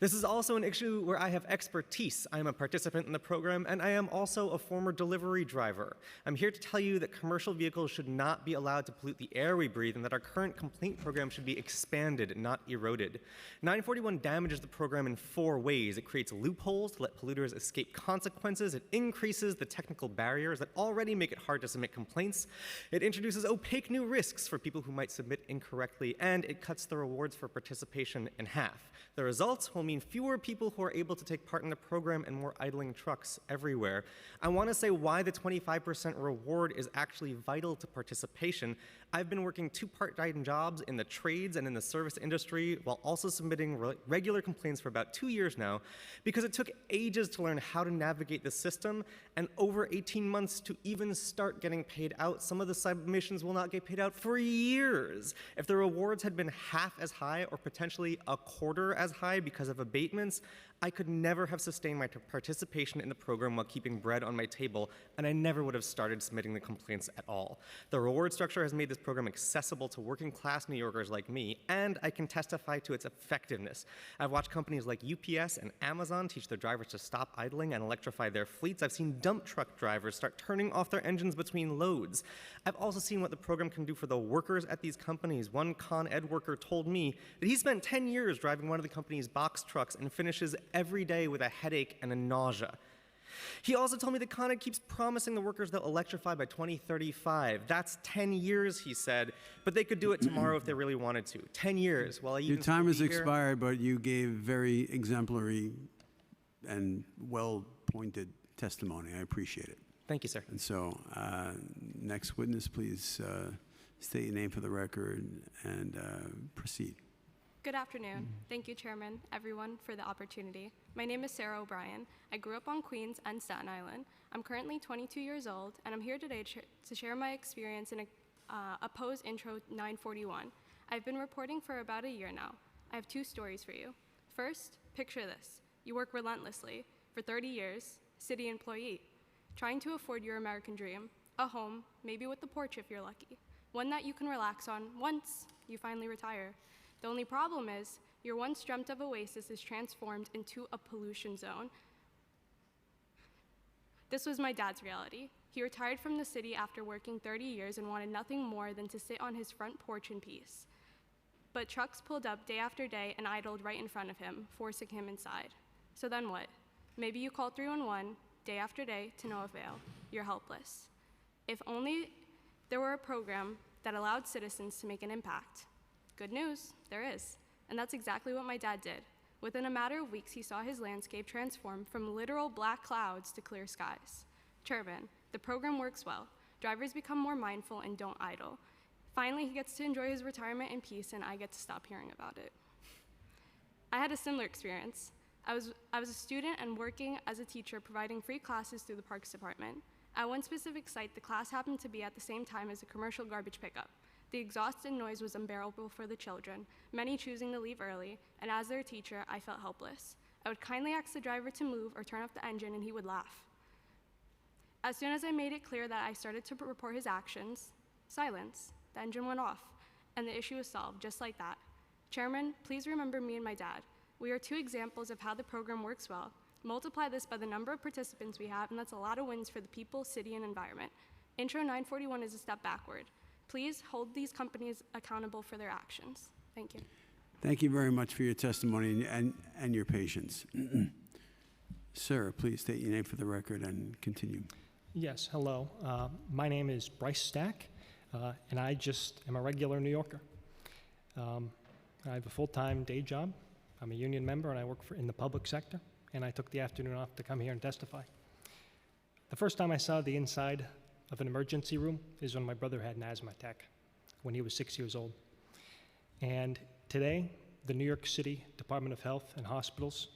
Speaker 8: This is also an issue where I have expertise. I am a participant in the program, and I am also a former delivery driver. I'm here to tell you that commercial vehicles should not be allowed to pollute the air we breathe, and that our current complaint program should be expanded, not eroded. 941 damages the program in 4 ways. It creates loopholes to let polluters escape consequences. It increases the technical barriers that already make it hard to submit complaints. It introduces opaque new risks for people who might submit incorrectly, and it cuts the rewards for participation in half. The results will mean fewer people who are able to take part in the program and more idling trucks everywhere. I want to say why the 25% reward is actually vital to participation. I've been working 2 part-time jobs in the trades and in the service industry while also submitting regular complaints for about 2 years now because it took ages to learn how to navigate the system and over 18 months to even start getting paid out. Some of the submissions will not get paid out for years. If the rewards had been half as high or potentially a quarter as high because of abatements, I could never have sustained my participation in the program while keeping bread on my table, and I never would have started submitting the complaints at all. The reward structure has made this program accessible to working-class New Yorkers like me, and I can testify to its effectiveness. I've watched companies like UPS and Amazon teach their drivers to stop idling and electrify their fleets. I've seen dump truck drivers start turning off their engines between loads. I've also seen what the program can do for the workers at these companies. One Con Ed worker told me that he spent 10 years driving one of the company's box trucks and finishes every day with a headache and a nausea. He also told me that Con Ed keeps promising the workers they'll electrify by 2035. That's 10 years, he said, but they could do it tomorrow if they really wanted to. 10 years. Well,
Speaker 5: Your time has expired, but you gave very exemplary and well-pointed testimony. I appreciate it.
Speaker 8: Thank you, sir.
Speaker 5: And so, next witness, please state your name for the record and proceed.
Speaker 9: Good afternoon. Thank you, Chairman, everyone, for the opportunity. My name is Sarah O'Brien. I grew up on Queens and Staten Island. I'm currently 22 years old, and I'm here today to share my experience in oppose Intro 941. I've been reporting for about a year now. I have 2 stories for you. First, picture this. You work relentlessly for 30 years, city employee, trying to afford your American dream, a home, maybe with a porch if you're lucky, one that you can relax on once you finally retire. The only problem is, your once dreamt of oasis is transformed into a pollution zone. This was my dad's reality. He retired from the city after working 30 years and wanted nothing more than to sit on his front porch in peace. But trucks pulled up day after day and idled right in front of him, forcing him inside. So then what? Maybe you call 311 day after day to no avail. You're helpless. If only there were a program that allowed citizens to make an impact. Good news, there is. And that's exactly what my dad did. Within a matter of weeks, he saw his landscape transform from literal black clouds to clear skies. Chairman, the program works well. Drivers become more mindful and don't idle. Finally, he gets to enjoy his retirement in peace, and I get to stop hearing about it. I had a similar experience. I was a student and working as a teacher providing free classes through the Parks Department. At one specific site, the class happened to be at the same time as a commercial garbage pickup. The exhaust and noise was unbearable for the children, many choosing to leave early, and as their teacher, I felt helpless. I would kindly ask the driver to move or turn off the engine, and he would laugh. As soon as I made it clear that I started to report his actions, silence, the engine went off, and the issue was solved just like that. Chairman, please remember me and my dad. We are 2 examples of how the program works well. Multiply this by the number of participants we have, and that's a lot of wins for the people, city, and environment. Intro 941 is a step backward. Please hold these companies accountable for their actions. Thank you.
Speaker 5: Thank you very much for your testimony and your patience. Sir, please state your name for the record and continue.
Speaker 22: Yes, hello. My name is Bryce Stack, and I just am a regular New Yorker. I have a full-time day job. I'm a union member, and I work in the public sector, and I took the afternoon off to come here and testify. The first time I saw the inside of an emergency room is when my brother had an asthma attack when he was 6 years old. And today, the New York City Department of Health and Hospitals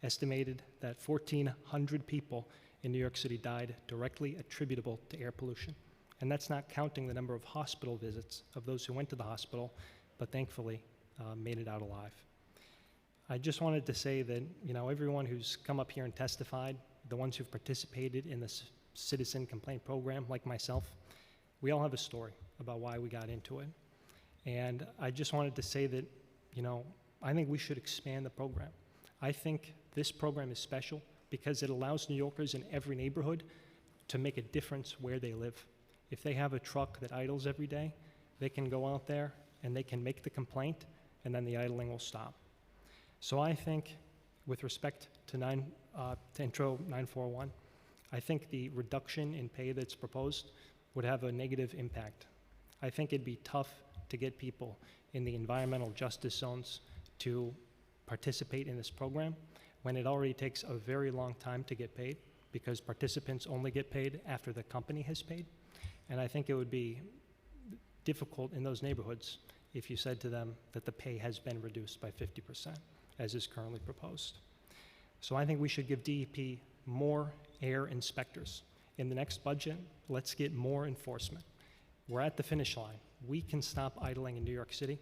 Speaker 22: estimated that 1,400 people in New York City died directly attributable to air pollution. And that's not counting the number of hospital visits of those who went to the hospital, but thankfully made it out alive. I just wanted to say that, everyone who's come up here and testified, the ones who've participated in this citizen complaint program, like myself, we all have a story about why we got into it. And I just wanted to say that, I think we should expand the program. I think this program is special because it allows New Yorkers in every neighborhood to make a difference where they live. If they have a truck that idles every day, they can go out there and they can make the complaint, and then the idling will stop. So I think, with respect to Intro 941, I think the reduction in pay that's proposed would have a negative impact. I think it'd be tough to get people in the environmental justice zones to participate in this program when it already takes a very long time to get paid, because participants only get paid after the company has paid. And I think it would be difficult in those neighborhoods if you said to them that the pay has been reduced by 50%, as is currently proposed. So I think we should give DEP more air inspectors. In the next budget, let's get more enforcement. We're at the finish line. We can stop idling in New York City.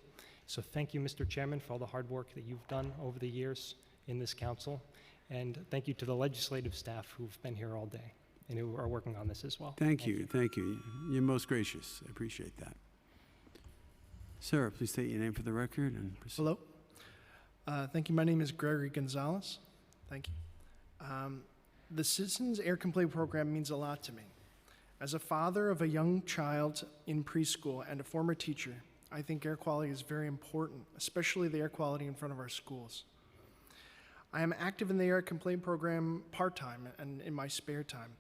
Speaker 22: So thank you, Mr. Chairman, for all the hard work that you've done over the years in this council. And thank you to the legislative staff who've been here all day and who are working on this as well.
Speaker 5: Thank you. You're most gracious. I appreciate that. Sir, please state your name for the record and proceed.
Speaker 10: Hello. Thank you. My name is Gregory Gonzalez. Thank you. The Citizens Air Complaint Program means a lot to me. As a father of a young child in preschool and a former teacher, I think air quality is very important, especially the air quality in front of our schools. I am active in the air complaint program part-time and in my spare time.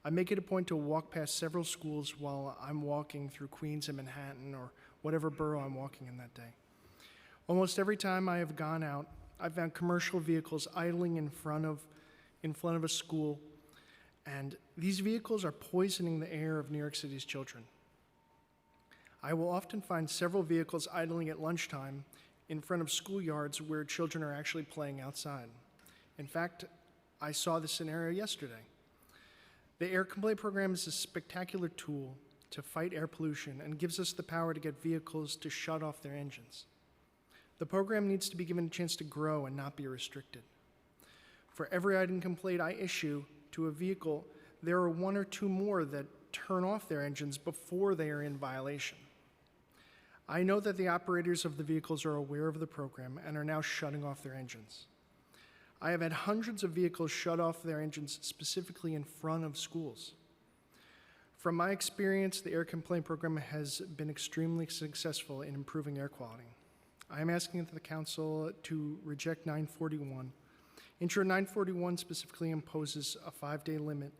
Speaker 10: I make it a point to walk past several schools while I'm walking through Queens and Manhattan or whatever borough I'm walking in that day. Almost every time I have gone out, I've found commercial vehicles idling in front of a school, and these vehicles are poisoning the air of New York City's children. I will often find several vehicles idling at lunchtime in front of schoolyards where children are actually playing outside. In fact, I saw this scenario yesterday. The air complaint program is a spectacular tool to fight air pollution and gives us the power to get vehicles to shut off their engines. The program needs to be given a chance to grow and not be restricted. For every idling complaint I issue to a vehicle, there are one or two more that turn off their engines before they are in violation. I know that the operators of the vehicles are aware of the program and are now shutting off their engines. I have had hundreds of vehicles shut off their engines specifically in front of schools. From my experience, the air complaint program has been extremely successful in improving air quality. I am asking the council to reject 941. Intro 941 specifically imposes a 5-day limit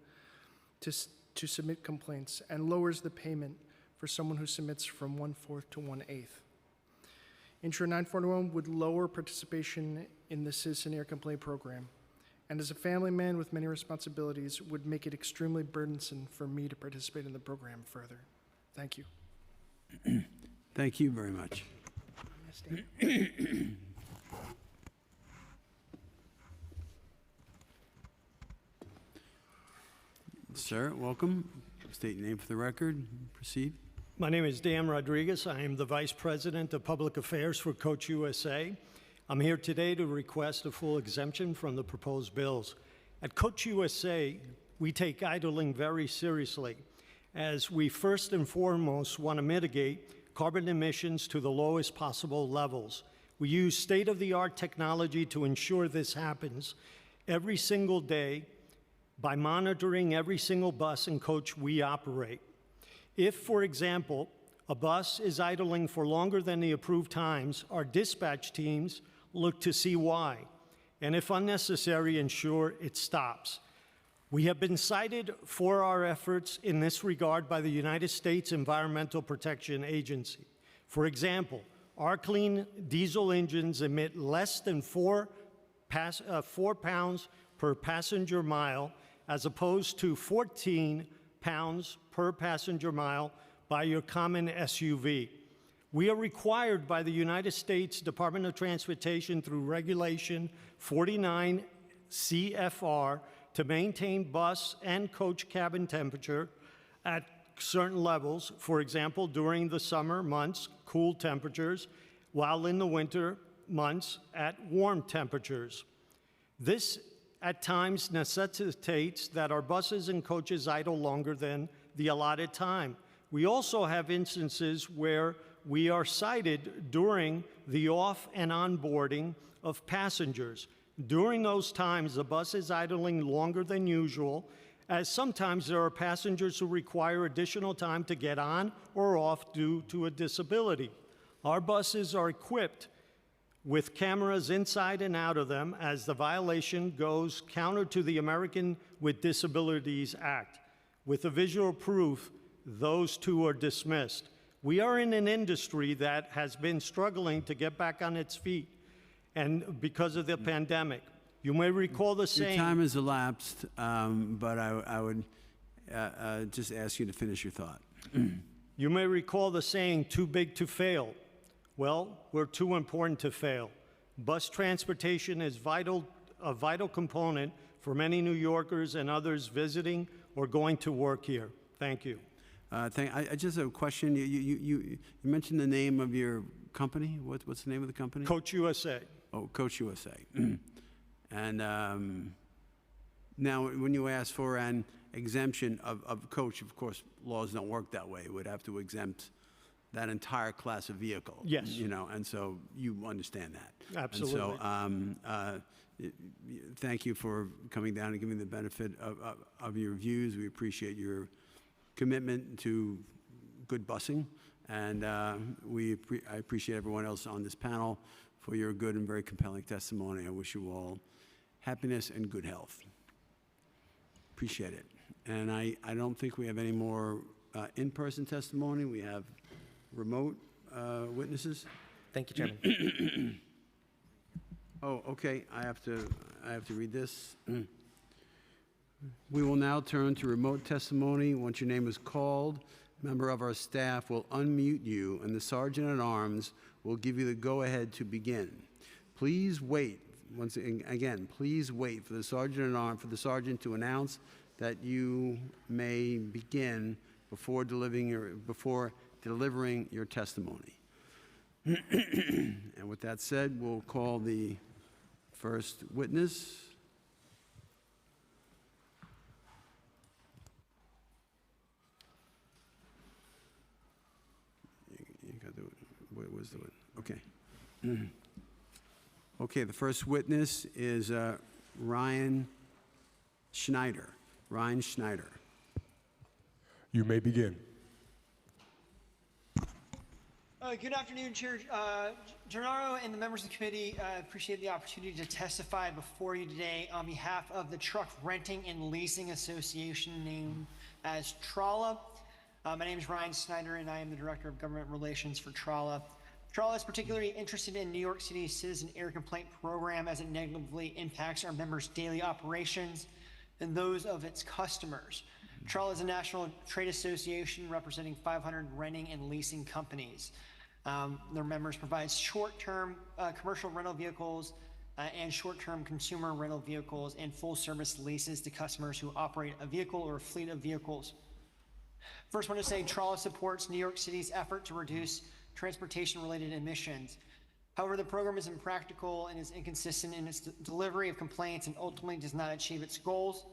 Speaker 10: to submit complaints and lowers the payment for someone who submits from 1/4 to 1/8. Intro 941 would lower participation in the Citizen Air Complaint Program, and as a family man with many responsibilities, would make it extremely burdensome for me to participate in the program further. Thank you.
Speaker 5: Thank you very much. Sir, welcome. State your name for the record. Proceed.
Speaker 11: My name is Dan Rodriguez. I am the Vice President of Public Affairs for Coach USA. I'm here today to request a full exemption from the proposed bills. At Coach USA, we take idling very seriously, as we first and foremost want to mitigate carbon emissions to the lowest possible levels. We use state-of-the-art technology to ensure this happens every single day by monitoring every single bus and coach we operate. If, for example, a bus is idling for longer than the approved times, our dispatch teams look to see why, and if unnecessary, ensure it stops. We have been cited for our efforts in this regard by the United States Environmental Protection Agency. For example, our clean diesel engines emit less than 4 pounds per passenger mile, as opposed to 14 pounds per passenger mile by your common SUV. We are required by the United States Department of Transportation through Regulation 49 CFR to maintain bus and coach cabin temperature at certain levels, for example, during the summer months, cool temperatures, while in the winter months at warm temperatures. This at times necessitates that our buses and coaches idle longer than the allotted time. We also have instances where we are cited during the off and onboarding of passengers. During those times, the bus is idling longer than usual, as sometimes there are passengers who require additional time to get on or off due to a disability. Our buses are equipped with cameras inside and out of them, as the violation goes counter to the American with Disabilities Act. With the visual proof, those two are dismissed. We are in an industry that has been struggling to get back on its feet, and because of the pandemic. You may recall the saying—
Speaker 5: Your time has elapsed, but I would just ask you to finish your thought.
Speaker 11: You may recall the saying, too big to fail. Well, we're too important to fail. Bus transportation is a vital component for many New Yorkers and others visiting or going to work here. Thank you.
Speaker 5: I just have a question. You mentioned the name of your company. What's the name of the company?
Speaker 11: Coach USA.
Speaker 5: Oh, Coach USA. And now, when you ask for an exemption of Coach, of course, laws don't work that way. We'd have to exempt that entire class of vehicle.
Speaker 11: Yes.
Speaker 5: You know, and so you understand that.
Speaker 11: Absolutely.
Speaker 5: And so, thank you for coming down and giving the benefit of your views. We appreciate your commitment to good busing, and I appreciate everyone else on this panel for your good and very compelling testimony. I wish you all happiness and good health. Appreciate it. And I don't think we have any more in-person testimony. We have remote witnesses.
Speaker 8: Thank you, Chairman.
Speaker 5: Oh, okay. I have to read this. We will now turn to remote testimony. Once your name is called, a member of our staff will unmute you, and the Sergeant-at-Arms will give you the go-ahead to begin. Please wait. Once again, please wait for the sergeant to announce that you may begin before delivering your testimony. And with that said, we'll call the first witness. You got the where's the okay. Okay, the first witness is Ryan Schneider. Ryan Schneider.
Speaker 12: You may begin.
Speaker 13: Good afternoon, Chair Gennaro and the members of the committee. I appreciate the opportunity to testify before you today on behalf of the Truck Renting and Leasing Association, named as TRALA. My name is Ryan Schneider, and I am the Director of Government Relations for TRALA. TRALA is particularly interested in New York City's Citizen Air Complaint Program, as it negatively impacts our members' daily operations and those of its customers. TRALA is a national trade association representing 500 renting and leasing companies. Their members provide short-term commercial rental vehicles and short-term consumer rental vehicles and full-service leases to customers who operate a vehicle or a fleet of vehicles. First, I want to say TRALA supports New York City's effort to reduce transportation-related emissions. However, the program is impractical and is inconsistent in its delivery of complaints and ultimately does not achieve its goals.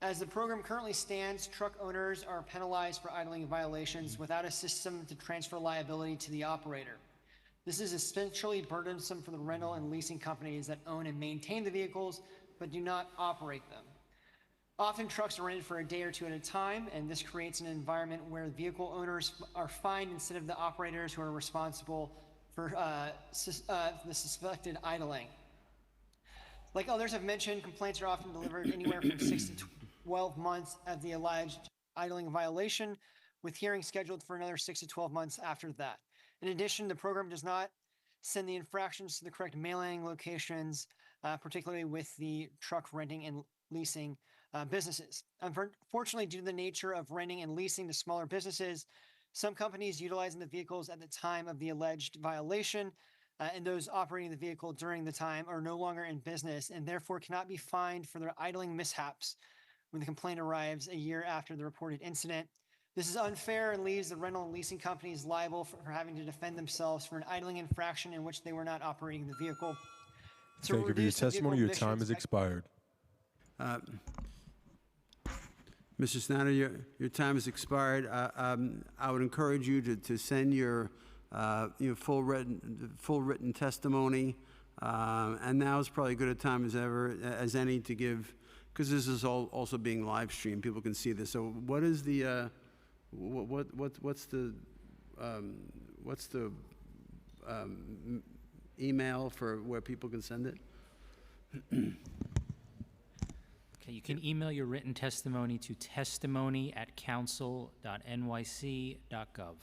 Speaker 13: As the program currently stands, truck owners are penalized for idling violations without a system to transfer liability to the operator. This is especially burdensome for the rental and leasing companies that own and maintain the vehicles but do not operate them. Often trucks are rented for a day or two at a time, and this creates an environment where vehicle owners are fined instead of the operators who are responsible for the suspected idling. Like others have mentioned, complaints are often delivered anywhere from 6 to 12 months of the alleged idling violation, with hearings scheduled for another 6 to 12 months after that. In addition, the program does not send the infractions to the correct mailing locations, particularly with the truck renting and leasing businesses. Unfortunately, due to the nature of renting and leasing to smaller businesses, some companies utilizing the vehicles at the time of the alleged violation and those operating the vehicle during the time are no longer in business and therefore cannot be fined for their idling mishaps when the complaint arrives a year after the reported incident. This is unfair and leaves the rental and leasing companies liable for having to defend themselves for an idling infraction in which they were not operating the vehicle.
Speaker 12: Thank you for your testimony. Your time has expired.
Speaker 5: Mr. Snyder, your time has expired. I would encourage you to send your full written testimony And now is probably as good a time as ever, as any, to give, because this is all also being live streamed, people can see this. So what is the, what's the email for where people can send it?
Speaker 14: Okay, you can email your written testimony to testimony@council.nyc.gov.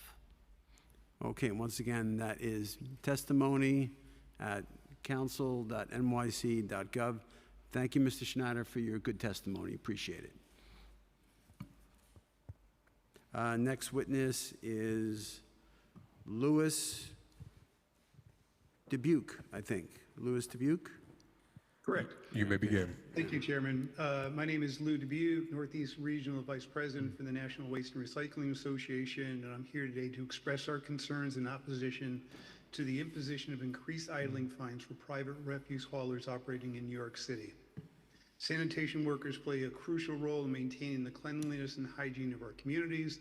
Speaker 5: Okay, and once again, that is testimony@council.nyc.gov. Thank you, Mr. Schneider, for your good testimony. Appreciate it. Next witness is Louis Dubuque, I think. Louis Dubuque?
Speaker 15: Correct.
Speaker 12: You may begin.
Speaker 15: Thank you, Chairman. My name is Lou Dubuque, Northeast Regional Vice President for the National Waste and Recycling Association, and I'm here today to express our concerns in opposition to the imposition of increased idling fines for private refuse haulers operating in New York City. Sanitation workers play a crucial role in maintaining the cleanliness and hygiene of our communities.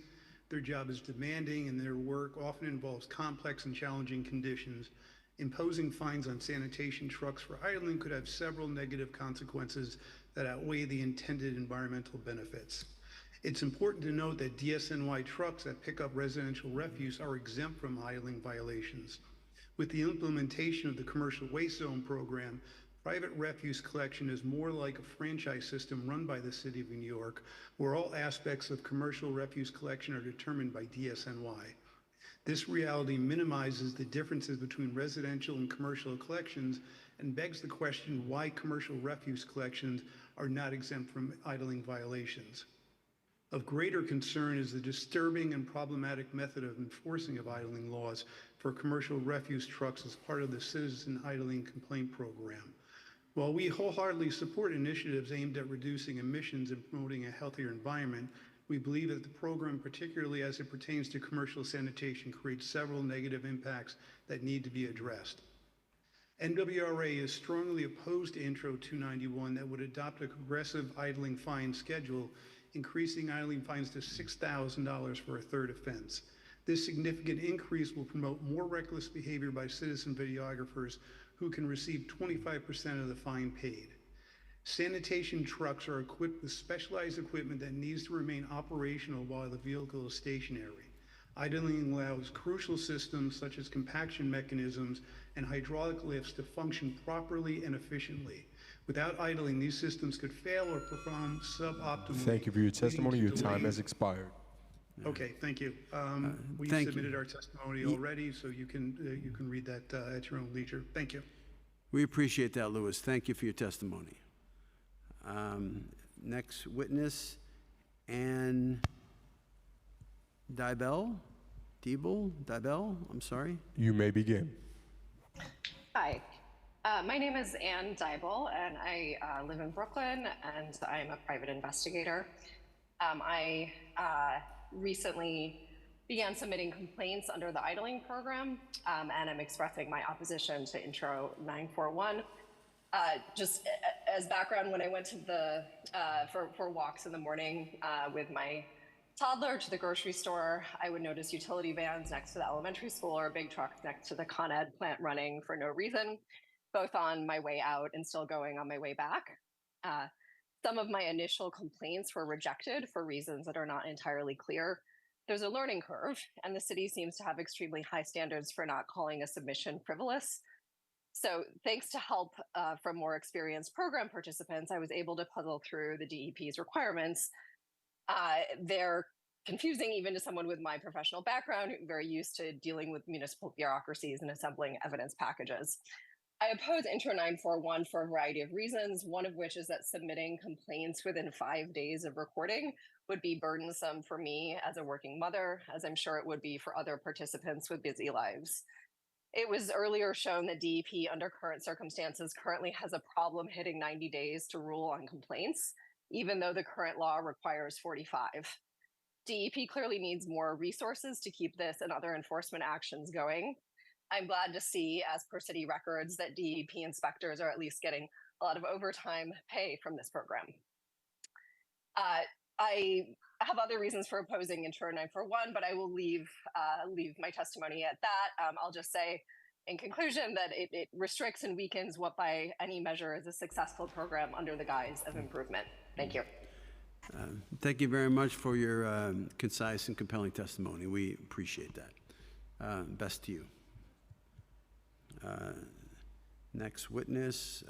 Speaker 15: Their job is demanding, and their work often involves complex and challenging conditions. Imposing fines on sanitation trucks for idling could have several negative consequences that outweigh the intended environmental benefits. It's important to note that DSNY trucks that pick up residential refuse are exempt from idling violations. With the implementation of the Commercial Waste Zone program, private refuse collection is more like a franchise system run by the City of New York, where all aspects of commercial refuse collection are determined by DSNY. This reality minimizes the differences between residential and commercial collections and begs the question why commercial refuse collections are not exempt from idling violations. Of greater concern is the disturbing and problematic method of enforcing of idling laws for commercial refuse trucks as part of the Citizen Idling Complaint Program. While we wholeheartedly support initiatives aimed at reducing emissions and promoting a healthier environment, we believe that the program, particularly as it pertains to commercial sanitation, creates several negative impacts that need to be addressed. NWRA is strongly opposed to Intro 291 that would adopt a progressive idling fine schedule, increasing idling fines to $6,000 for a third offense. This significant increase will promote more reckless behavior by citizen videographers who can receive 25% of the fine paid. Sanitation trucks are equipped with specialized equipment that needs to remain operational while the vehicle is stationary. Idling allows crucial systems such as compaction mechanisms and hydraulic lifts to function properly and efficiently. Without idling, these systems could fail or perform suboptimally.
Speaker 12: Thank you for your testimony. Your time has expired.
Speaker 15: Okay, thank you. We
Speaker 5: thank
Speaker 15: submitted
Speaker 5: you.
Speaker 15: our testimony already, so you can read that at your own leisure. Thank you.
Speaker 5: We appreciate that, Louis. Thank you for your testimony. Next witness, Ann Dibel, I'm sorry.
Speaker 12: You may begin.
Speaker 21: Hi, my name is Ann Dibel, and I live in Brooklyn, and I'm a private investigator. I recently began submitting complaints under the idling program, and I'm expressing my opposition to Intro 941. Just as background, when I went to the for walks in the morning with my toddler to the grocery store, I would notice utility vans next to the elementary school or big trucks next to the Con Ed plant running for no reason, both on my way out and still going on my way back. Some of my initial complaints were rejected for reasons that are not entirely clear. There's a learning curve, and the city seems to have extremely high standards for not calling a submission frivolous. So thanks to help from more experienced program participants, I was able to puzzle through the DEP's requirements. They're confusing even to someone with my professional background, very used to dealing with municipal bureaucracies and assembling evidence packages. I oppose Intro 941 for a variety of reasons, one of which is that submitting complaints within 5 days of recording would be burdensome for me as a working mother, as I'm sure it would be for other participants with busy lives. It was earlier shown that DEP, under current circumstances, currently has a problem hitting 90 days to rule on complaints, even though the current law requires 45. DEP clearly needs more resources to keep this and other enforcement actions going. I'm glad to see, as per city records, that DEP inspectors are at least getting a lot of overtime pay from this program. I have other reasons for opposing Intro 941, but I will leave my testimony at that. I'll just say in conclusion, that it restricts and weakens what by any measure is a successful program under the guise of improvement. Thank you.
Speaker 5: Thank you very much for your concise and compelling testimony. We appreciate that. Best to you. Next witness,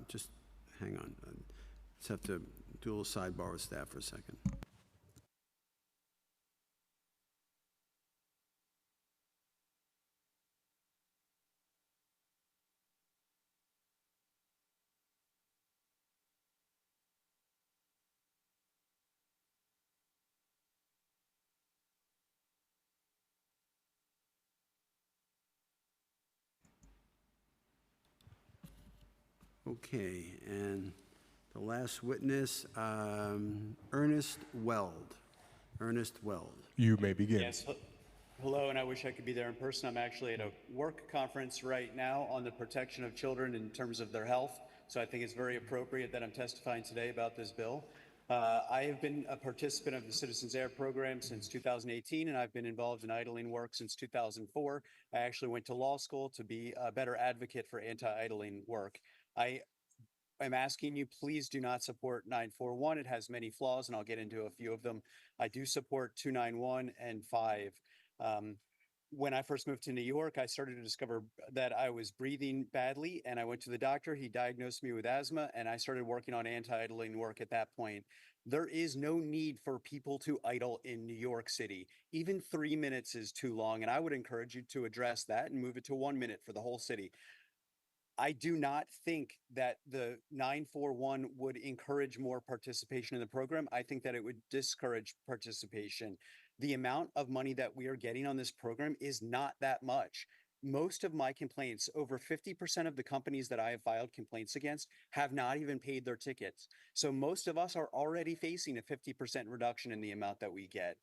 Speaker 5: just hang on. Just have to do a little sidebar with staff for a second. Okay, and the last witness, Ernest Weld. Ernest Weld.
Speaker 12: You may begin.
Speaker 2: Yes. Hello, and I wish I could be there in person. I'm actually at a work conference right now on the protection of children in terms of their health. So I think it's very appropriate that I'm testifying today about this bill. I have been a participant of the Citizens Air program since 2018, and I've been involved in idling work since 2004. I actually went to law school to be a better advocate for anti-idling work. I'm asking you, please do not support 941. It has many flaws, and I'll get into a few of them. I do support 291 and 5. When I first moved to New York, I started to discover that I was breathing badly, and I went to the doctor. He diagnosed me with asthma, and I started working on anti-idling work at that point. There is no need for people to idle in New York City. Even 3 minutes is too long, and I would encourage you to address that and move it to 1 minute for the whole city. I do not think that the 941 would encourage more participation in the program. I think that it would discourage participation. The amount of money that we are getting on this program is not that much. Most of my complaints, over 50% of the companies that I have filed complaints against, have not even paid their tickets. So most of us are already facing a 50% reduction in the amount that we get.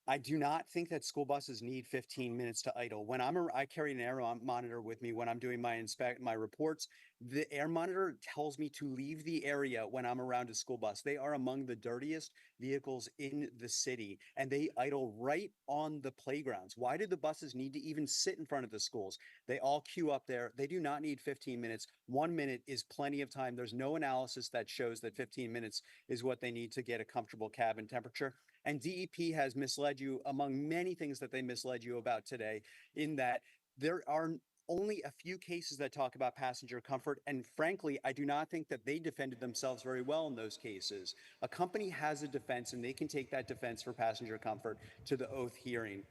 Speaker 2: I do not think that school buses need 15 minutes to idle. When I carry an air monitor with me when I'm doing my reports. The air monitor tells me to leave the area when I'm around a school bus. They are among the dirtiest vehicles in the city, and they idle right on the playgrounds. Why do the buses need to even sit in front of the schools? They all queue up there. They do not need 15 minutes. 1 minute is plenty of time. There's no analysis that shows that 15 minutes is what they need to get a comfortable cabin temperature. And DEP has misled you among many things that they misled you about today, in that there are only a few cases that talk about passenger comfort. And frankly, I do not think that they defended themselves very well in those cases. A company has a defense, and they can take that defense for passenger comfort to the oath hearing.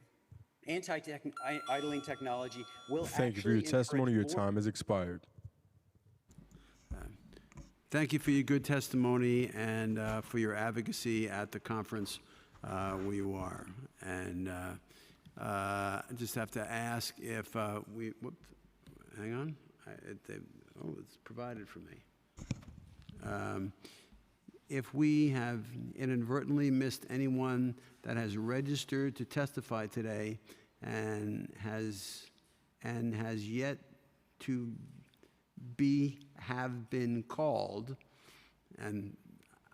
Speaker 2: Anti-idling technology will
Speaker 12: Thank you for your testimony. Your time has expired.
Speaker 5: Thank you for your good testimony and for your advocacy at the conference where you are. And I just have to ask if hang on. It's provided for me. If we have inadvertently missed anyone that has registered to testify today and has yet to have been called, and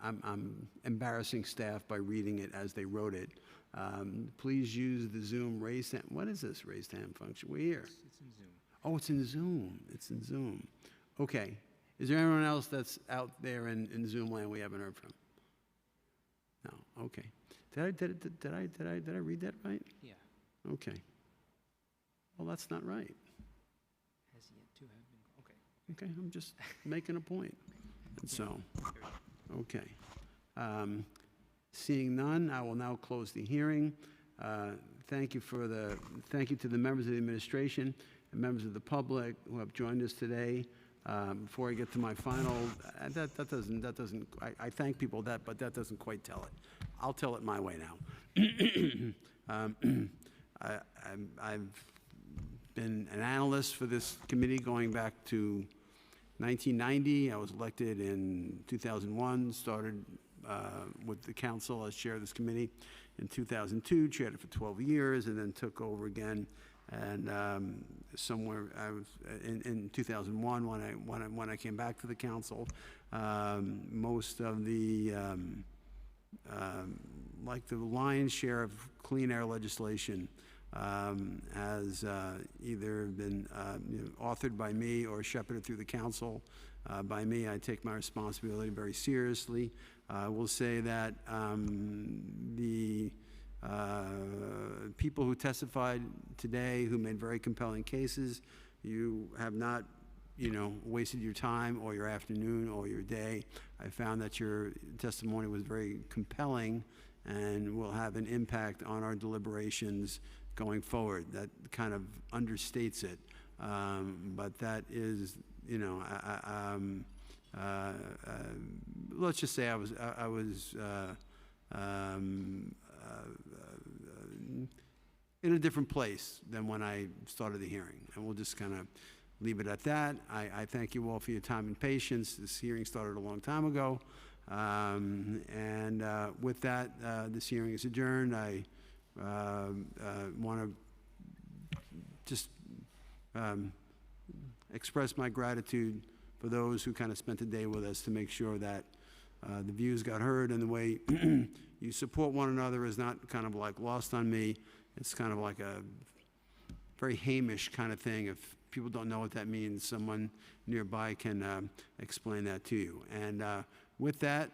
Speaker 5: I'm embarrassing staff by reading it as they wrote it. Please use the Zoom raised hand. What is this raised hand function? We're here.
Speaker 14: It's in Zoom.
Speaker 5: Oh, it's in Zoom. It's in Zoom. Okay. Is there anyone else that's out there in Zoom land we haven't heard from? No. Okay. Did I read that right?
Speaker 14: Yeah.
Speaker 5: Okay. Well, that's not right.
Speaker 14: Has yet to have been. Okay.
Speaker 5: Okay, I'm just making a point. And so, okay. Seeing none, I will now close the hearing. Thank you to the members of the administration and members of the public who have joined us today. Before I get to my final, I thank people but that doesn't quite tell it. I'll tell it my way now. I've been an analyst for this committee going back to 1990. I was elected in 2001, started with the council as chair of this committee in 2002, chaired it for 12 years, and then took over again. And somewhere I was in 2001 when I came back to the council. Most of the like the lion's share of clean air legislation has either been authored by me or shepherded through the council by me. I take my responsibility very seriously. I will say that the people who testified today, who made very compelling cases, you have not wasted your time or your afternoon or your day. I found that your testimony was very compelling and will have an impact on our deliberations going forward. That kind of understates it. But that is, let's just say I was in a different place than when I started the hearing. And we'll just kind of leave it at that. I thank you all for your time and patience. This hearing started a long time ago. With that, this hearing is adjourned. I want to just express my gratitude for those who kind of spent the day with us to make sure that the views got heard, and the way you support one another is not kind of like lost on me. It's kind of like a very Hamish kind of thing. If people don't know what that means, someone nearby can explain that to you. And with that,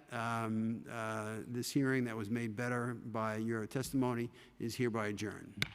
Speaker 5: this hearing that was made better by your testimony is hereby adjourned.